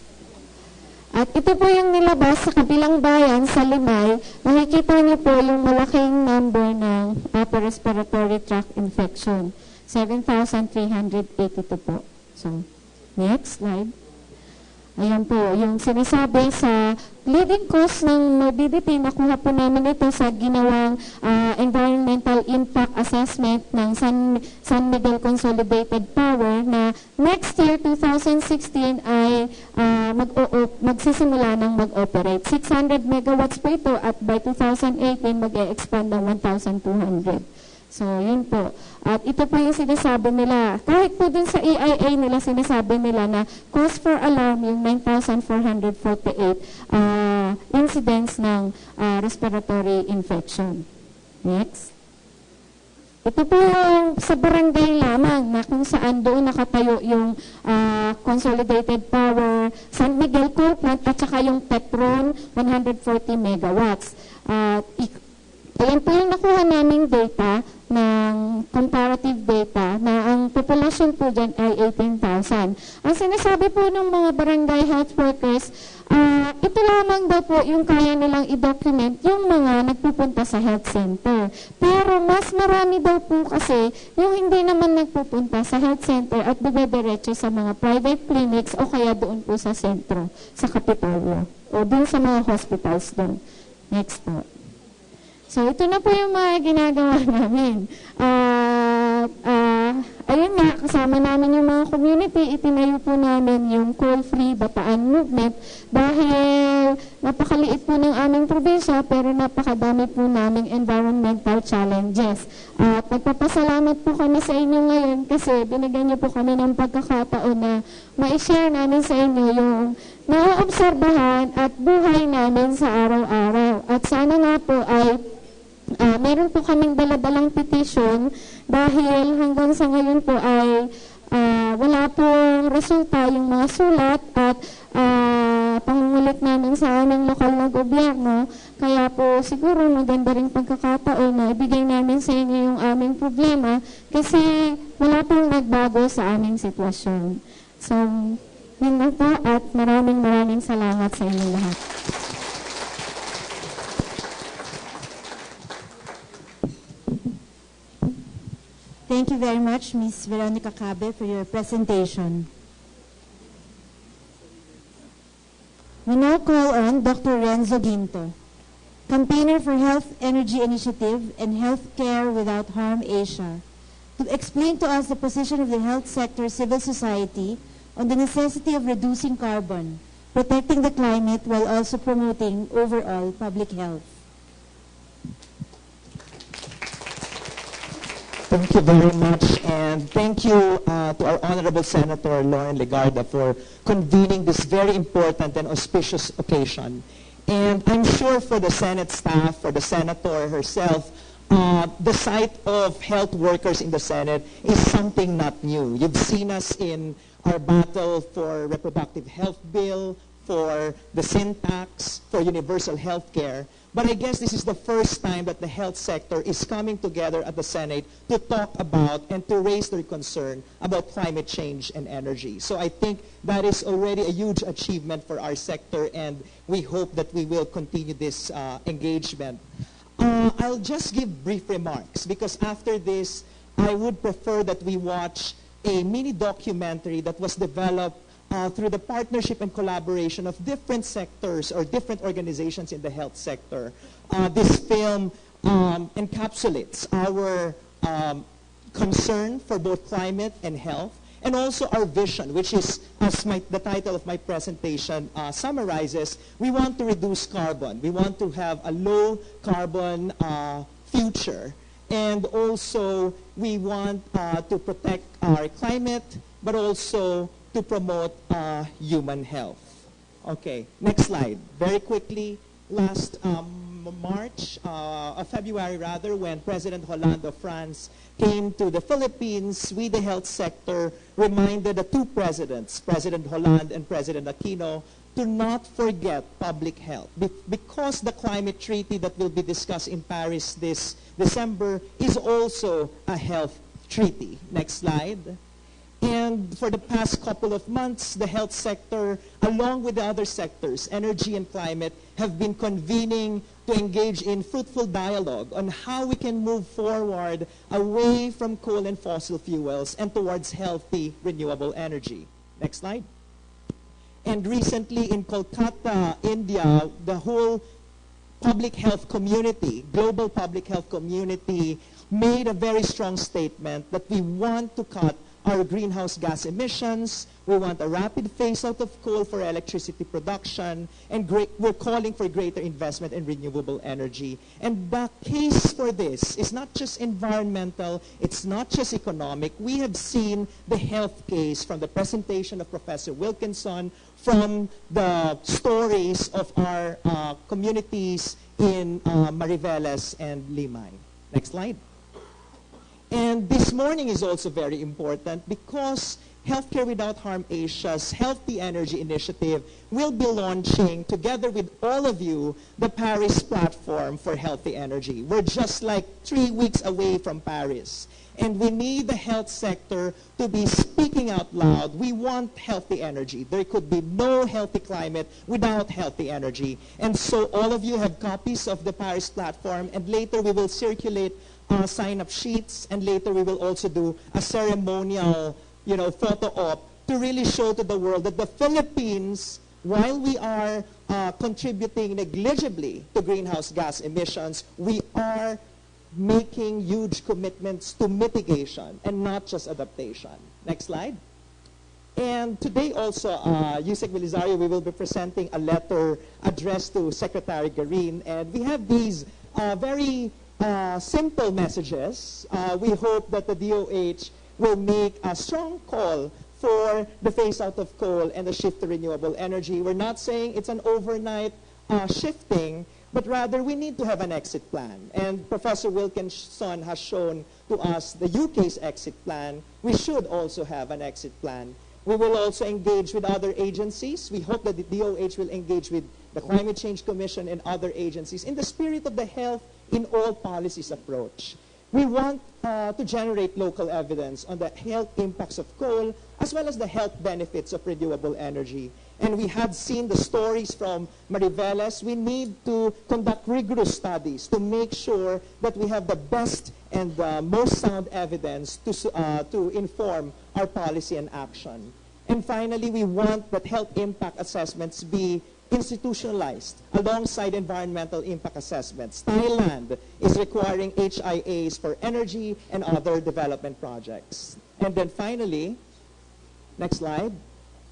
At ito po yung nilabas sa kabilang bayan, sa Limay. Makikita niyo po yung malaking number ng upper respiratory tract infection. 7,382 po. So, next slide. Ayan po, yung sinasabi sa leading cause ng morbidity, nakuha po namin ito sa ginawang environmental impact assessment ng San Miguel Consolidated Power na next year, 2016, ay magsisimula ng mag-operate. 600 megawatts po ito at by 2018, mag-e-expand ng 1,200. So, yun po. At ito po yung sinasabi nila. Kahit po dun sa EIA nila, sinasabi nila na cause for alarm yung 9,448 incidents ng respiratory infection. Next. Ito po yung sa barangay lamang na kung saan doon nakatayo yung Consolidated Power, San Miguel Coal Plant at saka yung Petron, 140 megawatts. Ayan po yung nakuha naming data ng comparative data na ang populasyon po dyan ay 18,000. Ang sinasabi po ng mga barangay health workers, ito lamang daw po yung kaya nilang i-document yung mga nagpupunta sa health center. Pero mas marami daw po kasi yung hindi naman nagpupunta sa health center at dumediretso sa mga private clinics o kaya doon po sa sentro, sa Kapitolyo o doon sa mga hospitals doon. Next po. So, ito na po yung mga ginagawa namin. Ayun nga, kasama namin yung mga community, itinayo po namin yung coal-free Bataan movement dahil napakaliit po ng aming probinsya pero napakadami po naming environmental challenges. At nagpapasalamat po kami sa inyo ngayon kasi binigyan niyo po kami ng pagkakataon na ma-share namin sa inyo yung naaobserbahan at buhay namin sa araw-araw. At sana nga po ay meron po kaming dala-dalang petition dahil hanggang sa ngayon po ay wala pong resulta yung mga sulat at pangungulit namin sa aming lokal na gobyerno. Kaya po siguro maganda rin pagkakataon na ibigay namin sa inyo yung aming problema kasi wala pong nagbago sa aming sitwasyon. So, yun lang po at maraming salamat sa inyong lahat. Thank you very much, Ms. Veronica Cabe, for your presentation. We now call on Dr. Renzo Ginto, campaigner for Health Energy Initiative and Healthcare Without Harm Asia, to explain to us the position of the health sector civil society on the necessity of reducing carbon, protecting the climate while also promoting overall public health. Thank you very much, and thank you to our Honorable Senator Lauren Legarda for convening this very important and auspicious occasion. And I'm sure for the Senate staff, for the Senator herself, the sight of health workers in the Senate is something not new. You've seen us in our battle for reproductive health bill, for the sin tax, for universal health care. But I guess this is the first time that the health sector is coming together at the Senate to talk about and to raise their concern about climate change and energy. So I think that is already a huge achievement for our sector, and we hope that we will continue this engagement. I'll just give brief remarks because after this, I would prefer that we watch a mini documentary that was developed through the partnership and collaboration of different sectors or different organizations in the health sector. This film encapsulates our concern for both climate and health, and also our vision, which is, as the title of my presentation summarizes, we want to reduce carbon. We want to have a low carbon future. And also, we want to protect our climate, but also to promote human health. Okay, next slide. Very quickly, last February rather, when President Hollande of France came to the Philippines, we, the health sector, reminded the two presidents, President Hollande and President Aquino, to not forget public health. Because the climate treaty that will be discussed in Paris this December is also a health treaty. Next slide. And for the past couple of months, the health sector, along with the other sectors, energy and climate, have been convening to engage in fruitful dialogue on how we can move forward away from coal and fossil fuels and towards healthy, renewable energy. Next slide. And recently in Kolkata, India, the whole public health community, global public health community, made a very strong statement that we want to cut our greenhouse gas emissions, we want a rapid phase out of coal for electricity production, and we're calling for greater investment in renewable energy. And the case for this is not just environmental, it's not just economic. We have seen the health case from the presentation of Professor Wilkinson, from the stories of our communities in Mariveles and Limay. Next slide. And this morning is also very important because Healthcare Without Harm Asia's Healthy Energy Initiative will be launching, together with all of you, the Paris Platform for Healthy Energy. We're just like 3 weeks away from Paris. And we need the health sector to be speaking out loud. We want healthy energy. There could be no healthy climate without healthy energy. And so all of you have copies of the Paris Platform, and later we will circulate sign-up sheets, and later we will also do a ceremonial, photo op to really show to the world that the Philippines, while we are contributing negligibly to greenhouse gas emissions, we are making huge commitments to mitigation and not just adaptation. Next slide. And today also, Yusek Belisario, we will be presenting a letter addressed to Secretary Garin, and we have these very simple messages. We hope that the DOH will make a strong call for the phase out of coal and the shift to renewable energy. We're not saying it's an overnight shifting, but rather we need to have an exit plan. And Professor Wilkinson has shown to us the UK's exit plan. We should also have an exit plan. We will also engage with other agencies. We hope that the DOH will engage with the Climate Change Commission and other agencies in the spirit of the health in all policies approach. We want to generate local evidence on the health impacts of coal as well as the health benefits of renewable energy. And we had seen the stories from Mariveles. We need to conduct rigorous studies to make sure that we have the best and the most sound evidence to inform our policy and action. And finally, we want that health impact assessments be institutionalized alongside environmental impact assessments. Thailand is requiring HIAs for energy and other development projects. And then finally, next slide,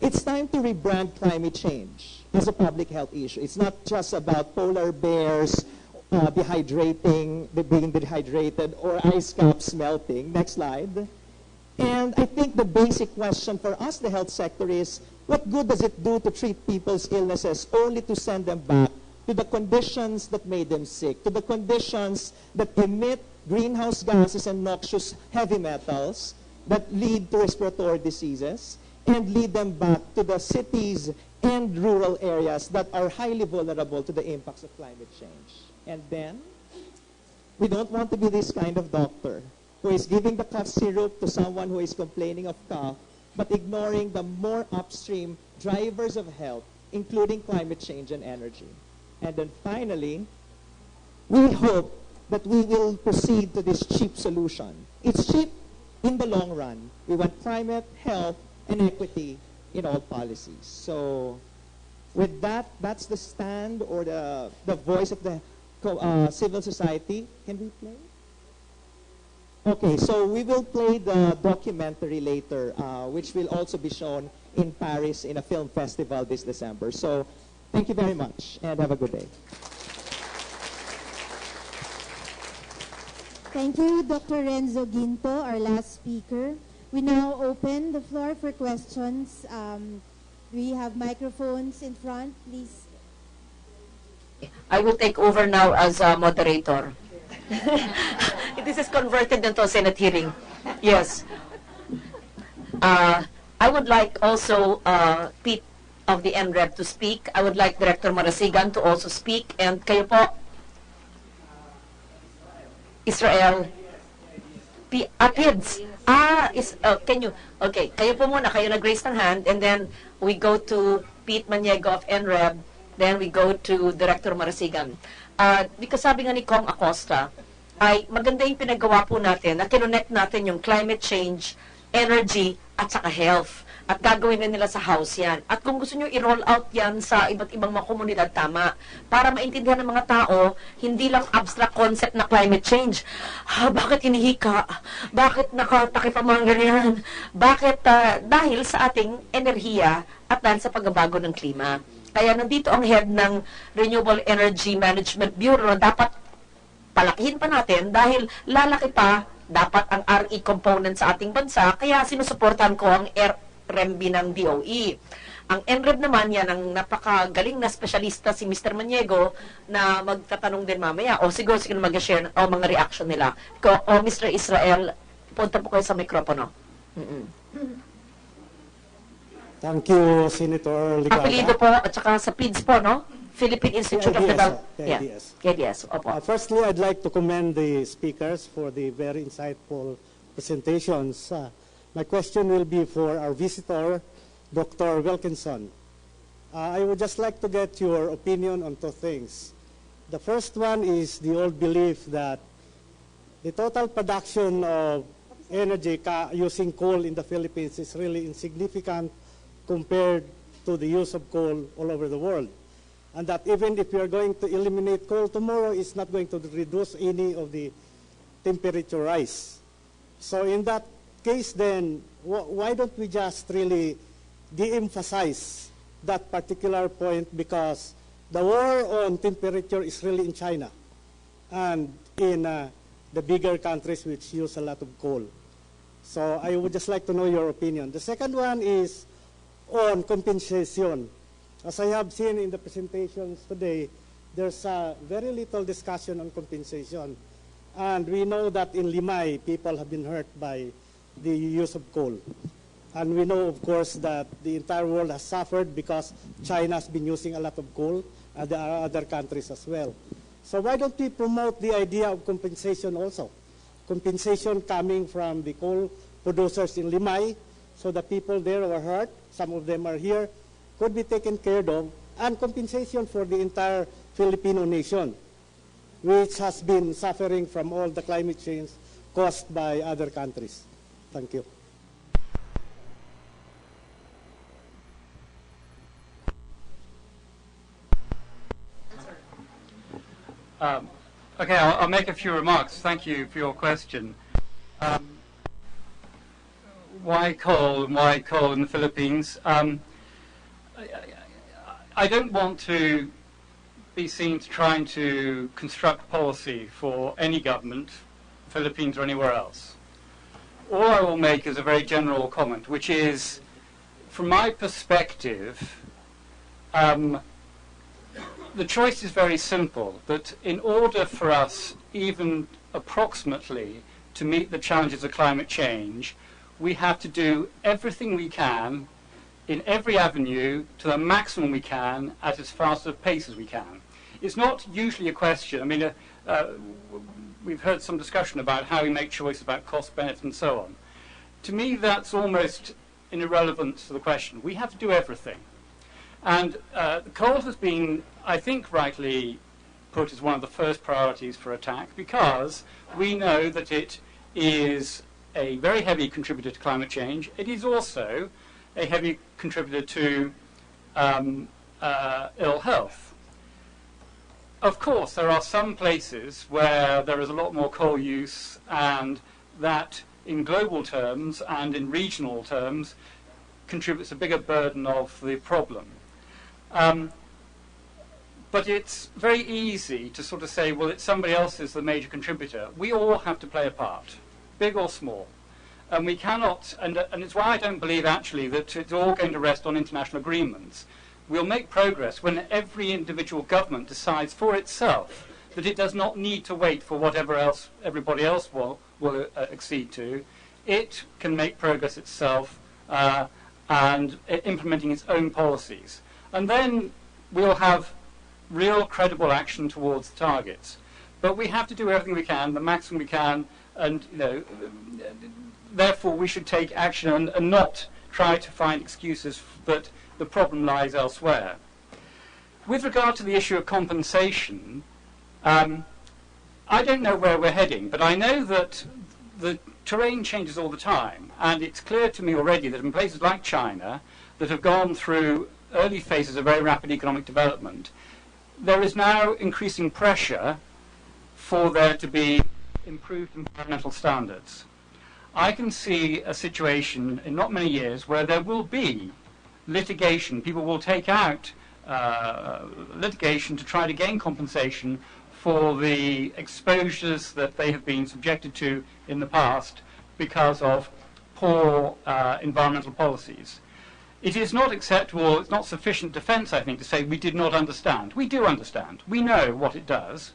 it's time to rebrand climate change as a public health issue. It's not just about polar bears being dehydrated or ice caps melting. Next slide. And I think the basic question for us, the health sector, is what good does it do to treat people's illnesses only to send them back to the conditions that made them sick, to the conditions that emit greenhouse gases and noxious heavy metals that lead to respiratory diseases, and lead them back to the cities and rural areas that are highly vulnerable to the impacts of climate change. And then, we don't want to be this kind of doctor who is giving the cough syrup to someone who is complaining of cough, but ignoring the more upstream drivers of health, including climate change and energy. And then finally, we hope that we will proceed to this cheap solution. It's cheap in the long run. We want climate, health, and equity in all policies. So with that, that's the stand or the voice of the civil society. Can we play? Okay, so we will play the documentary later, which will also be shown in Paris in a film festival this December. So thank you very much, and have a good day. Thank you, Dr. Renzo Ginto, our last speaker. We now open the floor for questions. We have microphones in front, please. I will take over now as a moderator. This is converted into a Senate hearing. Yes. I would like also Pete of the NREB to speak. I would like Director Marasigan to also speak. And kayo po, Israel. Pids. Can you? Okay, kayo po muna. Kayo nag-raise ng hand. And then we go to Pete Maniego of NREB. Then we go to Director Marasigan. Because sabi nga ni Kong Acosta, ay maganda yung pinagawa po natin na kinonect natin yung climate change, energy, at saka health. At gagawin na nila sa house yan. At kung gusto nyo i-roll out yan sa iba't ibang mga komunidad, tama. Para maintindihan ng mga tao, hindi lang abstract concept na climate change. Bakit hinihika? Bakit nakatakip ang mga ganyan? Bakit? Dahil sa ating enerhiya at dahil sa pagbabago ng klima. Kaya nandito ang head ng Renewable Energy Management Bureau na dapat palakihin pa natin dahil lalaki pa dapat ang RE component sa ating bansa. Kaya sinusuportahan ko ang RMB ng DOE. Ang NREB naman yan, ang napakagaling na espesyalista si Mr. Maniego na magtatanong din mamaya. O siguro mag-share o mga reaction nila. O Mr. Israel, punta po kayo sa mikropono. Thank you, Senator Ligarda. Apelido po, at saka sa PIDS po, no? Philippine Institute of Development. KDS. Opo. Firstly, I'd like to commend the speakers for the very insightful presentations. My question will be for our visitor, Dr. Wilkinson. I would just like to get your opinion on two things. The first one is the old belief that the total production of energy using coal in the Philippines is really insignificant compared to the use of coal all over the world. And that even if we are going to eliminate coal tomorrow, it's not going to reduce any of the temperature rise. So in that case then, why don't we just really de-emphasize that particular point, because the war on temperature is really in China and in the bigger countries which use a lot of coal. So I would just like to know your opinion. The second one is on compensation. As I have seen in the presentations today, there's very little discussion on compensation. And we know that in Limay, people have been hurt by the use of coal. And we know, of course, that the entire world has suffered because China has been using a lot of coal, and there are other countries as well. So why don't we promote the idea of compensation also? Compensation coming from the coal producers in Limay, so the people there who are hurt, some of them are here, could be taken care of, and compensation for the entire Filipino nation, which has been suffering from all the climate change caused by other countries. Thank you. Okay, I'll make a few remarks. Thank you for your question. Why coal and why coal in the Philippines? I don't want to be seen trying to construct policy for any government, Philippines or anywhere else. All I will make is a very general comment, which is, from my perspective, the choice is very simple, that in order for us, even approximately, to meet the challenges of climate change, we have to do everything we can in every avenue to the maximum we can at as fast a pace as we can. It's not usually a question, I mean, we've heard some discussion about how we make choices about cost, benefit, and so on. To me, that's almost in irrelevance to the question. We have to do everything. And coal has been, I think, rightly put as one of the first priorities for attack, because we know that it is a very heavy contributor to climate change. It is also a heavy contributor to ill health. Of course, there are some places where there is a lot more coal use, and that in global terms and in regional terms contributes a bigger burden of the problem. But it's very easy to sort of say, well, it's somebody else is the major contributor. We all have to play a part, big or small. And we cannot, and it's why I don't believe actually that it's all going to rest on international agreements. We'll make progress when every individual government decides for itself that it does not need to wait for whatever else everybody else will accede to. It can make progress itself and implementing its own policies. And then we'll have real credible action towards the targets. But we have to do everything we can, the maximum we can, and therefore we should take action and not try to find excuses that the problem lies elsewhere. With regard to the issue of compensation, I don't know where we're heading, but I know that the terrain changes all the time, and it's clear to me already that in places like China that have gone through early phases of very rapid economic development, there is now increasing pressure for there to be improved environmental standards. I can see a situation in not many years where there will be litigation. People will take out litigation to try to gain compensation for the exposures that they have been subjected to in the past because of poor environmental policies. It is not acceptable, it's not sufficient defense, I think, to say we did not understand. We do understand. We know what it does.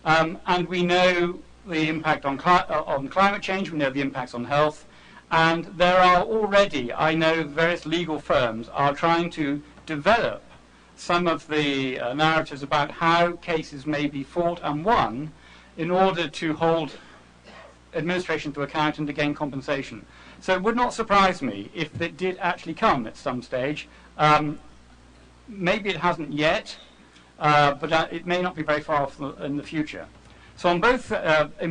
And we know the impact on climate change, we know the impacts on health, and there are already, I know various legal firms are trying to develop some of the narratives about how cases may be fought and won in order to hold administration to account and to gain compensation. So it would not surprise me if it did actually come at some stage. Maybe it hasn't yet, but it may not be very far off in the future. So in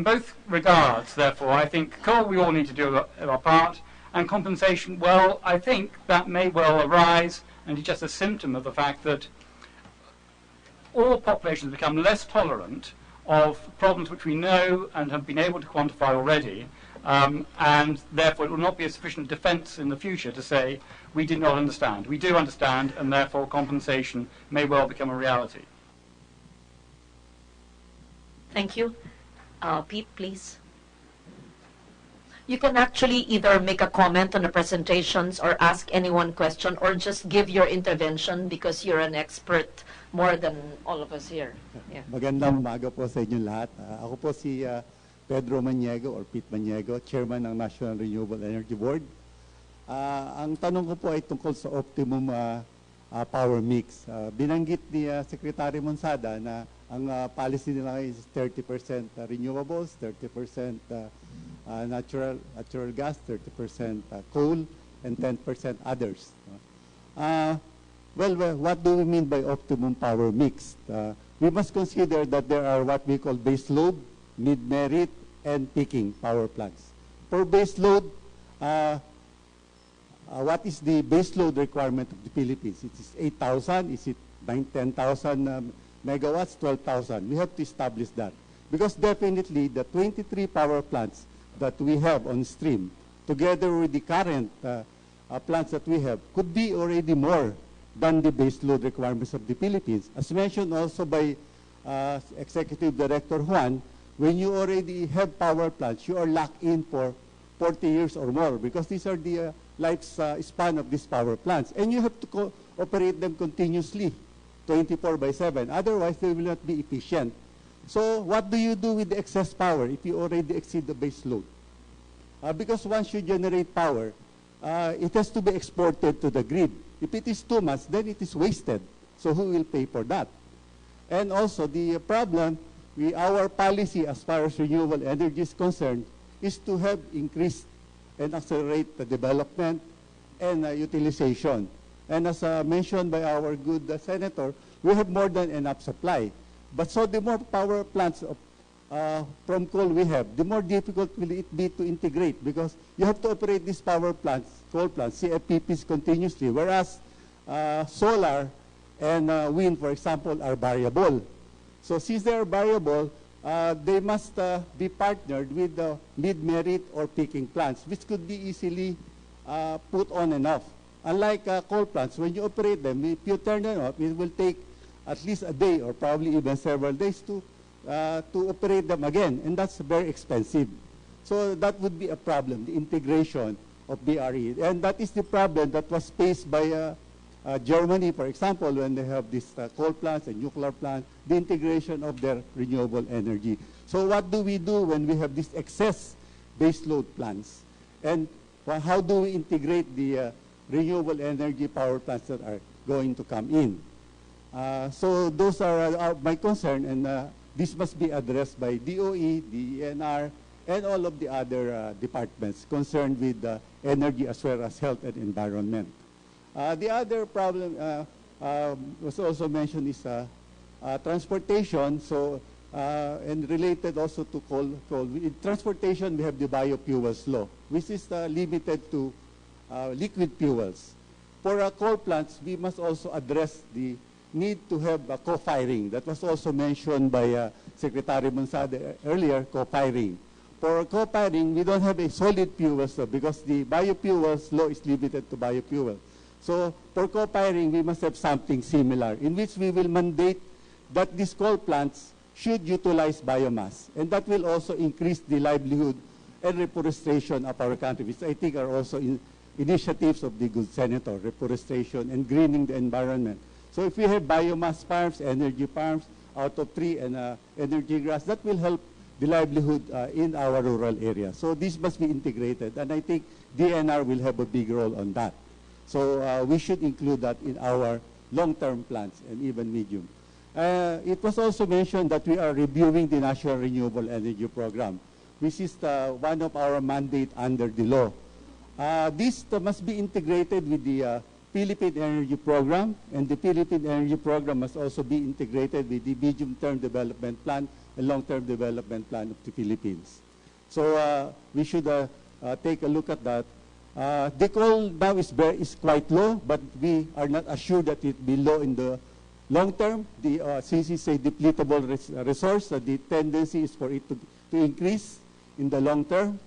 both regards, therefore, I think coal we all need to do our part, and compensation, well, I think that may well arise, and it's just a symptom of the fact that all populations become less tolerant of problems which we know and have been able to quantify already, and therefore it will not be a sufficient defense in the future to say we did not understand. We do understand, and therefore compensation may well become a reality. Thank you. Pete, please. You can actually either make a comment on the presentations or ask any one question or just give your intervention because you're an expert more than all of us here. Yeah. Magandang umaga po sa inyong lahat. Ako po si Pedro Maniego or Pete Maniego, Chairman ng National Renewable Energy Board. Ang tanong ko po ay tungkol sa optimum power mix. Binanggit ni Secretary Monsada na ang policy nila is 30% renewables, 30% natural gas, 30% coal, and 10% others. Well, what do we mean by optimum power mix? We must consider that there are what we call base load, mid-merit, and peaking power plants. For base load, what is the base load requirement of the Philippines? It is 8,000, is it 10,000 megawatts, 12,000? We have to establish that. Because definitely the 23 power plants that we have on stream, together with the current plants that we have, could be already more than the base load requirements of the Philippines. As mentioned also by Executive Director Juan, when you already have power plants, you are locked in for 40 years or more because these are the lifespan of these power plants. And you have to operate them continuously, 24/7. Otherwise, they will not be efficient. So what do you do with the excess power if you already exceed the base load? Because once you generate power, it has to be exported to the grid. If it is too much, then it is wasted. So who will pay for that? And also the problem, our policy as far as renewable energy is concerned is to have increased and accelerate the development and utilization. And as mentioned by our good senator, we have more than enough supply. But so the more power plants from coal we have, the more difficult will it be to integrate, because you have to operate these power plants, coal plants, CFPPs continuously, whereas solar and wind, for example, are variable. So since they are variable, they must be partnered with the mid-merit or peaking plants, which could be easily put on and off. Unlike coal plants, when you operate them, if you turn them off, it will take at least a day or probably even several days to operate them again, and that's very expensive. So that would be a problem, the integration of BRE. And that is the problem that was faced by Germany, for example, when they have these coal plants and nuclear plants, the integration of their renewable energy. So what do we do when we have this excess baseload plants? And how do we integrate the renewable energy power plants that are going to come in? So those are my concern, and this must be addressed by DOE, the ENR, and all of the other departments concerned with energy as well as health and environment. The other problem was also mentioned is transportation. So, and related also to coal. In transportation, we have the biofuels law, which is limited to liquid fuels. For coal plants, we must also address the need to have co-firing. That was also mentioned by Secretary Monsade earlier, co-firing. For co-firing, we don't have a solid fuel, so because the biofuels law is limited to biofuel. So for co-firing, we must have something similar, in which we will mandate that these coal plants should utilize biomass. And that will also increase the livelihood and reforestation of our country, which I think are also initiatives of the good senator, reforestation and greening the environment. So if we have biomass farms, energy farms out of tree and energy grass, that will help the livelihood in our rural areas. So this must be integrated, and I think DNR will have a big role on that. So we should include that in our long-term plans and even medium. It was also mentioned that we are reviewing the National Renewable Energy Program, which is one of our mandate under the law. This must be integrated with the Philippine Energy Program, and the Philippine Energy Program must also be integrated with the medium-term development plan and long-term development plan of the Philippines. So we should take a look at that. The coal now is quite low, but we are not assured that it will be low in the long term. Since it's a depletable resource, the tendency is for it to increase in the long term.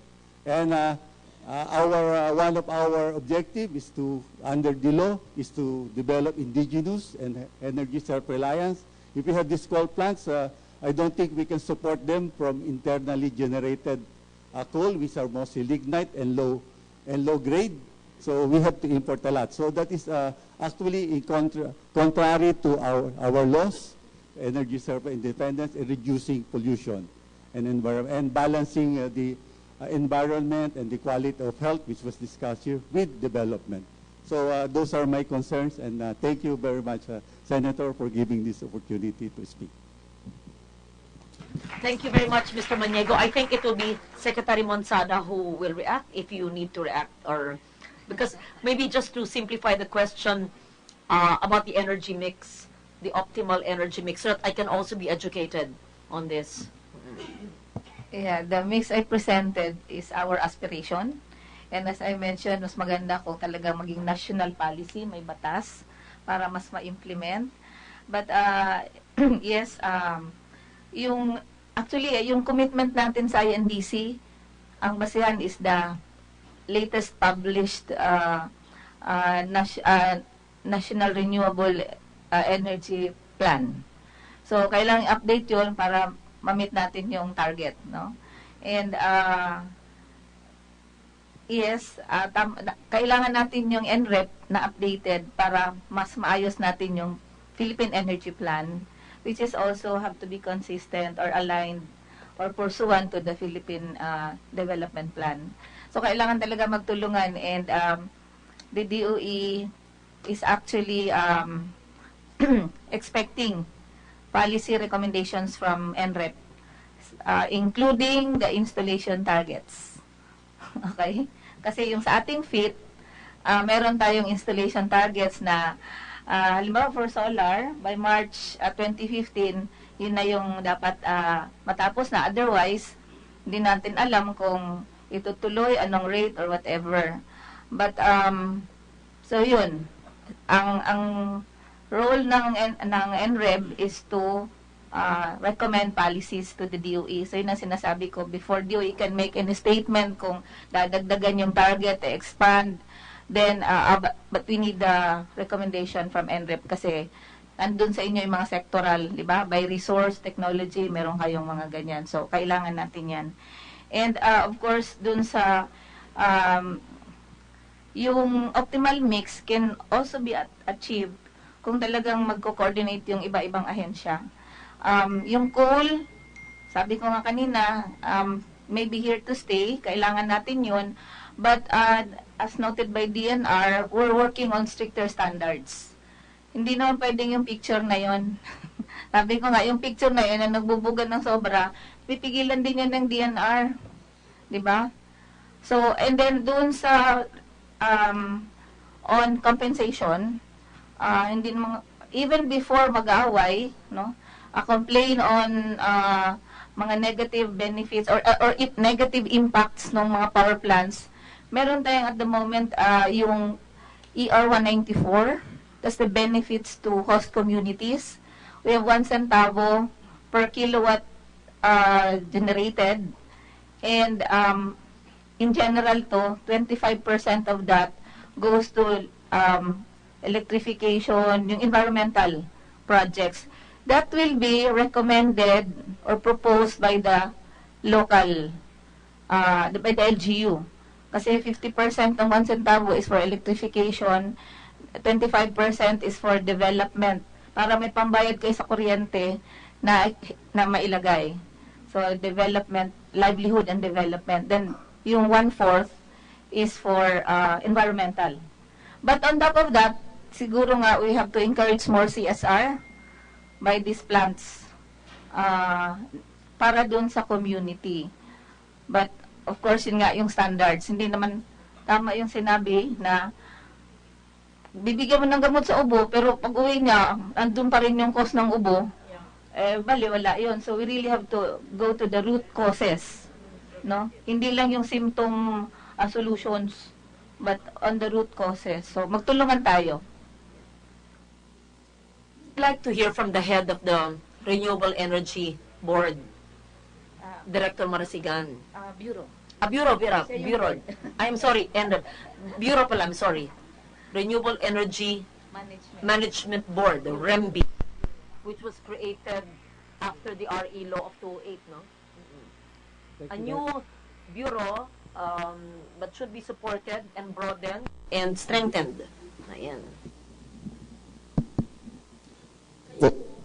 And one of our objective is to, under the law, is to develop indigenous and energy self-reliance. If we have these coal plants, I don't think we can support them from internally generated coal, which are mostly lignite and low grade. So we have to import a lot. So that is actually in contrary to our laws, energy self-independence, and reducing pollution and balancing the environment and the quality of health, which was discussed here, with development. So those are my concerns, and thank you very much, Senator, for giving this opportunity to speak. Thank you very much, Mr. Maniego. I think it will be Secretary Monsada who will react if you need to react, or because maybe just to simplify the question about the energy mix, the optimal energy mix, so that I can also be educated on this. Yeah, the mix I presented is our aspiration. And as I mentioned, mas maganda kung talaga maging national policy, may batas, para mas ma-implement. But yes, yung commitment natin sa INDC, ang basihan is the latest published National Renewable Energy Plan. So, kailangan update yun para ma-meet natin yung target, no? And yes, kailangan natin yung NREP na updated para mas maayos natin yung Philippine Energy Plan, which is also have to be consistent or aligned or pursuant to the Philippine Development Plan. So, kailangan talaga magtulungan, and the DOE is actually expecting policy recommendations from NREP, including the installation targets. Okay? Kasi yung sa ating FIT, meron tayong installation targets na halimbawa for solar, by March 2015, yun na yung dapat matapos na. Otherwise, hindi natin alam kung itutuloy, anong rate or whatever. But, so yun, ang role ng NREB is to recommend policies to the DOE. So yun ang sinasabi ko, before DOE can make any statement kung dadagdagan yung target, expand, then, but we need the recommendation from NREB kasi andun sa inyo yung mga sectoral, di ba? By resource, technology, meron kayong mga ganyan. So, kailangan natin yan. And, of course, dun sa, yung optimal mix can also be achieved kung talagang magko-coordinate yung iba-ibang ahensya. Yung coal, sabi ko nga kanina, may be here to stay, kailangan natin yun, but as noted by DNR, we're working on stricter standards. Hindi naman pwedeng yung picture na yon. Sabi ko nga, yung picture na yun, na nagbubugan ng sobra, pipigilan din yan ng DNR. Diba? So, and then doon sa on compensation, hindi naman, even before mag-aaway, no, complain on mga negative benefits or negative impacts ng mga power plants, meron tayong at the moment yung ER 194, that's the benefits to host communities. We have 1 centavo per kilowatt generated. And in general to, 25% of that goes to electrification, yung environmental projects. That will be recommended or proposed by the local, by the LGU. Kasi 50% ng 1 centavo is for electrification, 25% is for development, para may pambayad kayo sa kuryente na mailagay. So, development, livelihood and development. Then, yung 1/4 is for environmental. But on top of that, siguro nga, we have to encourage more CSR by these plants para dun sa community. But, of course, yun nga, yung standards. Hindi naman tama yung sinabi na bibigyan mo ng gamot sa ubo, pero pag uwi niya, andun pa rin yung cause ng ubo, bali, wala yun. So, we really have to go to the root causes. No? Hindi lang yung symptom solutions, but on the root causes. So, magtulungan tayo. I'd like to hear from the head of the Renewable Energy Board, Director Marasigan. Bureau. Bureau. I'm sorry, and Bureau pala, I'm sorry. Renewable Energy Management Board, the REMBI, which was created after the RE law of 2008, no? A new bureau, but should be supported and broadened and strengthened. Ayan.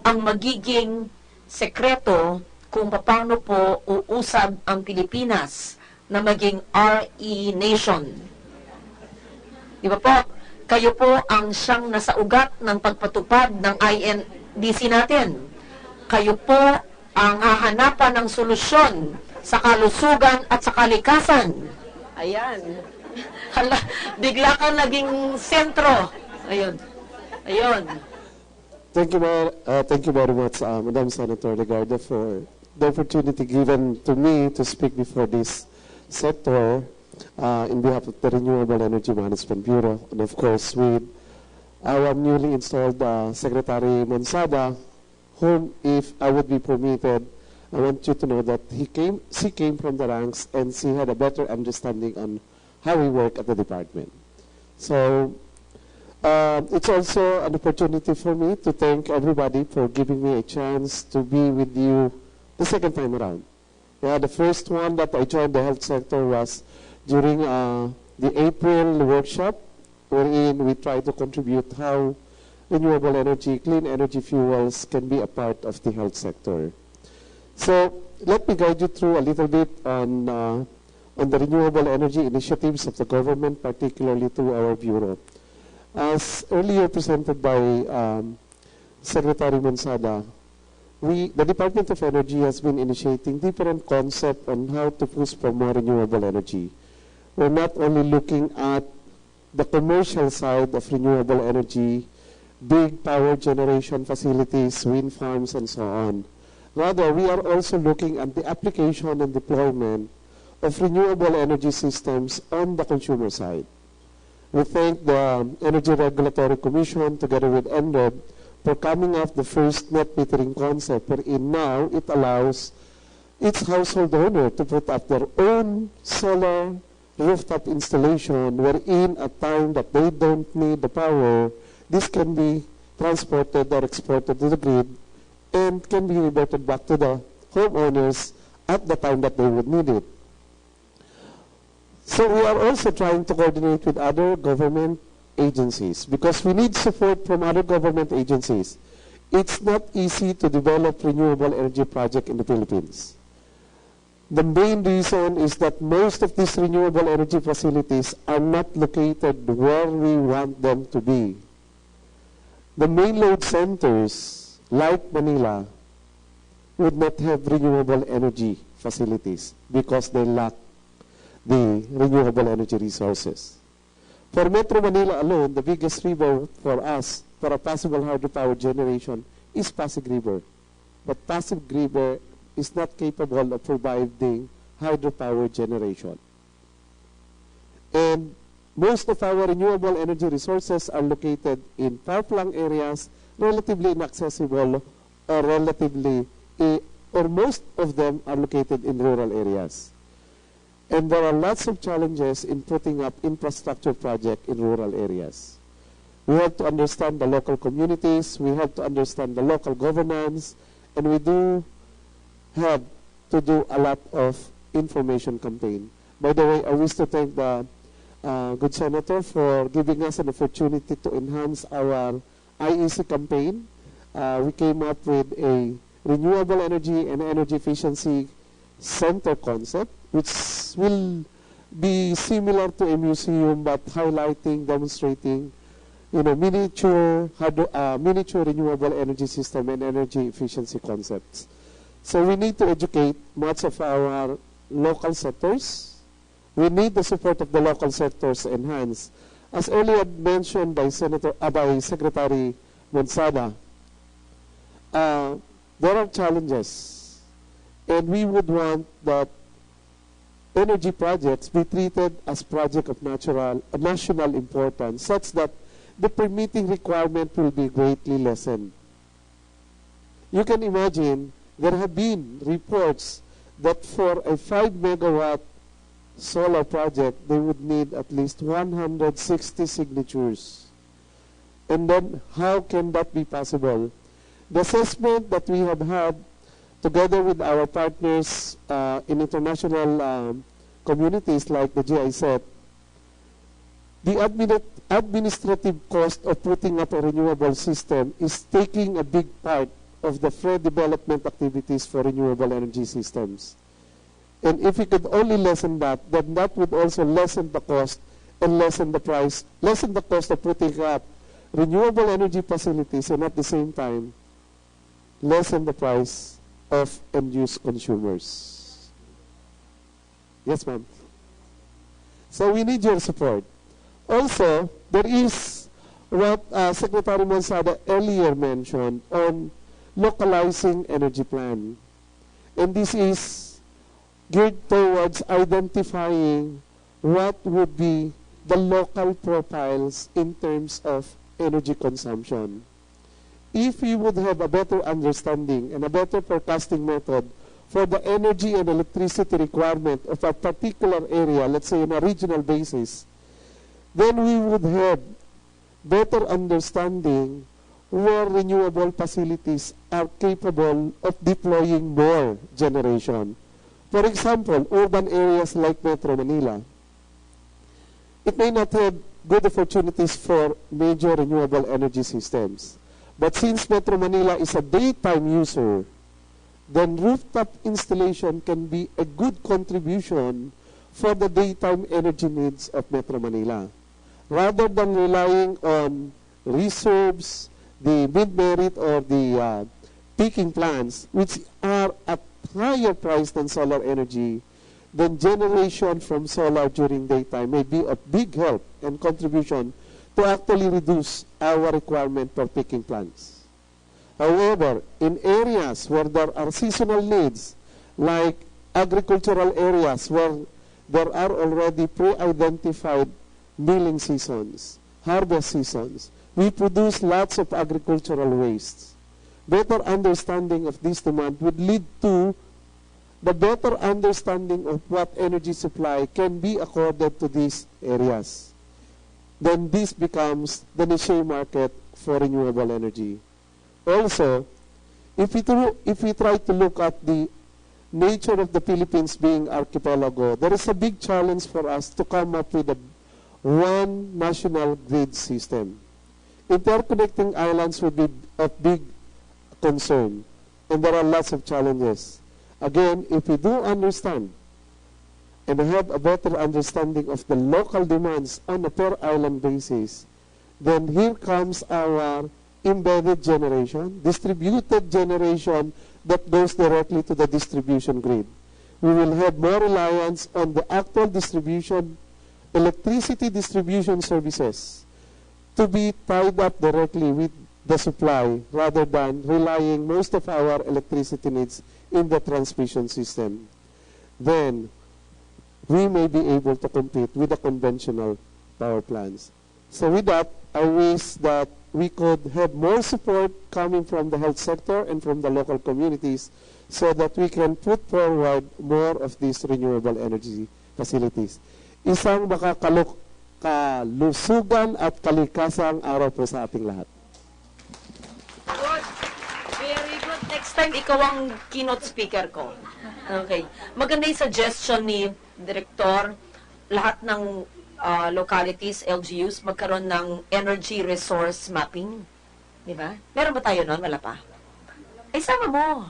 Ang magiging sekreto kung paano po uusad ang Pilipinas na maging RE nation. Di ba po? Kayo po ang siyang nasa ugat ng pagpatupad ng INDC natin. Kayo po ang hahanapan ng solusyon sa kalusugan at sa kalikasan. Ayan. Hala, bigla kang naging sentro. Ayun. Thank you very much, Madam Senator Legarda, for the opportunity given to me to speak before this sector in behalf of the Renewable Energy Management Bureau, and of course with our newly installed Secretary Monsada, whom, if I would be permitted, I want you to know that she came from the ranks and she had a better understanding on how we work at the department. So it's also an opportunity for me to thank everybody for giving me a chance to be with you the second time around. Yeah, the first one that I joined the health sector was during the April workshop, wherein we try to contribute how renewable energy, clean energy fuels can be a part of the health sector. So let me guide you through a little bit on the renewable energy initiatives of the government, particularly through our Bureau. As earlier presented by Secretary Monsada, the Department of Energy has been initiating different concepts on how to push for more renewable energy. We're not only looking at the commercial side of renewable energy, big power generation facilities, wind farms, and so on. Rather, we are also looking at the application and deployment of renewable energy systems on the consumer side. We thank the Energy Regulatory Commission together with NRED for coming up the first net metering concept, wherein now it allows each household owner to put up their own solar rooftop installation, wherein at time that they don't need the power, this can be transported or exported to the grid and can be reverted back to the homeowners at the time that they would need it. So we are also trying to coordinate with other government agencies because we need support from other government agencies. It's not easy to develop renewable energy project in the Philippines. The main reason is that most of these renewable energy facilities are not located where we want them to be. The main load centers, like Manila, would not have renewable energy facilities because they lack the renewable energy resources. For Metro Manila alone, the biggest river for us, for a possible hydropower generation, is Pasig River. But Pasig River is not capable of providing hydropower generation. And most of our renewable energy resources are located in far-flung areas, relatively inaccessible, or or most of them are located in rural areas. And there are lots of challenges in putting up infrastructure projects in rural areas. We have to understand the local communities, we have to understand the local governance, and we do have to do a lot of information campaign. By the way, I wish to thank the good Senator for giving us an opportunity to enhance our IEC campaign. We came up with a renewable energy and energy efficiency center concept, which will be similar to a museum but highlighting, demonstrating, miniature renewable energy system and energy efficiency concepts. So we need to educate much of our local sectors. We need the support of the local sectors to enhance. As earlier mentioned by Secretary Monsada, there are challenges, and we would want that energy projects be treated as projects of national importance, such that the permitting requirement will be greatly lessened. You can imagine there have been reports that for a 5 megawatt solar project, they would need at least 160 signatures. And then how can that be possible? The assessment that we have had together with our partners in international communities like the GIZ, the administrative cost of putting up a renewable system is taking a big part of the pre-development activities for renewable energy systems. And if we could only lessen that, then that would also lessen the cost and lessen the price, lessen the cost of putting up renewable energy facilities, and at the same time, lessen the price of end-use consumers. Yes, ma'am. So we need your support. Also, there is what Secretary Monsada earlier mentioned on localizing energy plan. And this is geared towards identifying what would be the local profiles in terms of energy consumption. If we would have a better understanding and a better forecasting method for the energy and electricity requirement of a particular area, let's say on a regional basis, then we would have better understanding where renewable facilities are capable of deploying more generation. For example, urban areas like Metro Manila, it may not have good opportunities for major renewable energy systems. But since Metro Manila is a daytime user, then rooftop installation can be a good contribution for the daytime energy needs of Metro Manila. Rather than relying on reserves, the mid-merit or the peaking plants, which are at higher price than solar energy, then generation from solar during daytime may be of big help and contribution to actually reduce our requirement for peaking plants. However, in areas where there are seasonal needs, like agricultural areas where there are already pre-identified milling seasons, harvest seasons, we produce lots of agricultural wastes. Better understanding of this demand would lead to the better understanding of what energy supply can be accorded to these areas. Then this becomes the niche market for renewable energy. Also, if we try to look at the nature of the Philippines being archipelago, there is a big challenge for us to come up with one national grid system. Interconnecting islands would be of big concern, and there are lots of challenges. Again, if we do understand and have a better understanding of the local demands on a per island basis, then here comes our embedded generation, distributed generation that goes directly to the distribution grid. We will have more reliance on the actual distribution, electricity distribution services to be tied up directly with the supply rather than relying most of our electricity needs in the transmission system. Then we may be able to compete with the conventional power plants. So with that, I wish that we could have more support coming from the health sector and from the local communities so that we can put forward more of these renewable energy facilities. Isang makalusugan at kalikasang araw po sa ating lahat. Good. Very good. Next time, ikaw ang keynote speaker ko. Okay. Maganda yung suggestion ni Director, lahat ng localities, LGUs, magkaroon ng energy resource mapping. Di ba? Meron ba tayo nun? Wala pa. Ay, sama mo.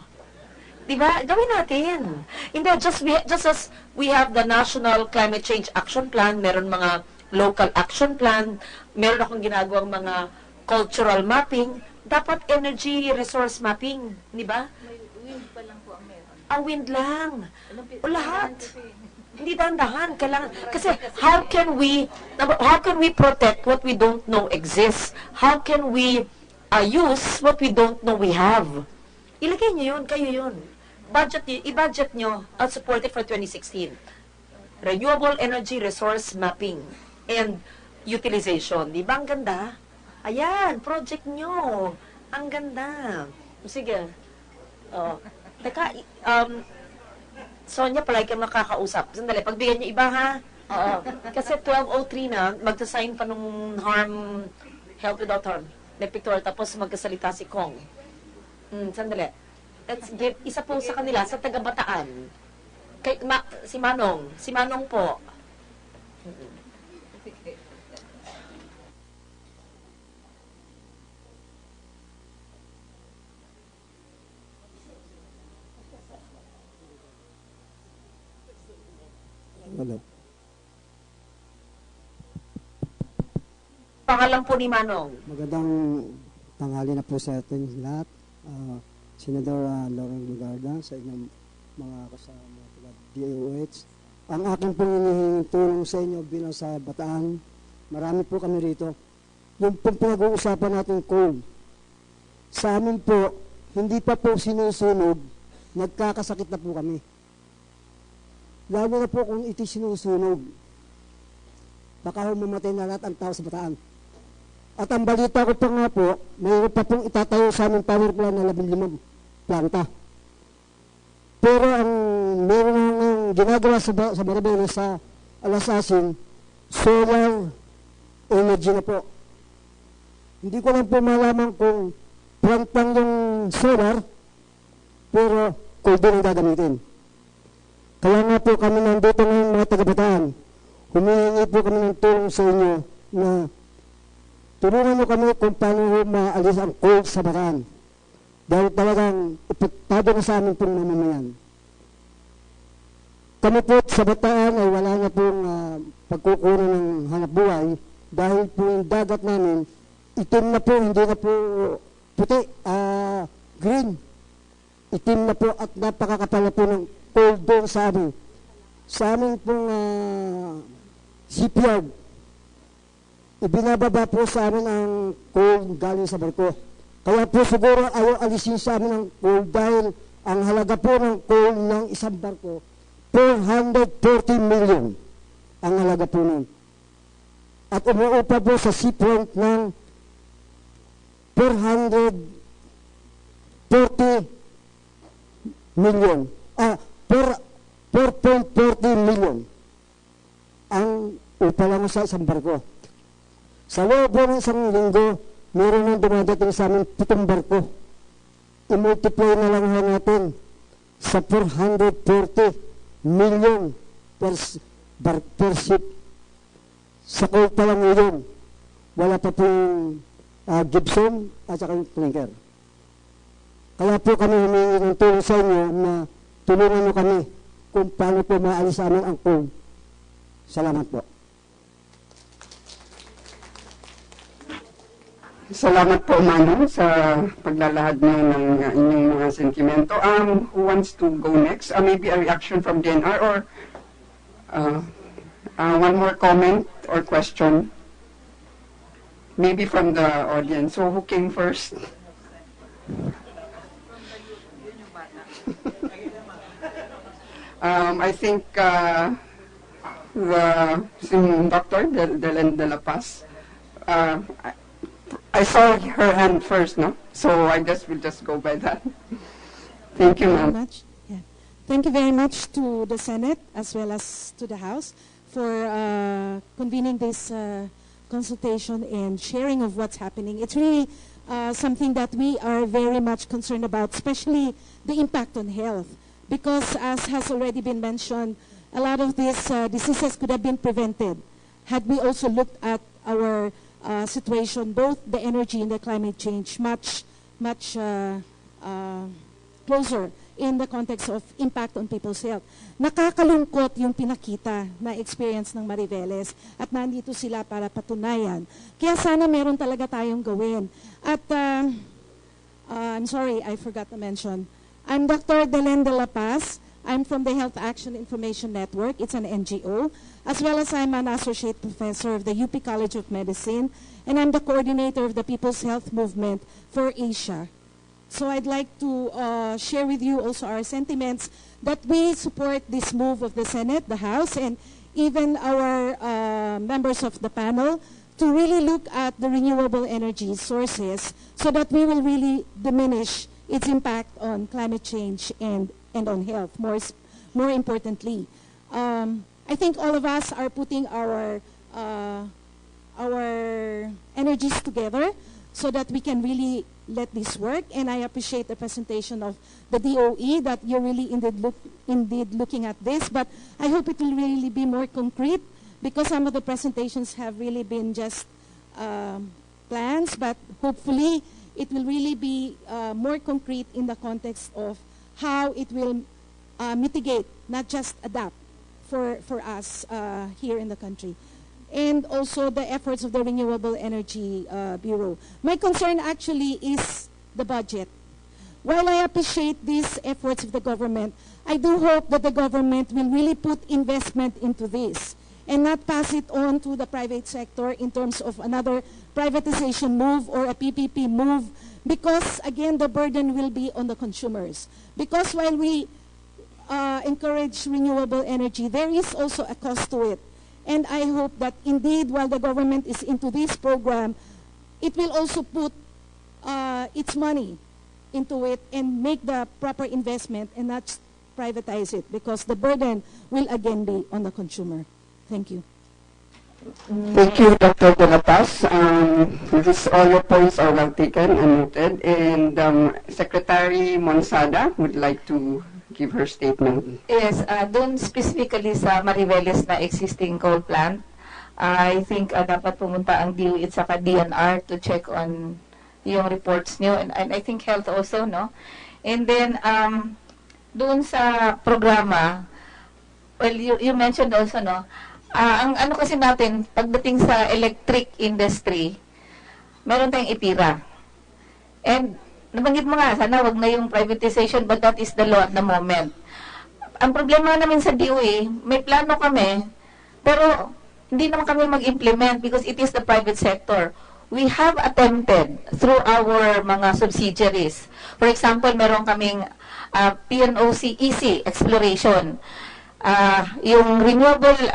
Di ba? Gawin natin. Hindi, just as we have the National Climate Change Action Plan, meron mga local action plan, meron akong ginagawang mga cultural mapping, dapat energy resource mapping. Di ba? Wind pa lang po ang meron. Ang wind lang. O lahat. Hindi dahan-dahan. Kasi how can we protect what we don't know exists? How can we use what we don't know we have? Ilagay nyo yun, kayo yun. I-budget nyo at support it for 2016. Renewable Energy Resource Mapping and Utilization. Di ba ang ganda? Ayan, project nyo. Ang ganda. Sige. Teka, Sonia, palagi kang makakausap. Sandali, pagbigyan niyo iba, ha? Oo. Kasi 12:03 na, magsasign pa nung Health Without Harm. Pictorial, tapos magkasalita si Kong. Sandali. Let's give, isa po sa kanila, sa taga-Bataan. Si Manong. Si Manong po. Hello. Pangalan po ni Manong. Magandang tanghali na po sa ating lahat. Senador Lauren Ligarda, sa inyong mga kasama taga DOH. Ang aking pong hinihinging tulong sa inyo bilang sa Bataan, marami po kami rito. Yung pong pinag-uusapan natin coal, sa amin po, hindi pa po sinusunog, nagkakasakit na po kami. Lalo na po kung iti sinusunog. Baka mamatay na lahat ang tao sa Bataan. At ang balita ko pa nga po, mayroon pa pong itatayo sa aming power plant na 15 planta. Pero ang meron ng ginagawa sa Maribel sa Alasasin, solar energy na po. Hindi ko lang po malaman kung plant lang yung solar, pero coal din ang gagamitin. Kaya nga po kami nandito ng mga taga-Bataan, humihingi po kami ng tulong sa inyo na tulungan nyo kami kung paano maalis ang coal sa Bataan. Dahil talagang ipektado na sa amin pong mamamayan. Kami po sa Bataan ay wala na pong pagkukunan ng hanap buhay dahil po yung dagat namin, itim na po, hindi na po puti, green. Itim na po at napakakapal na po ng coal doon sa amin. Sa amin pong shipyard, ibinababa po sa amin ang coal galing sa barko. Kaya po siguro ayaw alisin sa amin ng coal dahil ang halaga po ng coal ng isang barko, 440 million ang halaga po nun. At umuupa po sa seafront ng 440 million. 4.40 million ang upa lang sa isang barko. Sa loob po ng isang linggo, meron nang dumadating sa amin 7 barko. I-multiply na lang natin sa 440 million per ship. Sa coal pa lang yun. Wala pa pong gypsum at saka yung clinker. Kaya po kami humingi ng tulong sa inyo na tulungan nyo kami kung paano po maalis sa amin ang coal. Salamat po. Salamat po, Manong, sa paglalahad niyo ng inyong mga sentimento. Who wants to go next? Maybe a reaction from DNR or one more comment or question? Maybe from the audience. So, who came first? I think Dr. De La Paz. I saw her hand first, no? So I guess we'll just go by that. Thank you, ma'am. Thank you very much to the Senate as well as to the House for convening this consultation and sharing of what's happening. It's really something that we are very much concerned about, especially the impact on health. Because as has already been mentioned, a lot of these diseases could have been prevented had we also looked at our situation, both the energy and the climate change, much closer in the context of impact on people's health. Nakakalungkot yung pinakita na experience ng Mariveles at nandito sila para patunayan. Kaya sana meron talaga tayong gawin. At I'm sorry, I forgot to mention, I'm Dr. Delen De La Paz. I'm from the Health Action Information Network. It's an NGO. As well as I'm an associate professor of the UP College of Medicine. And I'm the coordinator of the People's Health Movement for Asia. So I'd like to share with you also our sentiments that we support this move of the Senate, the House, and even our members of the panel to really look at the renewable energy sources so that we will really diminish its impact on climate change and on health, more importantly. I think all of us are putting our energies together so that we can really let this work. And I appreciate the presentation of the DOE that you're really indeed looking at this. But I hope it will really be more concrete because some of the presentations have really been just plans, but hopefully it will really be more concrete in the context of how it will mitigate, not just adapt for us here in the country. And also the efforts of the Renewable Energy Bureau. My concern actually is the budget. While I appreciate these efforts of the government, I do hope that the government will really put investment into this and not pass it on to the private sector in terms of another privatization move or a PPP move, because again, the burden will be on the consumers. Because while we encourage renewable energy, there is also a cost to it. And I hope that indeed, while the government is into this program, it will also put its money into it and make the proper investment and not privatize it, because the burden will again be on the consumer. Thank you. Thank you, Dr. De La Paz. All your points are well taken and noted. And Secretary Monsada would like to give her statement. Yes, doon specifically sa Mariveles na existing coal plant, I think dapat pumunta ang DOE at saka DNR to check on yung reports nyo, and I think health also, no? And then, doon sa programa, well, you mentioned also, no? Ang ano kasi natin, pagdating sa electric industry, meron tayong IPIRA. And nabanggit mo nga, sana wag na yung privatization, but that is the law at the moment. Ang problema namin sa DOE, may plano kami, pero hindi naman kami mag-implement because it is the private sector. we have attempted through our mga subsidiaries. For example, meron kaming PNOC EC exploration. Yung Renewable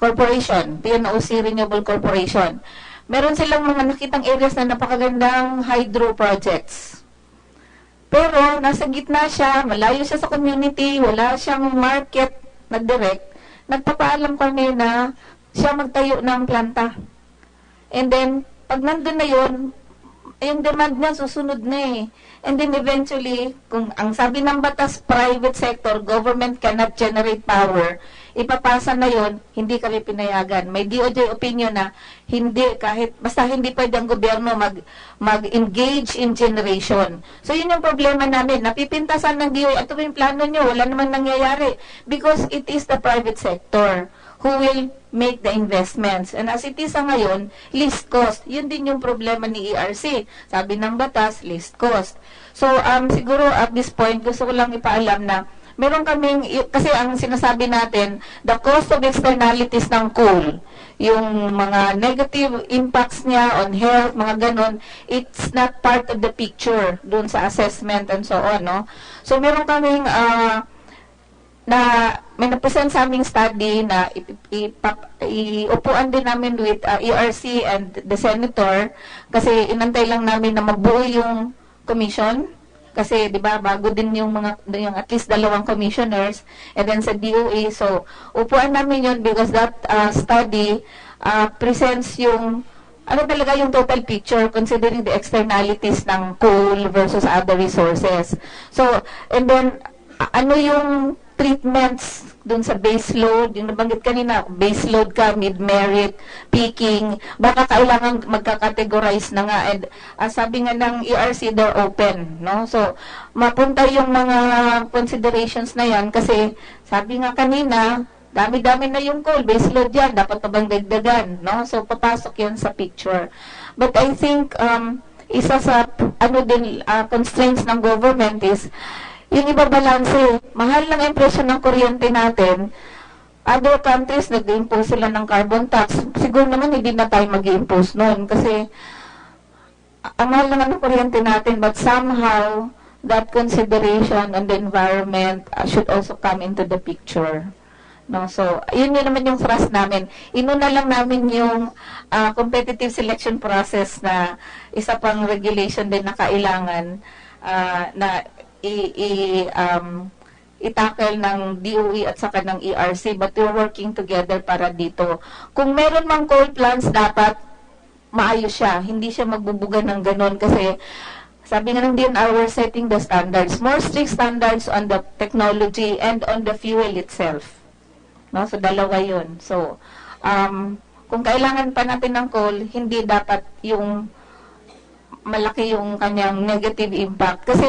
Corporation, PNOC Renewable Corporation. Meron silang mga nakitang areas na napakagandang hydro projects. Pero nasa gitna siya, malayo siya sa community, wala siyang market na direct. Nagpapaalam kami na siya magtayo ng planta. And then, pag nandun na yun, yung demand niya susunod na eh. And then eventually, kung ang sabi ng batas, private sector, government cannot generate power, ipapasa na yon, hindi kami pinayagan. May DOJ opinion na hindi, kahit, basta hindi pwede ang gobyerno mag-engage in generation. So yun yung problema namin. Napipintasan ng DOJ, ito yung plano nyo, wala namang nangyayari. Because it is the private sector who will make the investments. And as it is ngayon, least cost. Yun din yung problema ni ERC. Sabi ng batas, least cost. So, siguro at this point, gusto ko lang ipaalam na meron kaming, kasi ang sinasabi natin, the cost of externalities ng coal, yung mga negative impacts niya on health, mga ganon, it's not part of the picture dun sa assessment and so on, no? So, meron kaming, may na-present sa aming study na iupuan din namin with ERC and the Senator kasi inantay lang namin na mabuo yung commission kasi 'di ba bago din yung yung at least 2 commissioners and then sa DOE, so upuan namin yun because that study presents yung ano talaga yung total picture considering the externalities ng coal versus other resources. So and then ano yung treatments dun sa base load, yung nabanggit kanina, base load ka, mid-merit, peaking, baka kailangan magka-categorize na nga. And sabi nga ng ERC, they're open, no? So, mapunta yung mga considerations na yan kasi sabi nga kanina, dami-dami na yung coal, base load yan, dapat pa bang dagdagan, no? So, papasok yan sa picture. But I think, isa sa constraints ng government is yung iba balanse, mahal lang ang presyo ng kuryente natin. Other countries, nag-impose sila ng carbon tax. Siguro naman hindi na tayo mag-impose noon kasi ang mahal lang ng kuryente natin, but somehow that consideration on the environment should also come into the picture. No, so yun naman yung thrust namin. Inuna lang namin yung competitive selection process na isa pang regulation din na kailangan na i-tackle ng DOE at saka ng ERC, but we're working together para dito. Kung meron mang coal plants, dapat maayos siya. Hindi siya magbubuga ng ganon kasi sabi nga ng DNR, we're setting the standards. More strict standards on the technology and on the fuel itself. No? So, dalawa yun. So, kung kailangan pa natin ng coal, hindi dapat yung malaki yung kanyang negative impact. Kasi,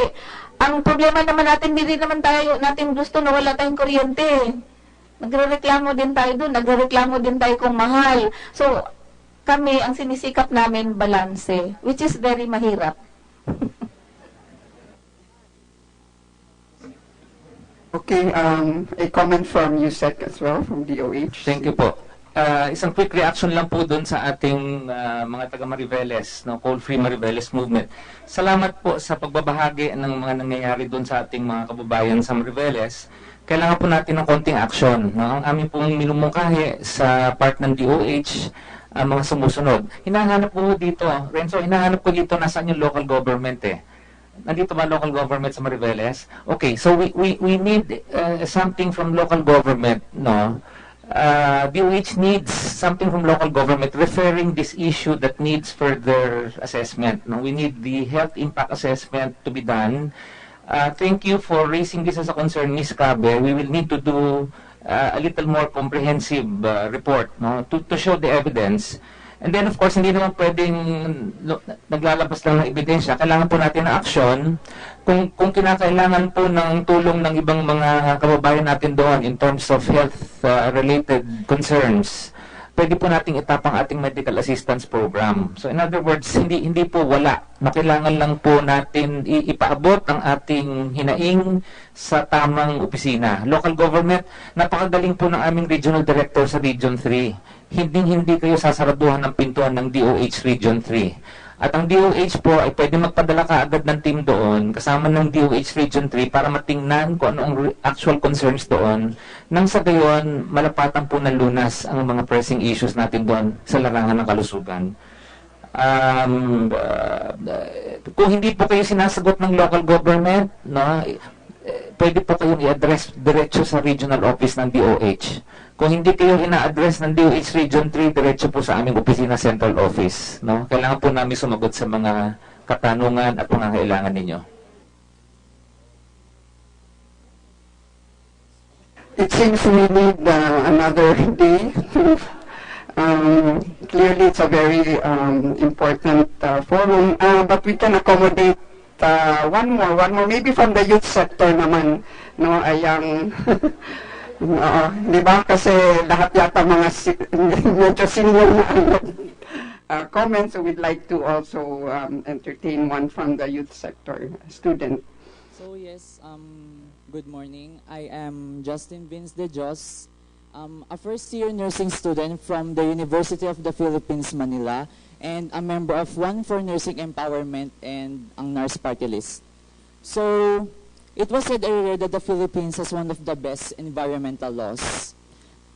ang problema naman natin, hindi naman natin gusto na wala tayong kuryente. Nagrereklamo din tayo doon, nagrereklamo din tayo kung mahal. So, kami, ang sinisikap namin, balanse, which is very mahirap. Okay, a comment from USEC as well, from DOH. Thank you po. Isang quick reaction lang po doon sa ating mga taga Mariveles, no, Coal-Free Mariveles Movement. Salamat po sa pagbabahagi ng mga nangyayari doon sa ating mga kababayan sa Mariveles. Kailangan po natin ng konting action. No? Ang aming pong minumungkahi sa part ng DOH, mga sumusunod. Hinahanap po dito, Renzo, hinahanap po dito nasaan yung local government eh. Nandito ba local government sa Mariveles? Okay, so we need something from local government, no? DOH needs something from local government referring this issue that needs further assessment. No? We need the health impact assessment to be done. Thank you for raising this as a concern, Ms. Cabe. We will need to do a little more comprehensive report, no? to show the evidence. And then, of course, hindi naman pwedeng naglalabas lang ng ebidensya. Kailangan po natin ng action. Kung kinakailangan po ng tulong ng ibang mga kababayan natin doon in terms of health-related concerns, pwede po nating itapang ating medical assistance program. So in other words, hindi po wala. Kailangan lang po natin ipaabot ang ating hinaing sa tamang opisina. Local government, napakagaling po ng aming regional director sa Region 3. Hindi kayo sasaraduhan ng pintuan ng DOH Region 3. At ang DOH po ay pwede magpadala ka agad ng team doon kasama ng DOH Region 3 para matingnan kung ano ang actual concerns doon nang sa gayon malapatan po ng lunas ang mga pressing issues natin doon sa larangan ng kalusugan. Kung hindi po kayo sinasagot ng local government, no, pwede po kayong i-address diretso sa regional office ng DOH. Kung hindi kayo ina-address ng DOH Region 3, diretso po sa aming opisina central office. No? Kailangan po namin sumagot sa mga katanungan at pangangailangan ninyo. It seems we need another day. Clearly, it's a very important forum, but we can accommodate one more, maybe from the youth sector naman, no, ayang di ba? Kasi lahat yata mga medyo senior na comments, so we'd like to also entertain one from the youth sector student. So yes, good morning. I am Justin Vince de Jos, a first-year nursing student from the University of the Philippines, Manila, and a member of One for Nursing Empowerment and ang NARS Party List. So, it was said earlier that the Philippines has one of the best environmental laws.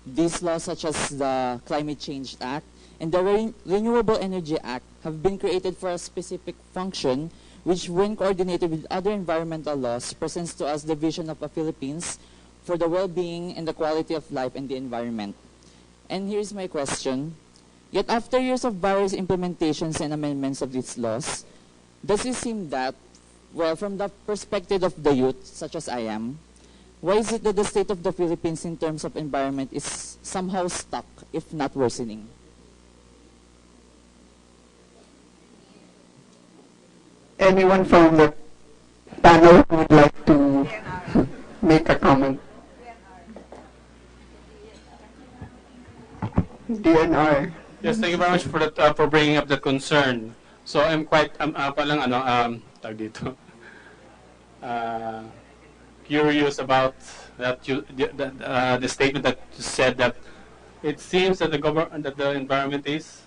These laws, such as the Climate Change Act and the Renewable Energy Act, have been created for a specific function, which, when coordinated with other environmental laws, presents to us the vision of a Philippines for the well-being and the quality of life and the environment. And here's my question. Yet after years of various implementations and amendments of these laws, does it seem that, well, from the perspective of the youth, such as I am, why is it that the state of the Philippines in terms of environment is somehow stuck, if not worsening? Anyone from the panel would like to make a comment? DNR. Yes, thank you very much for that, for bringing up the concern. So I'm quite tag dito. Curious about that the statement that you said that it seems that the environment is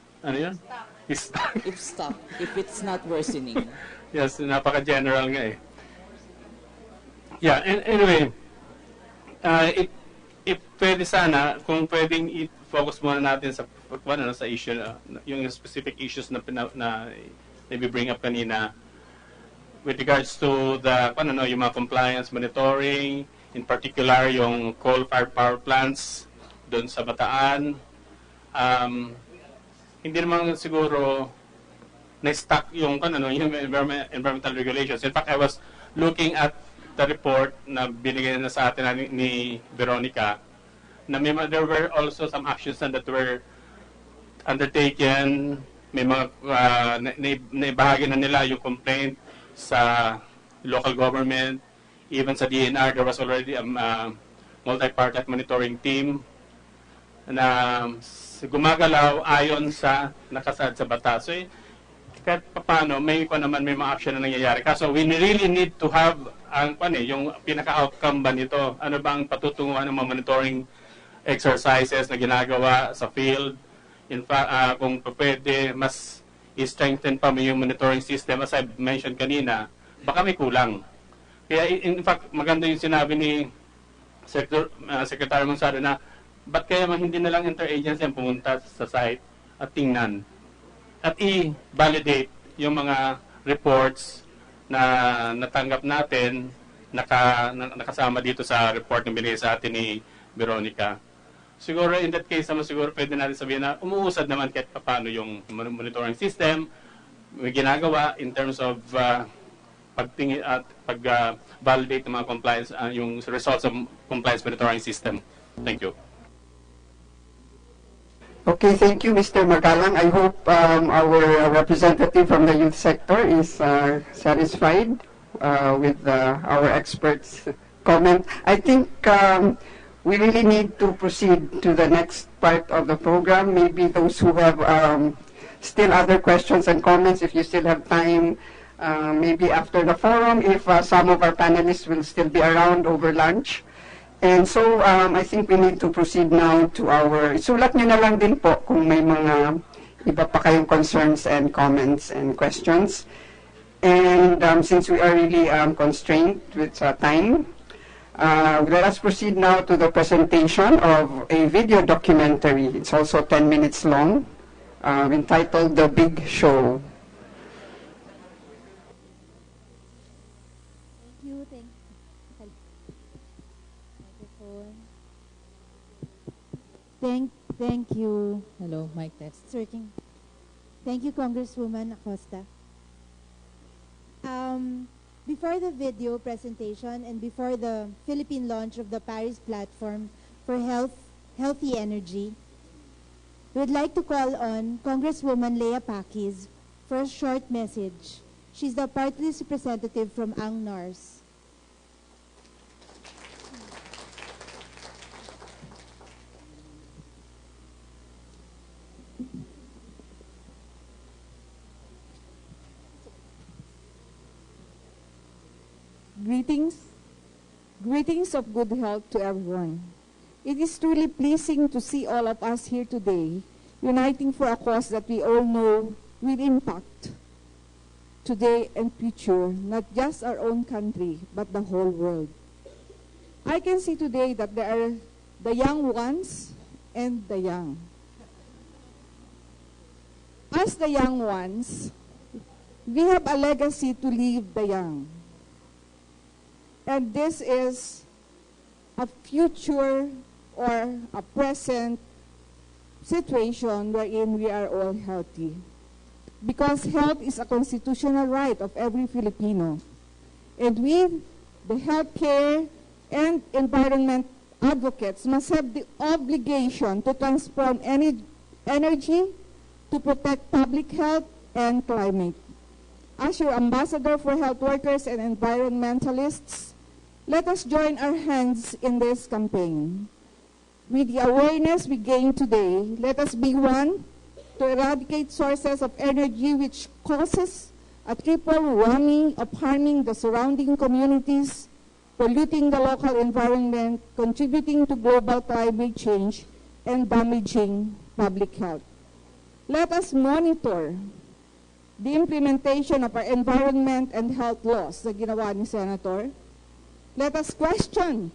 stuck. If stuck, if it's not worsening. Yes, napaka-general nga eh. Yeah, and anyway, if pwede sana, kung pwedeng i-focus muna natin sa sa issue, yung specific issues na bring up kanina with regards to the yung mga compliance monitoring, in particular yung coal-fired power plants doon sa Bataan. Hindi naman siguro na-stuck yung environmental regulations. In fact, I was looking at the report na binigay na sa atin ni Veronica, na there were also some actions that were undertaken. May mga naibahagi na nila yung complaint sa local government, even sa DNR. There was already a multi-party monitoring team na gumagalaw ayon sa nakasaad sa batas. So, kahit paano, may mga action na nangyayari. Kaso, we really need to have yung pinaka-outcome ba nito? Ano ba ang patutunguhan ng mga monitoring exercises na ginagawa sa field? In fact, kung pwede, mas i-strengthen pa yung monitoring system. As I mentioned kanina, baka may kulang. Kaya, in fact, maganda yung sinabi ni Secretary Monsada na ba't kaya hindi na lang interagency ang pumunta sa site at tingnan at i-validate yung mga reports na natanggap natin, nakasama dito sa report na binigay sa atin ni Veronica. Siguro in that case naman siguro pwede natin sabihin na umuusad naman kahit paano yung monitoring system may ginagawa in terms of pagtingin at pag-validate ng mga compliance, yung results of compliance monitoring system. Thank you. Okay, thank you, Mr. Magalang. I hope our representative from the youth sector is satisfied with our experts' comment. I think we really need to proceed to the next part of the program. Maybe those who have still other questions and comments, if you still have time, maybe after the forum, if some of our panelists will still be around over lunch. And so, I think we need to proceed now to our, isulat nyo na lang din po kung may mga iba pa kayong concerns and comments and questions. And since we are really constrained with time, let us proceed now to the presentation of a video documentary. It's also 10 minutes long, entitled The Big Show. Thank you. Hello, mic test. It's working. Thank you, Congresswoman Acosta. Before the video presentation and before the Philippine launch of the Paris Platform for Healthy Energy, we'd like to call on Congresswoman Leah Pakis for a short message. She's the party list representative from Ang-Nars. Greetings of good health to everyone. It is truly pleasing to see all of us here today, uniting for a cause that we all know will impact today and future, not just our own country, but the whole world. I can see today that there are the young ones and the young. As the young ones, we have a legacy to leave the young. And this is a future or a present situation wherein we are all healthy. Because health is a constitutional right of every Filipino. And we, the healthcare and environment advocates, must have the obligation to transform energy to protect public health and climate. As your ambassador for health workers and environmentalists, let us join our hands in this campaign. With the awareness we gain today, let us be one to eradicate sources of energy which causes a triple whammy of harming the surrounding communities, polluting the local environment, contributing to global climate change, and damaging public health. Let us monitor the implementation of our environment and health laws na ginawa ni Senator. Let us question,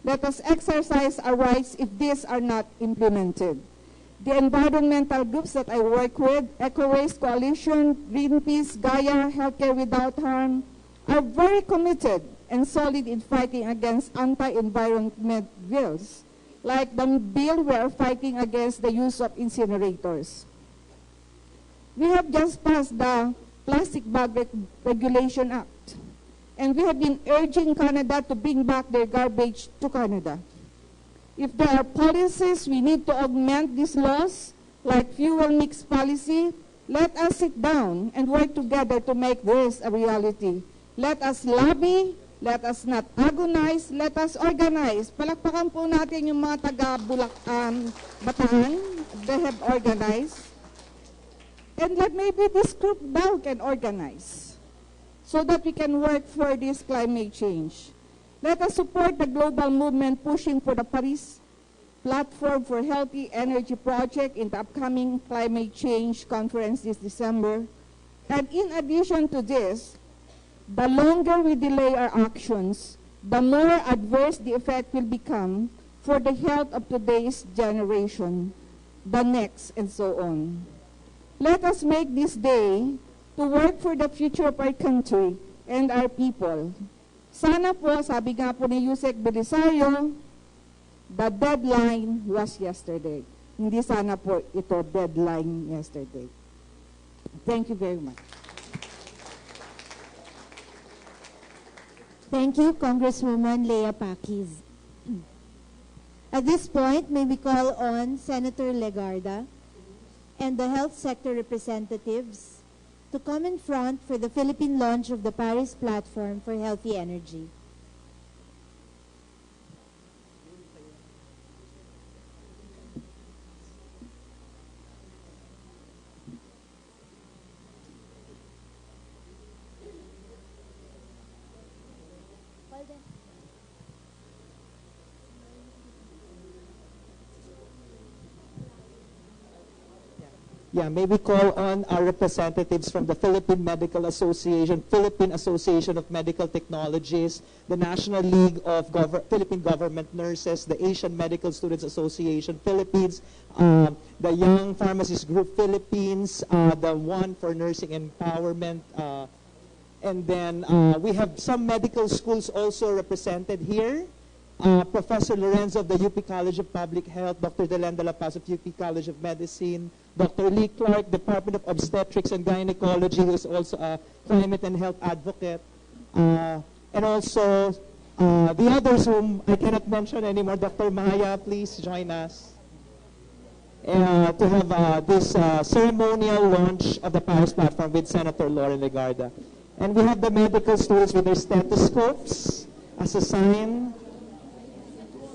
let us exercise our rights if these are not implemented. The environmental groups that I work with, Eco-Waste Coalition, Greenpeace, Gaia, Healthcare Without Harm, are very committed and solid in fighting against anti-environment bills, like the bill we are fighting against the use of incinerators. We have just passed the Plastic Bag Regulation Act. And we have been urging Canada to bring back their garbage to Canada. If there are policies we need to augment these laws, like fuel mix policy, let us sit down and work together to make this a reality. Let us lobby, let us not agonize, let us organize. Palakpakan po natin yung mga taga-Bataan, they have organized. And let maybe this group now can organize, so that we can work for this climate change. Let us support the global movement pushing for the Paris Platform for Healthy Energy project in the upcoming climate change conference this December. And in addition to this, the longer we delay our actions, the more adverse the effect will become for the health of today's generation, the next, and so on. Let us make this day to work for the future of our country and our people. Sana po, sabi nga po ni Yusek Belisario, the deadline was yesterday. Hindi sana po ito deadline yesterday. Thank you very much. Thank you, Congresswoman Leah Pakis. At this point, may we call on Senator Legarda and the health sector representatives to come in front for the Philippine launch of the Paris Platform for Healthy Energy. may we call on our representatives from the Philippine Medical Association, Philippine Association of Medical Technologists, the National League of Philippine Government Nurses, the Asian Medical Students Association Philippines, the Young Pharmacist Group Philippines, the one for Nursing Empowerment, and then we have some medical schools also represented here. Professor Lorenzo of the UP College of Public Health, Dr. Delen de la Paz of UP College of Medicine, Dr. Lee Clark, Department of Obstetrics and Gynecology, who is also a climate and health advocate, and also the others whom I cannot mention anymore. Dr. Maya, please join us to have this ceremonial launch of the Paris Platform with Senator Lauren Legarda. And we have the medical students with their stethoscopes as a sign.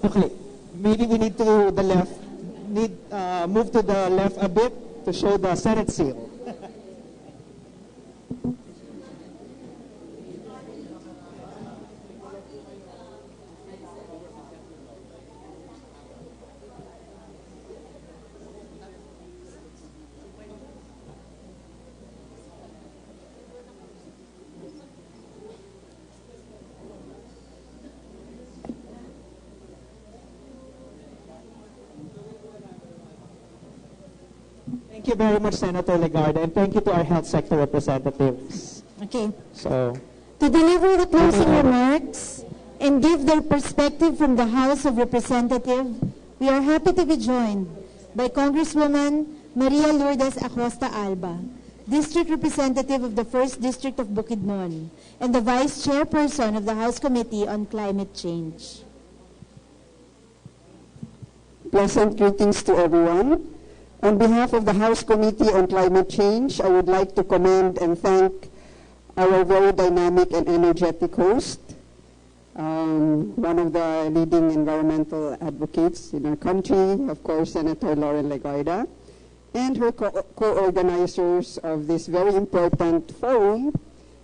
Okay, maybe we need to the left, move to the left a bit to show the Senate seal. Thank you very much, Senator Legarda, and thank you to our health sector representatives. Okay. So, to deliver the closing remarks and give their perspective from the House of Representatives, we are happy to be joined by Congresswoman Maria Lourdes Acosta Alba, District Representative of the 1st District of Bukidnon, and the Vice Chairperson of the House Committee on Climate Change. Pleasant greetings to everyone. On behalf of the House Committee on Climate Change, I would like to commend and thank our very dynamic and energetic host, one of the leading environmental advocates in our country, of course, Senator Lauren Legarda, and her co-organizers of this very important forum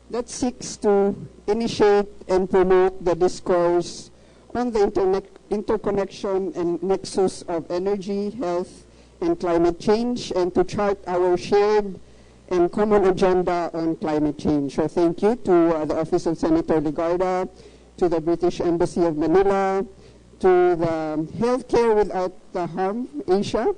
that seeks to initiate and promote the discourse on the interconnection and nexus of energy, health, and climate change, and to chart our shared and common agenda on climate change. So thank you to the Office of Senator Legarda, to the British Embassy of Manila, to the Healthcare Without Harm Asia,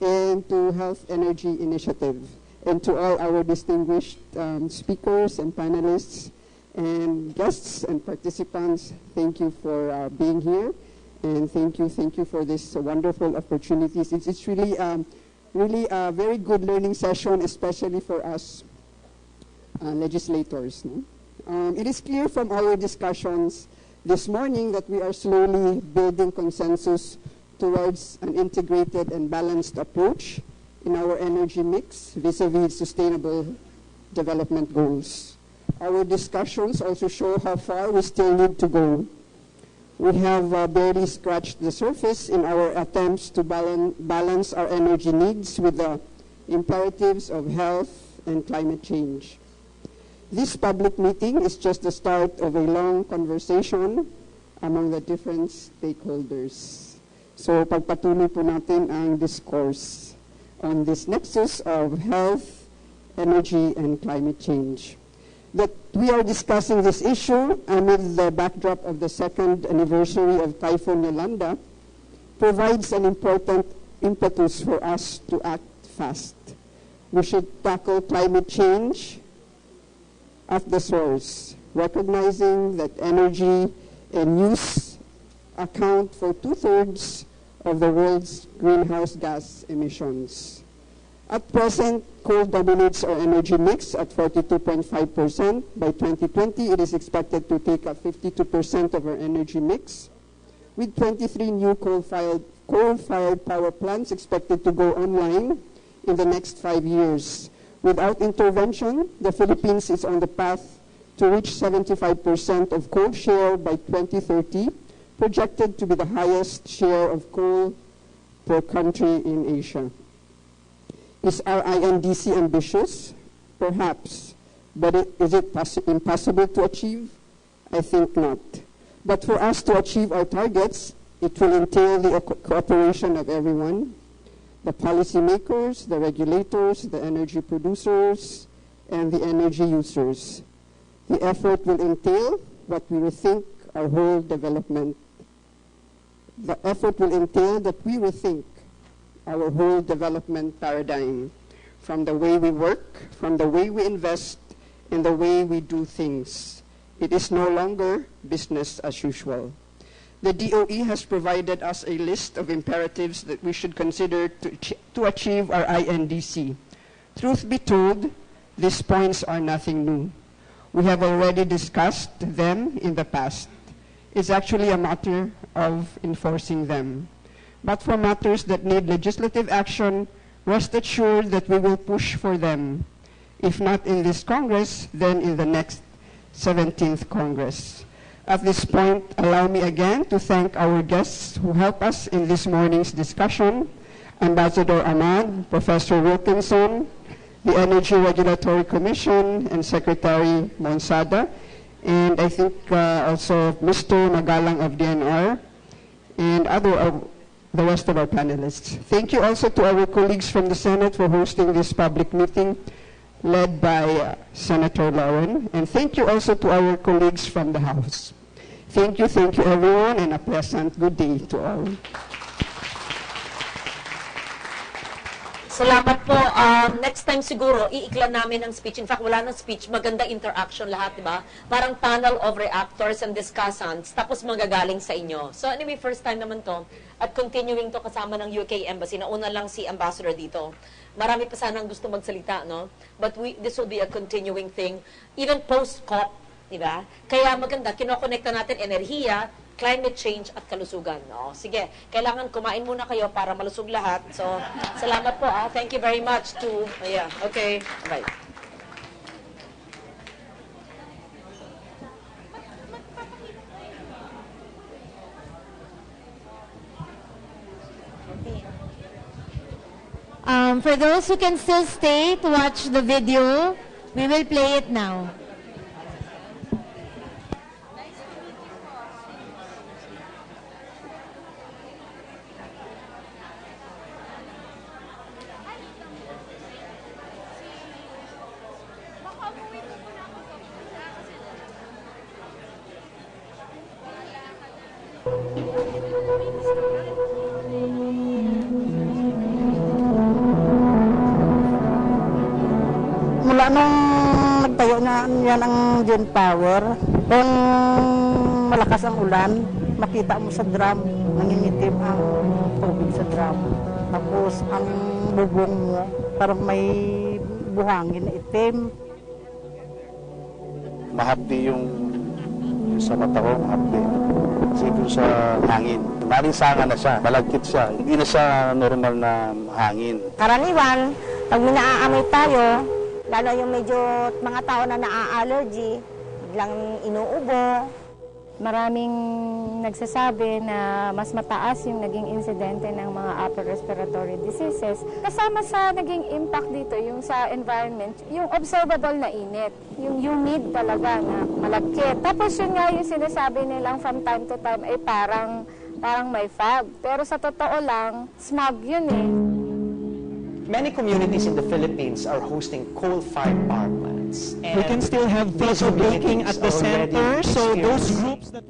and to Health Energy Initiative, and to all our distinguished speakers and panelists and guests and participants. Thank you for being here. And thank you for this wonderful opportunities. It's really a very good learning session, especially for us legislators. No? It is clear from our discussions this morning that we are slowly building consensus towards an integrated and balanced approach in our energy mix vis-a-vis sustainable development goals. Our discussions also show how far we still need to go. We have barely scratched the surface in our attempts to balance our energy needs with the imperatives of health and climate change. This public meeting is just the start of a long conversation among the different stakeholders. So pagpatuloy po natin ang discourse on this nexus of health, energy, and climate change. That we are discussing this issue amid the backdrop of the 2nd anniversary of Typhoon Yolanda provides an important impetus for us to act fast. We should tackle climate change at the source, recognizing that energy and use account for 2/3 of the world's greenhouse gas emissions. At present, coal dominates our energy mix at 42.5%. By 2020, it is expected to take up 52% of our energy mix, with 23 new coal-fired power plants expected to go online in the next 5 years. Without intervention, the Philippines is on the path to reach 75% of coal share by 2030, projected to be the highest share of coal per country in Asia. Is our INDC ambitious? Perhaps. But is it impossible to achieve? I think not. But for us to achieve our targets, it will entail the cooperation of everyone. the policymakers, the regulators, the energy producers, and the energy users. The effort will entail what we rethink our whole development. The effort will entail that we rethink our whole development paradigm, from the way we work, from the way we invest, and the way we do things. It is no longer business as usual. The DOE has provided us a list of imperatives that we should consider to achieve our INDC. Truth be told, these points are nothing new. We have already discussed them in the past. It's actually a matter of enforcing them. But for matters that need legislative action, rest assured that we will push for them. If not in this Congress, then in the next 17th Congress. At this point, allow me again to thank our guests who helped us in this morning's discussion, Ambassador Ahmad, Professor Wilkinson, the Energy Regulatory Commission, and Secretary Monsada, and I think also Mr. Magalang of DNR, and the rest of our panelists. Thank you also to our colleagues from the Senate for hosting this public meeting, led by Senator Lauren, and thank you also to our colleagues from the House. Thank you everyone, and a pleasant good day to all. Salamat po. Next time siguro, iiklan namin ang speech. In fact, wala nang speech. Maganda interaction lahat, di ba? Parang panel of reactors and discussants, tapos magagaling sa inyo. So anyway, first time naman to. At continuing to kasama ng UK Embassy. Nauna lang si Ambassador dito. Marami pa sanang gusto magsalita, no? But this will be a continuing thing. Even post-COP, di ba? Kaya maganda, kinokonekta natin enerhiya, climate change at kalusugan. No? Sige, kailangan kumain muna kayo para malusog lahat. So, salamat po. Thank you very much to, yeah, okay, right. For those who can still stay to watch the video, we will play it now. Mula nung nagtayo na yan ang Gen Power, kung malakas ang ulan, makita mo sa drum, nangingitim ang tubig sa drum. Tapos ang bubong mo, parang may buhangin na itim. Mahapdi yung sa mata ko, mahapdi. Siguro sa hangin. Narinsangan na siya, malagkit siya. Hindi na siya normal na hangin. Karaniwan, pag minaamoy tayo, lalo yung medyo mga tao na naa-allergy, biglang inuubo. Maraming nagsasabi na mas mataas yung naging insidente ng mga upper respiratory diseases. Kasama sa naging impact dito, yung sa environment, yung observable na init, yung humid talaga na malagkit. Tapos yun nga yung sinasabi nilang from time to time ay parang may fog. Pero sa totoo lang, smog yun eh. Many communities in the Philippines are hosting coal-fired power plants. We can still have diesel baking at the center, so those groups that